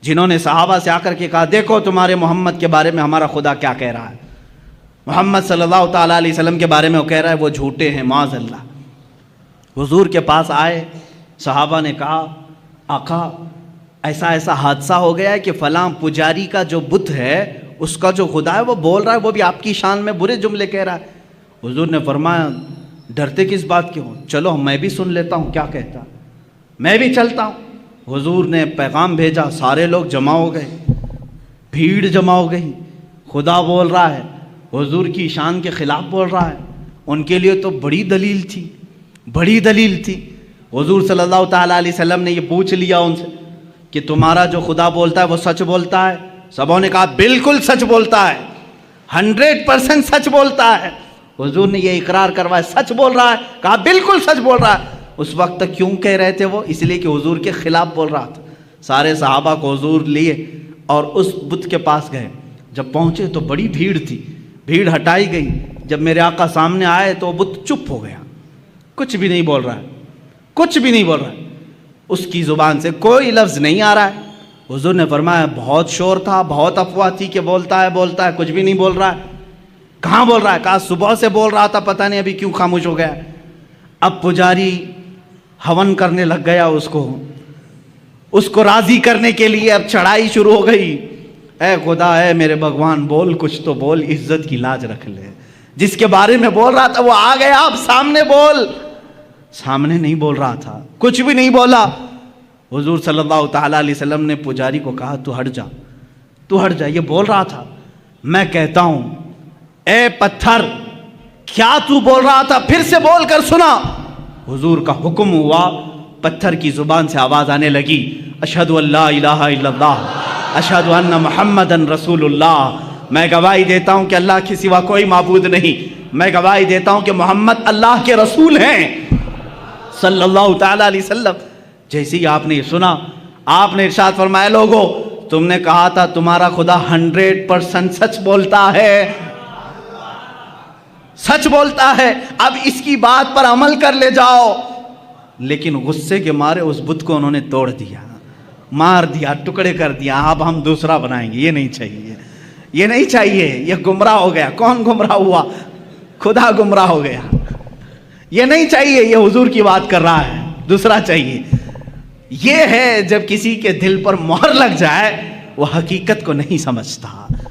جنہوں نے صحابہ سے آ کر کے کہا دیکھو تمہارے محمد کے بارے میں ہمارا خدا کیا کہہ رہا ہے. محمد صلی اللہ تعالیٰ علیہ وسلم کے بارے میں وہ کہہ رہا ہے وہ جھوٹے ہیں معاذ اللہ. حضور کے پاس آئے، صحابہ نے کہا آقا ایسا ایسا حادثہ ہو گیا ہے کہ فلاں پجاری کا جو بت ہے اس کا جو خدا ہے وہ بول رہا ہے، وہ بھی آپ کی شان میں برے جملے کہہ رہا ہے. حضور نے فرمایا ڈرتے کس بات کے ہو، چلو میں بھی سن لیتا ہوں کیا کہتا، میں بھی چلتا ہوں. حضور نے پیغام بھیجا، سارے لوگ جمع ہو گئے، بھیڑ جمع ہو گئی. خدا بول رہا ہے، حضور کی شان کے خلاف بول رہا ہے. ان کے لیے تو بڑی دلیل تھی، بڑی دلیل تھی. حضور صلی اللہ تعالیٰ علیہ وسلم نے یہ پوچھ لیا ان سے کہ تمہارا جو خدا بولتا ہے وہ سچ بولتا ہے؟ سبوں نے کہا بالکل سچ بولتا ہے، 100% سچ بولتا ہے. حضور نے یہ اقرار کروایا سچ بول رہا ہے، کہا بالکل سچ بول رہا ہے. اس وقت تک کیوں کہہ رہے تھے وہ؟ اس لیے کہ حضور کے خلاف بول رہا تھا. سارے صحابہ کو حضور لیے اور اس بت کے پاس گئے. جب پہنچے تو بڑی بھیڑ تھی، بھیڑ ہٹائی گئی. جب میرے آقا سامنے آئے تو وہ بت چپ ہو گیا، کچھ بھی نہیں بول رہا ہے، کچھ بھی نہیں بول رہا ہے. اس کی زبان سے کوئی لفظ نہیں آ رہا ہے. حضور نے فرمایا بہت شور تھا، بہت افواہ تھی کہ بولتا ہے بولتا ہے، کچھ بھی نہیں بول رہا ہے. کہاں بول رہا ہے؟ کہا صبح سے بول رہا تھا، پتہ نہیں ابھی کیوں خاموش ہو گیا. اب پجاری ہون کرنے لگ گیا، اس کو راضی کرنے کے لیے اب چڑھائی شروع ہو گئی. اے خدا، اے میرے بھگوان، بول کچھ تو بول، عزت کی لاج رکھ لے. جس کے بارے میں بول رہا تھا وہ آ گیا، اب سامنے بول. سامنے نہیں بول رہا تھا، کچھ بھی نہیں بولا. حضور صلی اللہ تعالیٰ علیہ وسلم نے پجاری کو کہا تو ہٹ جا، تو ہٹ جا. یہ بول رہا تھا، میں کہتا ہوں اے پتھر کیا تو بول رہا تھا؟ پھر سے بول کر سنا. حضور کا حکم ہوا، پتھر کی زبان سے آواز آنے لگی، اشہد ان لا الہ الا اللہ اشہد ان محمدن رسول اللہ. میں گواہی دیتا ہوں کہ اللہ کے سوا کوئی معبود نہیں، میں گواہی دیتا ہوں کہ محمد اللہ کے رسول ہیں صلی اللہ تعالیٰ علیہ وسلم. جیسے ہی آپ نے یہ سنا، آپ نے ارشاد فرمایا لوگو تم نے کہا تھا تمہارا خدا 100% سچ بولتا ہے، سچ بولتا ہے، اب اس کی بات پر عمل کر لے جاؤ. لیکن غصے کے مارے اس بت کو انہوں نے توڑ دیا، مار دیا، ٹکڑے کر دیا. اب ہم دوسرا بنائیں گے، یہ نہیں چاہیے، یہ نہیں چاہیے. یہ گمراہ ہو گیا. کون گمراہ ہوا؟ خدا گمراہ ہو گیا. یہ نہیں چاہیے، یہ حضور کی بات کر رہا ہے، دوسرا چاہیے. یہ ہے جب کسی کے دل پر مہر لگ جائے وہ حقیقت کو نہیں سمجھتا.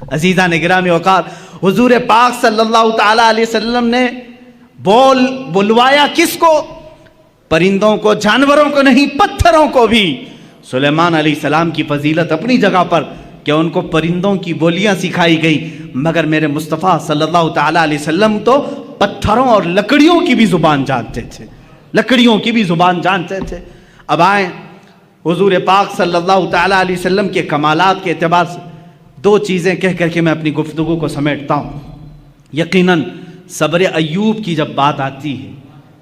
عزیزان گرامی اوقات، حضور پاک صلی اللہ تعالیٰ علیہ وسلم نے بلوایا کس کو؟ پرندوں کو، جانوروں کو نہیں، پتھروں کو بھی. سلیمان علیہ السلام کی فضیلت اپنی جگہ پر کہ ان کو پرندوں کی بولیاں سکھائی گئی، مگر میرے مصطفیٰ صلی اللہ تعالیٰ علیہ وسلم تو پتھروں اور لکڑیوں کی بھی زبان جانتے تھے، لکڑیوں کی بھی زبان جانتے تھے. اب آئیں حضور پاک صلی اللہ تعالیٰ علیہ وسلم کے کمالات کے اعتبار سے دو چیزیں کہہ کر کے میں اپنی گفتگو کو سمیٹتا ہوں. یقیناً صبر ایوب کی جب بات آتی ہے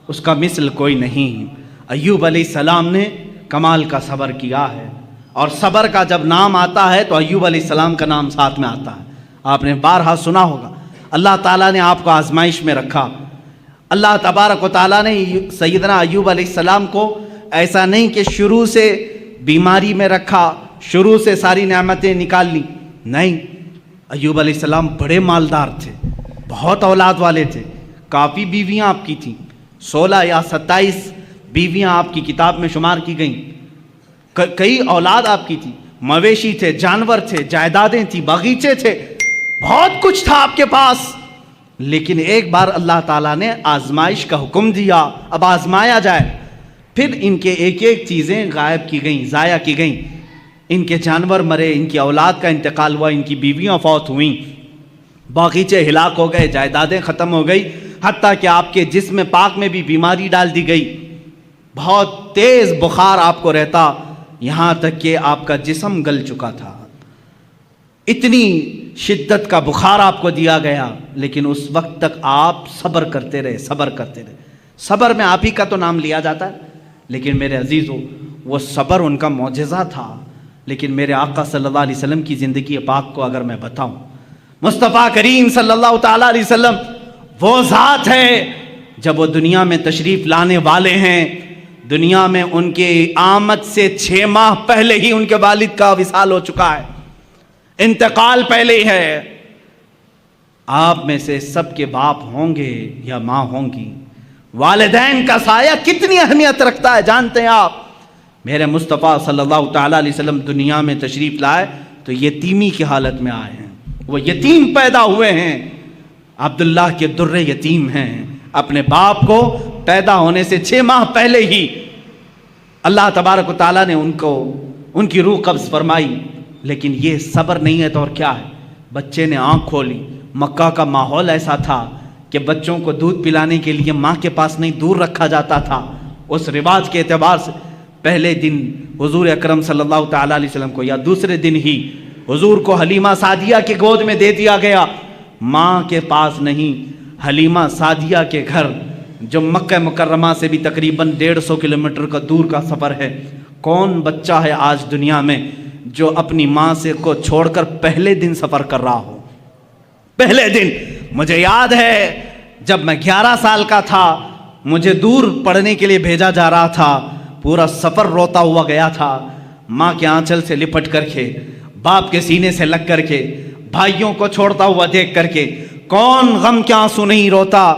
اس کا مثل کوئی نہیں. ایوب علیہ السلام نے کمال کا صبر کیا ہے، اور صبر کا جب نام آتا ہے تو ایوب علیہ السلام کا نام ساتھ میں آتا ہے. آپ نے بارہا سنا ہوگا، اللہ تعالیٰ نے آپ کو آزمائش میں رکھا. اللہ تبارک و تعالیٰ نے سیدنا ایوب علیہ السلام کو ایسا نہیں کہ شروع سے بیماری میں رکھا، شروع سے ساری نعمتیں نکال لی. نہیں، ایوب علیہ السلام بڑے مالدار تھے، بہت اولاد والے تھے، کافی بیویاں آپ کی تھیں، 16 یا 27 بیویاں آپ کی کتاب میں شمار کی گئیں، کئی اولاد آپ کی تھی، مویشی تھے، جانور تھے، جائیدادیں تھیں، باغیچے تھے، بہت کچھ تھا آپ کے پاس. لیکن ایک بار اللہ تعالیٰ نے آزمائش کا حکم دیا، اب آزمایا جائے. پھر ان کے ایک ایک چیزیں غائب کی گئیں، ضائع کی گئیں. ان کے جانور مرے، ان کی اولاد کا انتقال ہوا، ان کی بیویاں فوت ہوئیں، باغیچے ہلاک ہو گئے، جائیدادیں ختم ہو گئی، حتیٰ کہ آپ کے جسم پاک میں بھی بیماری ڈال دی گئی. بہت تیز بخار آپ کو رہتا، یہاں تک کہ آپ کا جسم گل چکا تھا. اتنی شدت کا بخار آپ کو دیا گیا، لیکن اس وقت تک آپ صبر کرتے رہے، صبر کرتے رہے. صبر میں آپ ہی کا تو نام لیا جاتا ہے، لیکن میرے عزیزو وہ صبر ان کا معجزہ تھا. لیکن میرے آقا صلی اللہ علیہ وسلم کی زندگی پاک کو اگر میں بتاؤں، مصطفیٰ کریم صلی اللہ تعالیٰ علیہ وسلم وہ ذات ہے جب وہ دنیا میں تشریف لانے والے ہیں، دنیا میں ان کے آمد سے 6 ماہ پہلے ہی ان کے والد کا وصال ہو چکا ہے، انتقال پہلے ہی ہے. آپ میں سے سب کے باپ ہوں گے یا ماں ہوں گی، والدین کا سایہ کتنی اہمیت رکھتا ہے جانتے ہیں آپ. میرے مصطفیٰ صلی اللہ تعالیٰ علیہ وسلم دنیا میں تشریف لائے تو یتیمی کی حالت میں آئے ہیں، وہ یتیم پیدا ہوئے ہیں، عبداللہ کے در یتیم ہیں. اپنے باپ کو پیدا ہونے سے 6 ماہ پہلے ہی اللہ تبارک و تعالیٰ نے ان کی روح قبض فرمائی. لیکن یہ صبر نہیں ہے تو اور کیا ہے. بچے نے آنکھ کھولی. مکہ کا ماحول ایسا تھا کہ بچوں کو دودھ پلانے کے لیے ماں کے پاس نہیں، دور رکھا جاتا تھا. اس رواج کے اعتبار سے پہلے دن حضور اکرم صلی اللہ تعالیٰ علیہ وسلم کو یا دوسرے دن ہی حضور کو حلیمہ سعدیہ کی گود میں دے دیا گیا. ماں کے پاس نہیں، حلیمہ سعدیہ کے گھر جو مکہ مکرمہ سے بھی تقریباً 150 کلومیٹر کا دور کا سفر ہے. کون بچہ ہے آج دنیا میں جو اپنی ماں سے کو چھوڑ کر پہلے دن سفر کر رہا ہو؟ پہلے دن مجھے یاد ہے جب میں 11 سال کا تھا، مجھے دور پڑھنے کے لیے بھیجا جا رہا تھا. پورا سفر روتا ہوا گیا تھا، ماں کے آنچل سے لپٹ کر کے، باپ کے سینے سے لگ کر کے، بھائیوں کو چھوڑتا ہوا دیکھ کر کے. کون غم کے آنسو نہیں روتا؟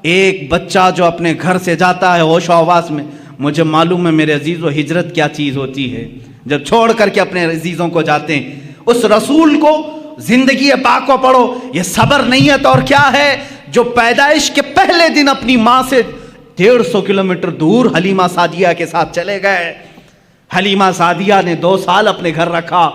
ایک بچہ جو اپنے گھر سے جاتا ہے ہوش و حواس میں. مجھے معلوم ہے میرے عزیزو ہجرت کیا چیز ہوتی ہے، جب چھوڑ کر کے اپنے عزیزوں کو جاتے ہیں. اس رسول کو، زندگی پاک کو پڑھو. یہ صبر نہیں ہے تو اور کیا ہے؟ جو پیدائش کے پہلے دن اپنی ماں سے 150 کلومیٹر دور حلیمہ سعدیہ کے ساتھ چلے گئے. حلیمہ سعدیہ نے 2 سال اپنے گھر رکھا،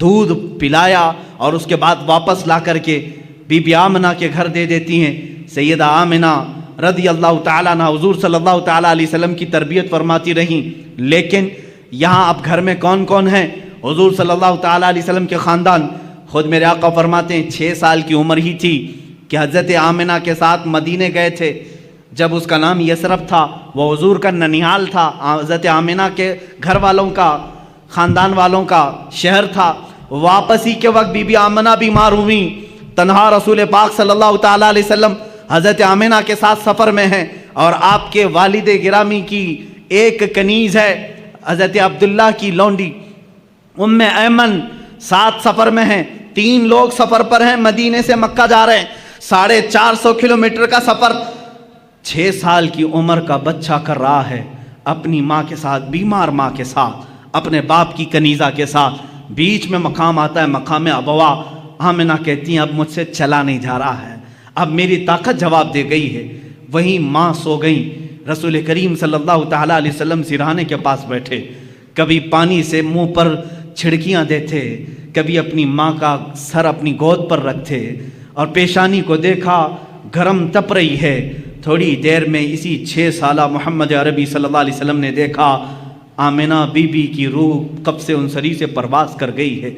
دودھ پلایا، اور اس کے بعد واپس لا کر کے بی بی آمنہ کے گھر دے دیتی ہیں. سیدہ آمنہ رضی اللہ تعالیٰ عنہ حضور صلی اللہ تعالیٰ علیہ وسلم کی تربیت فرماتی رہیں. لیکن یہاں اب گھر میں کون کون ہیں؟ حضور صلی اللہ تعالیٰ علیہ وسلم کے خاندان. خود میرے آقا فرماتے ہیں 6 سال کی عمر ہی تھی کہ حضرت آمنہ کے ساتھ مدینے گئے تھے. جب اس کا نام یثرب تھا، وہ حضور کا ننیال تھا، حضرت آمنہ کے گھر والوں کا، خاندان والوں کا شہر تھا. واپسی کے وقت بی بی آمنہ بیمار ہوئیں. تنہا رسول پاک صلی اللہ تعالیٰ علیہ وسلم حضرت آمنہ کے ساتھ سفر میں ہیں، اور آپ کے والد گرامی کی ایک کنیز ہے حضرت عبداللہ کی لونڈی ام ایمن، ساتھ سفر میں ہیں. 3 لوگ سفر پر ہیں، مدینے سے مکہ جا رہے ہیں. 450 کلومیٹر کا سفر 6 سال کی عمر کا بچہ کر رہا ہے اپنی ماں کے ساتھ، بیمار ماں کے ساتھ، اپنے باپ کی کنیزہ کے ساتھ. بیچ میں مقام آتا ہے، مقام ابوا. آمنہ کہتی ہیں اب مجھ سے چلا نہیں جا رہا ہے، اب میری طاقت جواب دے گئی ہے. وہیں ماں سو گئیں. رسول کریم صلی اللہ تعالیٰ علیہ وسلم سرہانے کے پاس بیٹھے، کبھی پانی سے منہ پر چھڑکیاں دیتے، کبھی اپنی ماں کا سر اپنی گود پر رکھتے، اور پیشانی کو دیکھا گرم تپ رہی ہے. تھوڑی دیر میں اسی 6 سالہ محمد عربی صلی اللہ علیہ وسلم نے دیکھا آمنہ بی بی کی روح قبض انصری سے پرواز کر گئی ہے.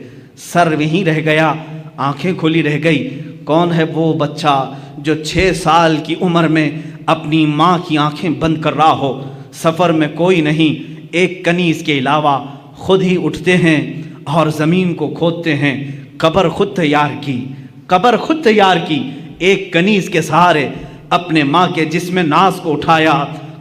سر وہیں رہ گیا، آنکھیں کھلی رہ گئی. کون ہے وہ بچہ جو 6 سال کی عمر میں اپنی ماں کی آنکھیں بند کر رہا ہو؟ سفر میں کوئی نہیں، ایک کنیز کے علاوہ خود ہی اٹھتے ہیں اور زمین کو کھودتے ہیں. قبر خود تیار کی، قبر خود تیار کی. ایک کنیز کے سہارے اپنے ماں کے جسم ناز کو اٹھایا،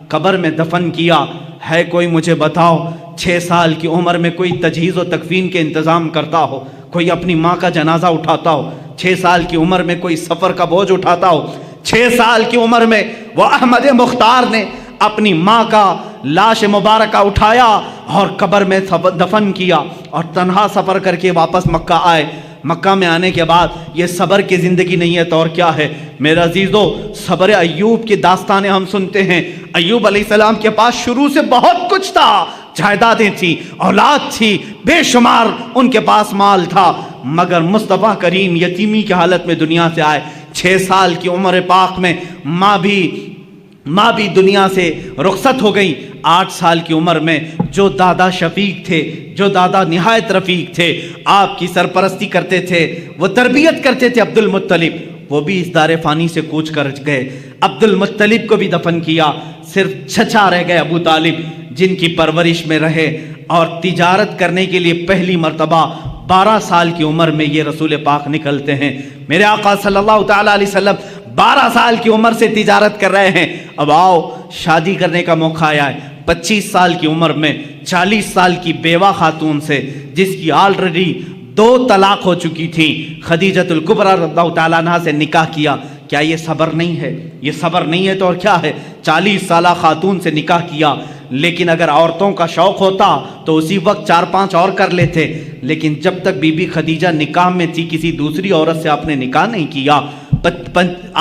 قبر میں دفن کیا. ہے کوئی مجھے بتاؤ 6 سال کی عمر میں کوئی تجہیز و تکفین کے انتظام کرتا ہو؟ کوئی اپنی ماں کا جنازہ اٹھاتا ہو، 6 سال کی عمر میں کوئی سفر کا بوجھ اٹھاتا ہو، 6 سال کی عمر میں وہ احمد مختار نے اپنی ماں کا لاش مبارکہ اٹھایا اور قبر میں دفن کیا اور تنہا سفر کر کے واپس مکہ آئے۔ مکہ میں آنے کے بعد یہ صبر کی زندگی نہیں ہے تو اور کیا ہے؟ میرے عزیزو، صبر ایوب کی داستانیں ہم سنتے ہیں۔ ایوب علیہ السلام کے پاس شروع سے بہت کچھ تھا، جائیدادیں تھی، اولاد تھی، بے شمار ان کے پاس مال تھا، مگر مصطفیٰ کریم یتیمی کی حالت میں دنیا سے آئے۔ 6 سال کی عمر پاک میں ماں بھی دنیا سے رخصت ہو گئی۔ 8 سال کی عمر میں جو دادا شفیق تھے، جو دادا نہایت رفیق تھے، آپ کی سرپرستی کرتے تھے، وہ تربیت کرتے تھے، عبد المطلب، وہ بھی اس دار فانی سے کوچ کر گئے۔ عبد المطلب کو بھی دفن کیا، صرف چچا رہ گئے ابو طالب، جن کی پرورش میں رہے اور تجارت کرنے کے لیے پہلی مرتبہ 12 سال کی عمر میں یہ رسول پاک نکلتے ہیں۔ میرے آقا صلی اللہ تعالیٰ علیہ وسلم 12 سال کی عمر سے تجارت کر رہے ہیں۔ اب آؤ شادی کرنے کا موقع آیا ہے۔ 25 سال کی عمر میں 40 سال کی بیوہ خاتون سے، جس کی آلریڈی 2 طلاق ہو چکی تھی، خدیجۃ الکبریٰ رضی اللہ تعالیٰ عنہا سے نکاح کیا۔ کیا یہ صبر نہیں ہے؟ یہ صبر نہیں ہے تو اور کیا ہے؟ 40 سالہ خاتون سے نکاح کیا، لیکن اگر عورتوں کا شوق ہوتا تو اسی وقت 4-5 اور کر لیتے، لیکن جب تک بی بی خدیجہ نکاح میں تھی کسی دوسری عورت سے آپ نے نکاح نہیں کیا۔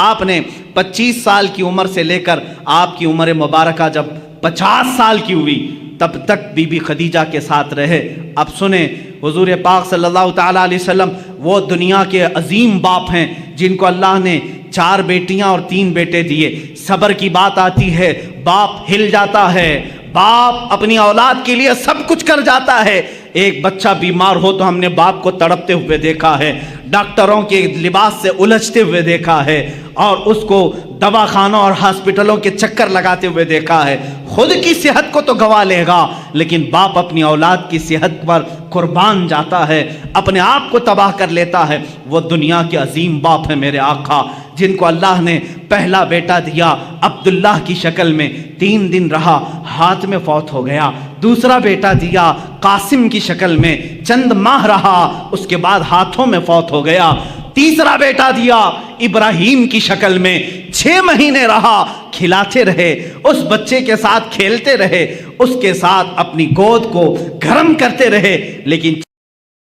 آپ نے 25 سال کی عمر سے لے کر آپ کی عمر مبارکہ جب 50 سال کی ہوئی تب تک بی بی خدیجہ کے ساتھ رہے۔ اب سنیں، حضور پاک صلی اللہ تعالیٰ علیہ وسلم وہ دنیا کے عظیم باپ ہیں جن کو اللہ نے 4 بیٹیاں اور 3 بیٹے دیے۔ صبر کی بات آتی ہے، باپ ہل جاتا ہے، باپ اپنی اولاد کے لیے سب کچھ کر جاتا ہے۔ ایک بچہ بیمار ہو تو ہم نے باپ کو تڑپتے ہوئے دیکھا ہے، ڈاکٹروں کے لباس سے الجھتے ہوئے دیکھا ہے، اور اس کو دواخانوں اور ہاسپٹلوں کے چکر لگاتے ہوئے دیکھا ہے۔ خود کی صحت کو تو گوا لے گا، لیکن باپ اپنی اولاد کی صحت پر قربان جاتا ہے، اپنے آپ کو تباہ کر لیتا ہے۔ وہ دنیا کے عظیم باپ ہیں میرے آقا، جن کو اللہ نے پہلا بیٹا دیا عبداللہ کی شکل میں، 3 دن رہا، ہاتھ میں فوت ہو گیا۔ دوسرا بیٹا دیا قاسم کی شکل میں، چند ماہ رہا، اس کے بعد ہاتھوں میں فوت ہو گیا۔ تیسرا بیٹا دیا ابراہیم کی شکل میں، 6 مہینے رہا، کھلاتے رہے، اس بچے کے ساتھ کھیلتے رہے، اس کے ساتھ اپنی گود کو گرم کرتے رہے، لیکن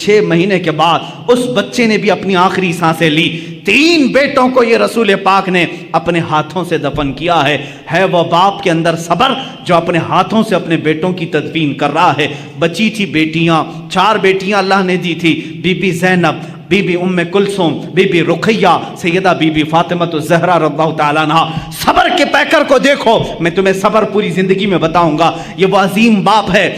6 مہینے کے بعد اس بچے نے بھی اپنی آخری سانسیں لی۔ 3 بیٹوں کو یہ رسول پاک نے اپنے ہاتھوں سے دفن کیا ہے وہ باپ کے اندر صبر جو اپنے ہاتھوں سے اپنے بیٹوں کی تدفین کر رہا ہے۔ بچی تھی بیٹیاں، 4 بیٹیاں اللہ نے دی تھی، بی بی زینب، بی بی ام کلثوم، بی بی رقیہ، سیدہ بی بی فاطمہ الزہرا رضی اللہ تعالیٰ عنہا۔ صبر کے پیکر کو دیکھو، میں تمہیں صبر پوری زندگی میں بتاؤں گا۔ یہ وہ عظیم باپ ہے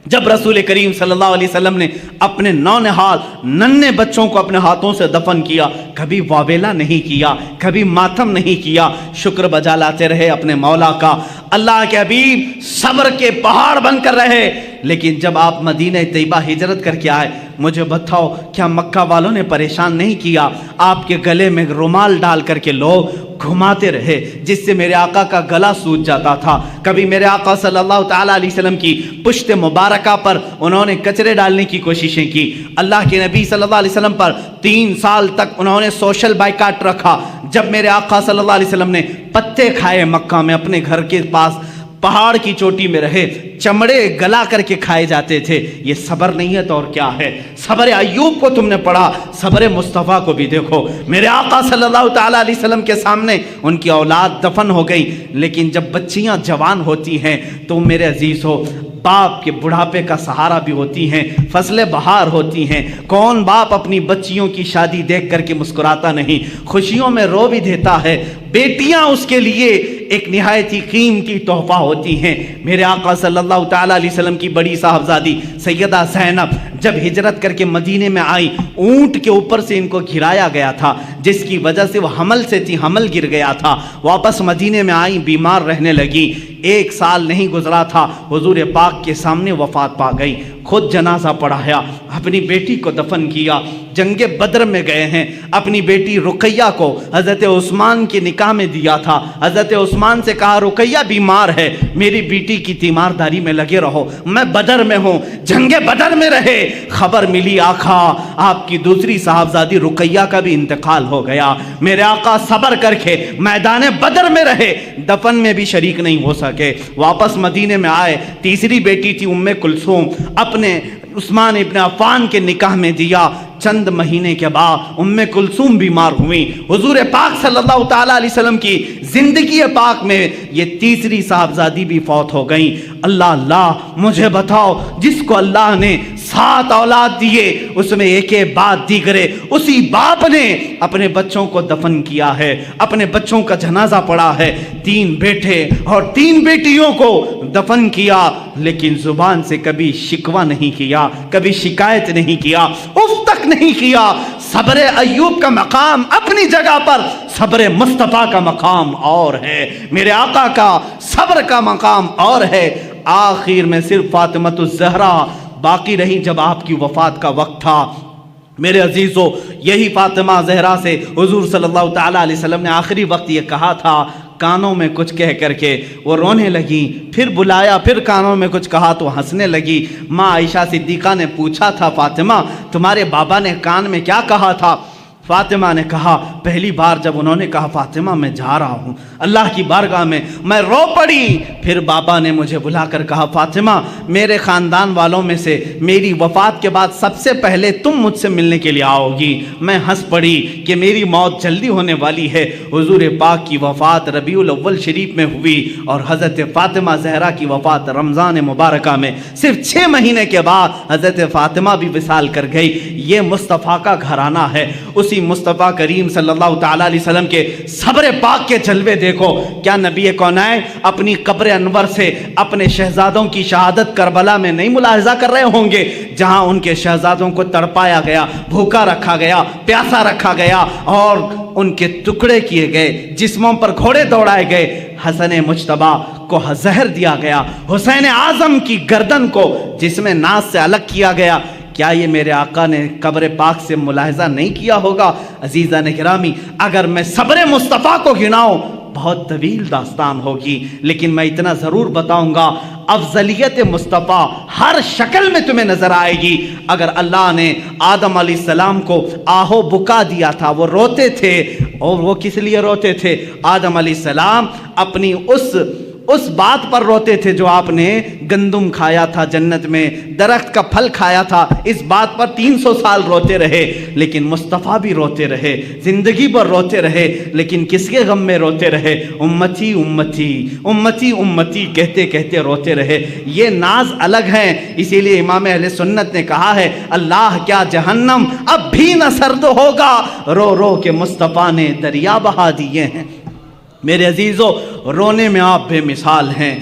جب رسول کریم صلی اللہ علیہ وسلم نے اپنے نونہال ننھے بچوں کو اپنے ہاتھوں سے دفن کیا، کبھی واویلا نہیں کیا، کبھی ماتم نہیں کیا، شکر بجا لاتے رہے اپنے مولا کا۔ اللہ کے حبیب صبر کے پہاڑ بن کر رہے، لیکن جب آپ مدینہ طیبہ ہجرت کر کے آئے، مجھے بتاؤ کیا مکہ والوں نے پریشان نہیں کیا؟ آپ کے گلے میں رومال ڈال کر کے لوگ گھماتے رہے، جس سے میرے آقا کا گلا سوج جاتا تھا۔ کبھی میرے آقا صلی اللہ تعالیٰ علیہ وسلم کی پشت مبارکہ پر انہوں نے کچرے ڈالنے کی کوششیں کی۔ اللہ کے نبی صلی اللہ علیہ وسلم پر 3 سال تک انہوں نے سوشل بائیکاٹ رکھا۔ جب میرے آقا صلی اللہ علیہ وسلم نے پتے کھائے مکہ میں، اپنے گھر کے پاس پہاڑ کی چوٹی میں رہے، چمڑے گلا کر کے کھائے جاتے تھے۔ یہ صبر نہیں ہے تو اور کیا ہے؟ صبر ایوب کو تم نے پڑھا، صبر مصطفیٰ کو بھی دیکھو۔ میرے آقا صلی اللہ تعالیٰ علیہ وسلم کے سامنے ان کی اولاد دفن ہو گئی، لیکن جب بچیاں جوان ہوتی ہیں تو میرے عزیز ہو، باپ کے بڑھاپے کا سہارا بھی ہوتی ہیں، فصل بہار ہوتی ہیں۔ کون باپ اپنی بچیوں کی شادی دیکھ کر کے مسکراتا نہیں؟ خوشیوں میں رو بھی دیتا ہے۔ بیٹیاں اس کے لیے ایک نہایت ہی قیمتی تحفہ ہوتی ہیں۔ میرے آقا صلی اللہ تعالیٰ علیہ وسلم کی بڑی صاحبزادی سیدہ زینب جب ہجرت کر کے مدینے میں آئی، اونٹ کے اوپر سے ان کو گھرایا گیا تھا، جس کی وجہ سے وہ حمل سے تھی، حمل گر گیا تھا۔ واپس مدینے میں آئی، بیمار رہنے لگی۔ 1 سال نہیں گزرا تھا حضور پاک کے سامنے وفات پا گئی. خود جنازہ پڑھایا, اپنی بیٹی کو دفن کیا. جنگ بدر میں گئے ہیں, اپنی بیٹی رقیہ کو حضرت عثمان کے نکاح میں دیا تھا. حضرت عثمان سے کہا رقیہ بیمار ہے, میری بیٹی کی تیمارداری میں لگے رہو, میں بدر میں ہوں. جنگ بدر میں رہے. خبر ملی آقا آپ کی دوسری صاحبزادی رقیہ کا بھی انتقال ہو گیا. میرے آقا صبر کر کے میدان بدر میں رہے, دفن میں بھی شریک نہیں ہو سکے. واپس مدینے میں آئے, تیسری بیٹی تھی ام کلثوم, اپنے عثمان ابن عفان کے نکاح میں دیا. چند مہینے کے بعد ام کلثوم بیمار ہوئی. حضور پاک صلی اللہ تعالیٰ علیہ وسلم کی زندگی پاک میں یہ تیسری صاحبزادی بھی فوت ہو گئی. اللہ مجھے بتاؤ, جس کو اللہ نے 7 اولاد دیے اس میں ایک بعد دیگرے, اسی باپ نے اپنے بچوں کو دفن کیا ہے, اپنے بچوں کا جنازہ پڑا ہے. 3 بیٹے اور 3 بیٹیوں کو دفن کیا, لیکن زبان سے کبھی شکوہ نہیں کیا, کبھی شکایت نہیں کیا, اف تک نہیں کیا. صبر ایوب کا مقام اپنی جگہ پر, صبر مصطفیٰ کا مقام اور ہے. میرے آقا کا صبر کا مقام اور ہے. آخر میں صرف فاطمۃ الزہرا باقی رہی جب آپ کی وفات کا وقت تھا. میرے عزیزو, یہی فاطمہ زہرا سے حضور صلی اللہ تعالیٰ علیہ وسلم نے آخری وقت یہ کہا تھا, کانوں میں کچھ کہہ کر کے وہ رونے لگی. پھر بلایا, پھر کانوں میں کچھ کہا تو ہنسنے لگی. ماں عائشہ صدیقہ نے پوچھا تھا, فاطمہ تمہارے بابا نے کان میں کیا کہا تھا؟ فاطمہ نے کہا, پہلی بار جب انہوں نے کہا فاطمہ میں جا رہا ہوں اللہ کی بارگاہ میں رو پڑی. پھر بابا نے مجھے بلا کر کہا, فاطمہ میرے خاندان والوں میں سے میری وفات کے بعد سب سے پہلے تم مجھ سے ملنے کے لیے آؤ گی. میں ہنس پڑی کہ میری موت جلدی ہونے والی ہے. حضور پاک کی وفات ربیع الاول شریف میں ہوئی اور حضرت فاطمہ زہرا کی وفات رمضان مبارکہ میں. صرف 6 مہینے کے بعد حضرت فاطمہ بھی وصال کر گئی. یہ مصطفیٰ کا گھرانہ ہے. اسی مصطفیٰ کریم صلی اللہ تعالیٰ علیہ وسلم کے صبر پاک کے جلوے دیکھو. کیا نبی کونین اپنی قبر انور سے اپنے شہزادوں کی شہادت کربلا میں نہیں ملاحظہ کر رہے ہوں گے, جہاں ان کے شہزادوں کو تڑپایا گیا, بھوکا رکھا گیا, پیاسا رکھا گیا اور ان کے ٹکڑے کیے گئے, جسموں پر گھوڑے دوڑائے گئے. حسن مجتبیٰ کو زہر دیا گیا, حسین اعظم کی گردن کو جسم ناز سے الگ کیا گیا. کیا یہ میرے آقا نے قبر پاک سے ملاحظہ نہیں کیا ہوگا؟ عزیزان گرامی, اگر میں صبر مصطفیٰ کو گناؤں بہت طویل داستان ہوگی, لیکن میں اتنا ضرور بتاؤں گا, افضلیت مصطفیٰ ہر شکل میں تمہیں نظر آئے گی. اگر اللہ نے آدم علیہ السلام کو آہو بکا دیا تھا, وہ روتے تھے, اور وہ کس لیے روتے تھے؟ آدم علیہ السلام اپنی اس بات پر روتے تھے جو آپ نے گندم کھایا تھا جنت میں, درخت کا پھل کھایا تھا, اس بات پر 300 سال روتے رہے. لیکن مصطفیٰ بھی روتے رہے, زندگی پر روتے رہے, لیکن کس کے غم میں روتے رہے؟ امتی امتی امتی امتی کہتے کہتے روتے رہے. یہ ناز الگ ہیں. اسی لیے امام اہل سنت نے کہا ہے, اللہ کیا جہنم اب بھی نہ سرد ہوگا, رو رو کے مصطفیٰ نے دریا بہا دیے ہیں. میرے عزیزو, رونے میں آپ بے مثال ہیں,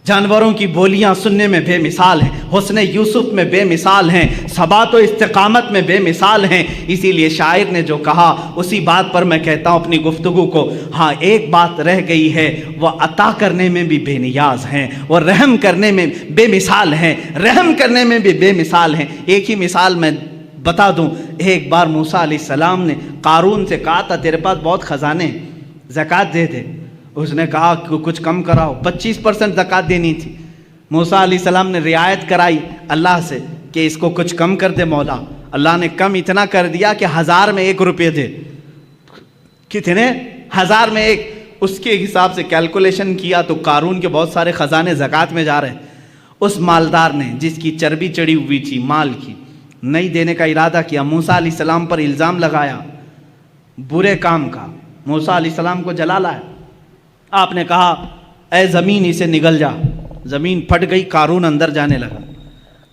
جانوروں کی بولیاں سننے میں بے مثال ہیں, حسن یوسف میں بے مثال ہیں, ثبات و استقامت میں بے مثال ہیں. اسی لیے شاعر نے جو کہا اسی بات پر میں کہتا ہوں اپنی گفتگو کو. ہاں ایک بات رہ گئی ہے, وہ عطا کرنے میں بھی بے نیاز ہیں, وہ رحم کرنے میں بے مثال ہیں, رحم کرنے میں بھی بے مثال ہیں. ایک ہی مثال میں بتا دوں. ایک بار موسیٰ علیہ السلام نے قارون سے کہا تھا, تیرے پاس بہت خزانے, زکوٰۃ دے دے. اس نے کہا کچھ کم کراؤ. 25% زکوٰۃ دینی تھی. موسیٰ علیہ السلام نے رعایت کرائی اللہ سے کہ اس کو کچھ کم کر دے مولا. اللہ نے کم اتنا کر دیا کہ 1000 میں 1 روپے دے. کتنے؟ 1000 میں 1. اس کے حساب سے کیلکولیشن کیا تو قارون کے بہت سارے خزانے زکوٰۃ میں جا رہے ہیں. اس مالدار نے جس کی چربی چڑھی ہوئی تھی مال کی, نہیں دینے کا ارادہ کیا. موسیٰ علیہ السلام پر الزام لگایا برے کام کا. موسیٰ علیہ السلام کو جلا لایا. آپ نے کہا اے زمین اسے نگل جا. زمین پھٹ گئی, قارون اندر جانے لگا.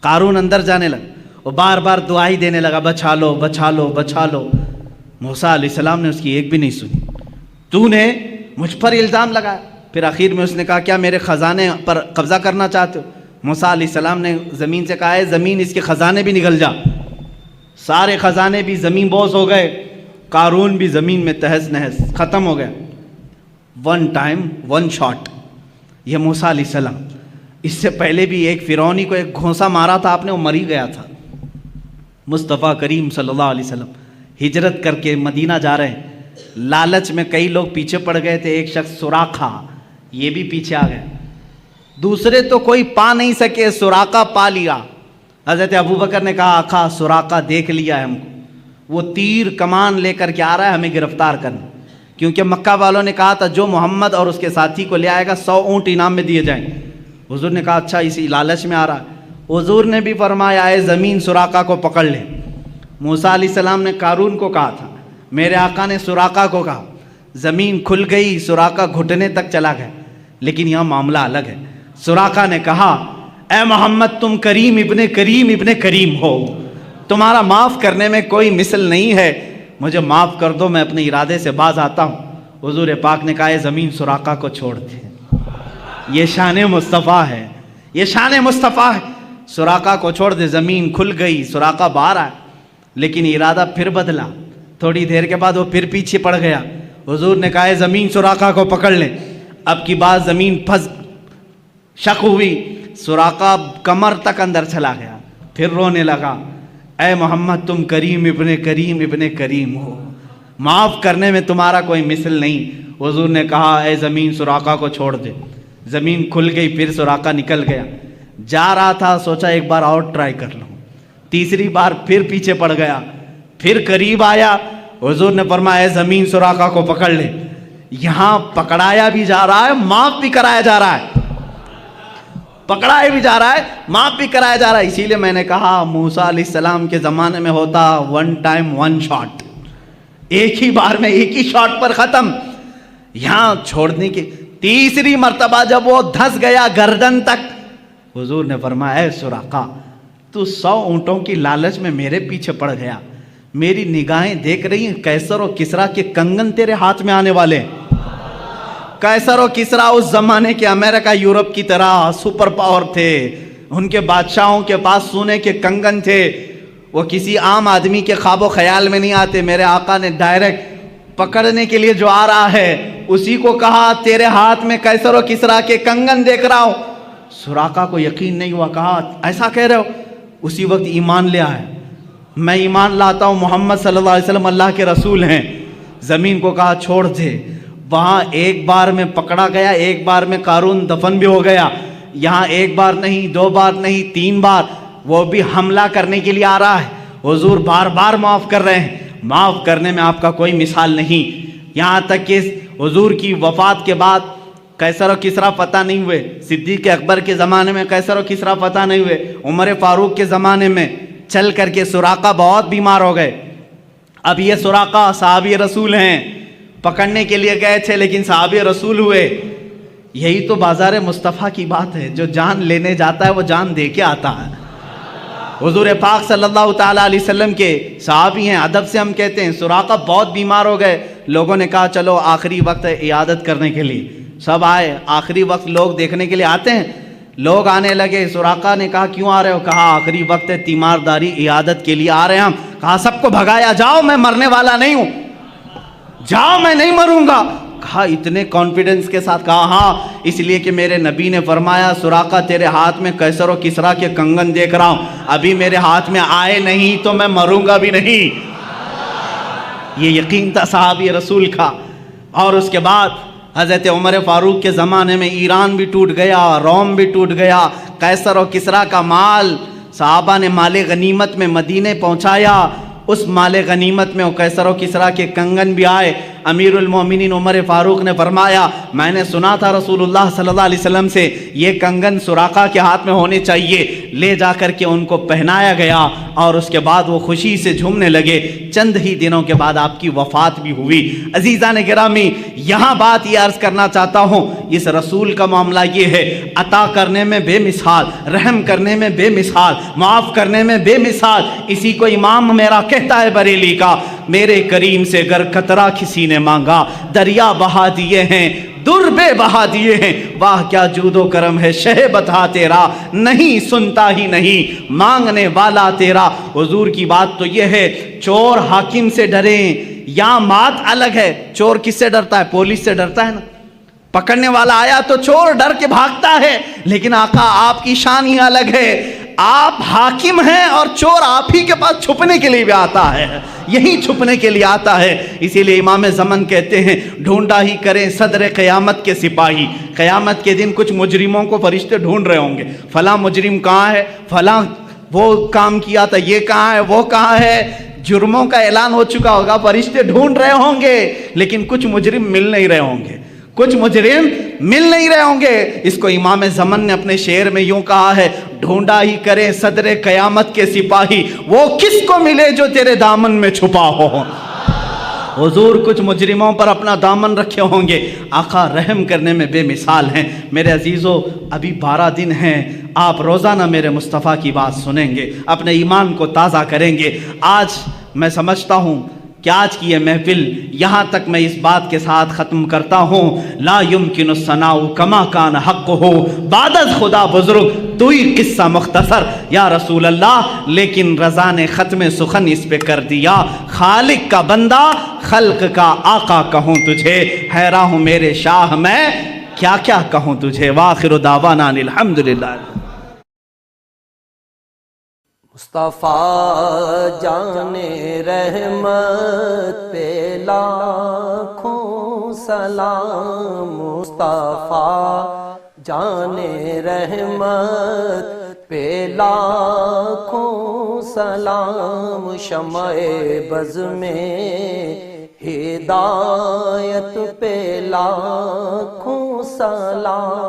قارون اندر جانے لگا, وہ بار بار دعائی دینے لگا, بچا لو بچا لو بچا لو. موسیٰ علیہ السلام نے اس کی ایک بھی نہیں سنی. تو نے مجھ پر الزام لگایا. پھر آخر میں اس نے کہا کیا میرے خزانے پر قبضہ کرنا چاہتے ہو؟ موسیٰ علیہ السلام نے زمین سے کہا ہے زمین اس کے خزانے بھی نگل جا. سارے خزانے بھی زمین بوس ہو گئے, قارون بھی زمین میں تہس نہس ختم ہو گیا. 1 ٹائم 1 شاٹ. یہ موسیٰ علیہ السلام، اس سے پہلے بھی ایک فرعونی کو ایک گھونسا مارا تھا آپ نے، وہ مر ہی گیا تھا۔ مصطفیٰ کریم صلی اللہ علیہ وسلم ہجرت کر کے مدینہ جا رہے ہیں، لالچ میں کئی لوگ پیچھے پڑ گئے تھے، ایک شخص سراقہ یہ بھی پیچھے آ گیا، دوسرے تو کوئی پا نہیں سکے، سراقہ پا لیا۔ حضرت ابوبکر نے کہا آقا سراقہ دیکھ لیا ہے ہم کو، وہ تیر کمان لے کر کے آ رہا ہے ہمیں گرفتار کرنا، کیونکہ مکہ والوں نے کہا تھا جو محمد اور اس کے ساتھی کو لے آئے گا 100 اونٹ انعام میں دیے جائیں۔ حضور نے کہا اچھا اسی لالچ میں آ رہا ہے۔ حضور نے بھی فرمایا اے زمین سراقہ کو پکڑ لے۔ موسیٰ علیہ السلام نے قارون کو کہا تھا، میرے آقا نے سراقہ کو کہا، زمین کھل گئی، سراقہ گھٹنے تک چلا گیا، لیکن یہاں معاملہ الگ ہے۔ سراقہ نے کہا اے محمد تم کریم ابن کریم ہو، تمہارا معاف کرنے میں کوئی مثل نہیں ہے، مجھے معاف کر دو، میں اپنے ارادے سے باز آتا ہوں۔ حضور پاک نے کہا اے زمین سراقہ کو چھوڑ دے، یہ شان مصطفیٰ ہے، یہ شان مصطفیٰ ہے، سراقہ کو چھوڑ دے۔ زمین کھل گئی، سراقہ باہر آیا، لیکن ارادہ پھر بدلا، تھوڑی دیر کے بعد وہ پھر پیچھے پڑ گیا۔ حضور نے کہا اے زمین سراقہ کو پکڑ لے۔ اب کی بات زمین پھنس شک ہوئی، سراقہ کمر تک اندر چلا گیا، پھر رونے لگا اے محمد تم کریم ابن کریم ہو، معاف کرنے میں تمہارا کوئی مثل نہیں۔ حضور نے کہا اے زمین سراقہ کو چھوڑ دے۔ زمین کھل گئی، پھر سراقہ نکل گیا، جا رہا تھا، سوچا ایک بار اور ٹرائی کر لوں، تیسری بار پھر پیچھے پڑ گیا، پھر قریب آیا۔ حضور نے فرمایا اے زمین سراقہ کو پکڑ لے۔ یہاں پکڑایا بھی جا رہا ہے، معاف بھی کرایا جا رہا ہے، پکڑایا بھی جا رہا ہے، معاف بھی کرایا جا رہا ہے۔ اسی لیے میں نے کہا موسیٰ علیہ السلام کے زمانے میں ہوتا ون ٹائم ون شاٹ، ایک ہی بار میں ایک ہی شاٹ پر ختم۔ یہاں چھوڑنے کی تیسری مرتبہ جب وہ دھس گیا گردن تک، حضور نے فرمایا اے سراقہ تو 100 اونٹوں کی لالچ میں میرے پیچھے پڑ گیا، میری نگاہیں دیکھ رہی ہیں قیصر و کسریٰ کے کنگن تیرے ہاتھ میں آنے والے ہیں۔ قیصر و کسریٰ اس زمانے کے امریکہ یورپ کی طرح سپر پاور تھے، ان کے بادشاہوں کے پاس سونے کے کنگن تھے، وہ کسی عام آدمی کے خواب و خیال میں نہیں آتے۔ میرے آقا نے ڈائریکٹ پکڑنے کے لیے جو آ رہا ہے اسی کو کہا تیرے ہاتھ میں قیصر و کسریٰ کے کنگن دیکھ رہا ہوں۔ سراقہ کو یقین نہیں ہوا، کہا ایسا کہہ رہے ہو؟ اسی وقت ایمان لے آئے، میں ایمان لاتا ہوں محمد صلی اللہ علیہ وسلم اللہ کے رسول ہیں۔ زمین کو کہا چھوڑ دے۔ وہاں ایک بار میں پکڑا گیا، ایک بار میں قارون دفن بھی ہو گیا۔ یہاں ایک بار نہیں، 2 بار نہیں، 3 بار وہ بھی حملہ کرنے کے لیے آ رہا ہے۔ حضور بار بار معاف کر رہے ہیں، معاف کرنے میں آپ کا کوئی مثال نہیں۔ یہاں تک کہ حضور کی وفات کے بعد قیصر و کسریٰ فتح نہیں ہوئے، صدیق اکبر کے زمانے میں قیصر و کسریٰ فتح نہیں ہوئے، عمر فاروق کے زمانے میں چل کر کے سراقہ بہت بیمار ہو گئے۔ اب یہ سراقہ صحابی رسول ہیں، پکڑنے کے لیے گئے تھے لیکن صحابی رسول ہوئے۔ یہی تو بازار مصطفیٰ کی بات ہے، جو جان لینے جاتا ہے وہ جان دے کے آتا ہے۔ حضور پاک صلی اللہ تعالیٰ علیہ وسلم کے صحابی ہیں، ادب سے ہم کہتے ہیں سراقہ بہت بیمار ہو گئے، لوگوں نے کہا چلو آخری وقت ہے عیادت کرنے کے لیے، سب آئے، آخری وقت لوگ دیکھنے کے لیے آتے ہیں، لوگ آنے لگے۔ سراقہ نے کہا کیوں آ رہے ہو؟ کہا آخری وقت ہے، تیمارداری عیادت کے لیے آ رہے ہیں ہم۔ کہا سب کو بھگایا، جاؤ میں مرنے والا نہیں ہوں، جاؤ میں نہیں مروں گا۔ کہا اتنے کانفیڈنس کے ساتھ؟ کہا ہاں، اس لیے کہ میرے نبی نے فرمایا سراقہ تیرے ہاتھ میں قیصر و کسریٰ کے کنگن دیکھ رہا ہوں، ابھی میرے ہاتھ میں آئے نہیں تو میں مروں گا بھی نہیں۔ یہ یقین تھا صحابی رسول کا۔ اور اس کے بعد حضرت عمر فاروق کے زمانے میں ایران بھی ٹوٹ گیا، روم بھی ٹوٹ گیا، قیصر و کسریٰ کا مال صحابہ نے مال غنیمت میں مدینے پہنچایا، اس مال غنیمت میں قیصر و کسریٰ کے کنگن بھی آئے۔ امیر المومنین عمر فاروق نے فرمایا میں نے سنا تھا رسول اللہ صلی اللہ علیہ وسلم سے یہ کنگن سراقہ کے ہاتھ میں ہونے چاہیے، لے جا کر کے ان کو پہنایا گیا اور اس کے بعد وہ خوشی سے جھومنے لگے۔ چند ہی دنوں کے بعد آپ کی وفات بھی ہوئی۔ عزیزان گرامی، یہاں بات یہ عرض کرنا چاہتا ہوں، اس رسول کا معاملہ یہ ہے، عطا کرنے میں بے مثال، رحم کرنے میں بے مثال، معاف کرنے میں بے مثال۔ اسی کو امام میرا کہتا ہے بریلی کا، میرے کریم سے گر قطرہ کسی نے مانگا، دریا بہا دیے ہیں، در بے بہا دیے ہیں، واہ کیا جود و کرم ہے شہ بتا تیرا، نہیں سنتا ہی نہیں مانگنے والا تیرا۔ حضور کی بات تو یہ ہے، چور حاکم سے ڈریں یا مات الگ ہے، چور کس سے ڈرتا ہے؟ پولیس سے ڈرتا ہے نا، پکڑنے والا آیا تو چور ڈر کے بھاگتا ہے، لیکن آقا آپ کی شان ہی الگ ہے، آپ حاکم ہیں اور چور آپ ہی کے پاس چھپنے کے لیے بھی آتا ہے، یہی چھپنے کے لیے آتا ہے۔ اسی لیے امام زمن کہتے ہیں ڈھونڈا ہی کریں صدر قیامت کے سپاہی۔ قیامت کے دن کچھ مجرموں کو فرشتے ڈھونڈ رہے ہوں گے، فلاں مجرم کہاں ہے، فلاں وہ کام کیا تھا، یہ کہاں ہے، وہ کہاں ہے، جرموں کا اعلان ہو چکا ہوگا، فرشتے ڈھونڈ رہے ہوں گے، لیکن کچھ مجرم مل نہیں رہے ہوں گے، کچھ مجرم مل نہیں رہے ہوں گے۔ اس کو امام زمن نے اپنے شعر میں یوں کہا ہے، ڈھونڈا ہی کریں صدر قیامت کے سپاہی، وہ کس کو ملے جو تیرے دامن میں چھپا ہو۔ حضور کچھ مجرموں پر اپنا دامن رکھے ہوں گے، آقا رحم کرنے میں بے مثال ہیں۔ میرے عزیزو، ابھی 12 دن ہیں، آپ روزانہ میرے مصطفیٰ کی بات سنیں گے، اپنے ایمان کو تازہ کریں گے۔ آج میں سمجھتا ہوں کہ آج کی یہ محفل یہاں تک میں اس بات کے ساتھ ختم کرتا ہوں، لا یمکن الثناء کما کان حق ہو بعد از خدا بزرگ، تو ہی قصہ مختصر یا رسول اللہ، لیکن رضا نے ختم سخن اس پہ کر دیا، خالق کا بندہ خلق کا آقا کہوں تجھے، حیران ہوں میرے شاہ میں کیا کیا کہوں تجھے۔ وآخر دعوانا الحمدللہ۔ مصطفیٰ جان رحمت پہ لاکھوں سلام، مصطفیٰ جان رحمت پہ لاکھوں سلام، شمع بز میں ہدایت پہ لاکھوں سلام۔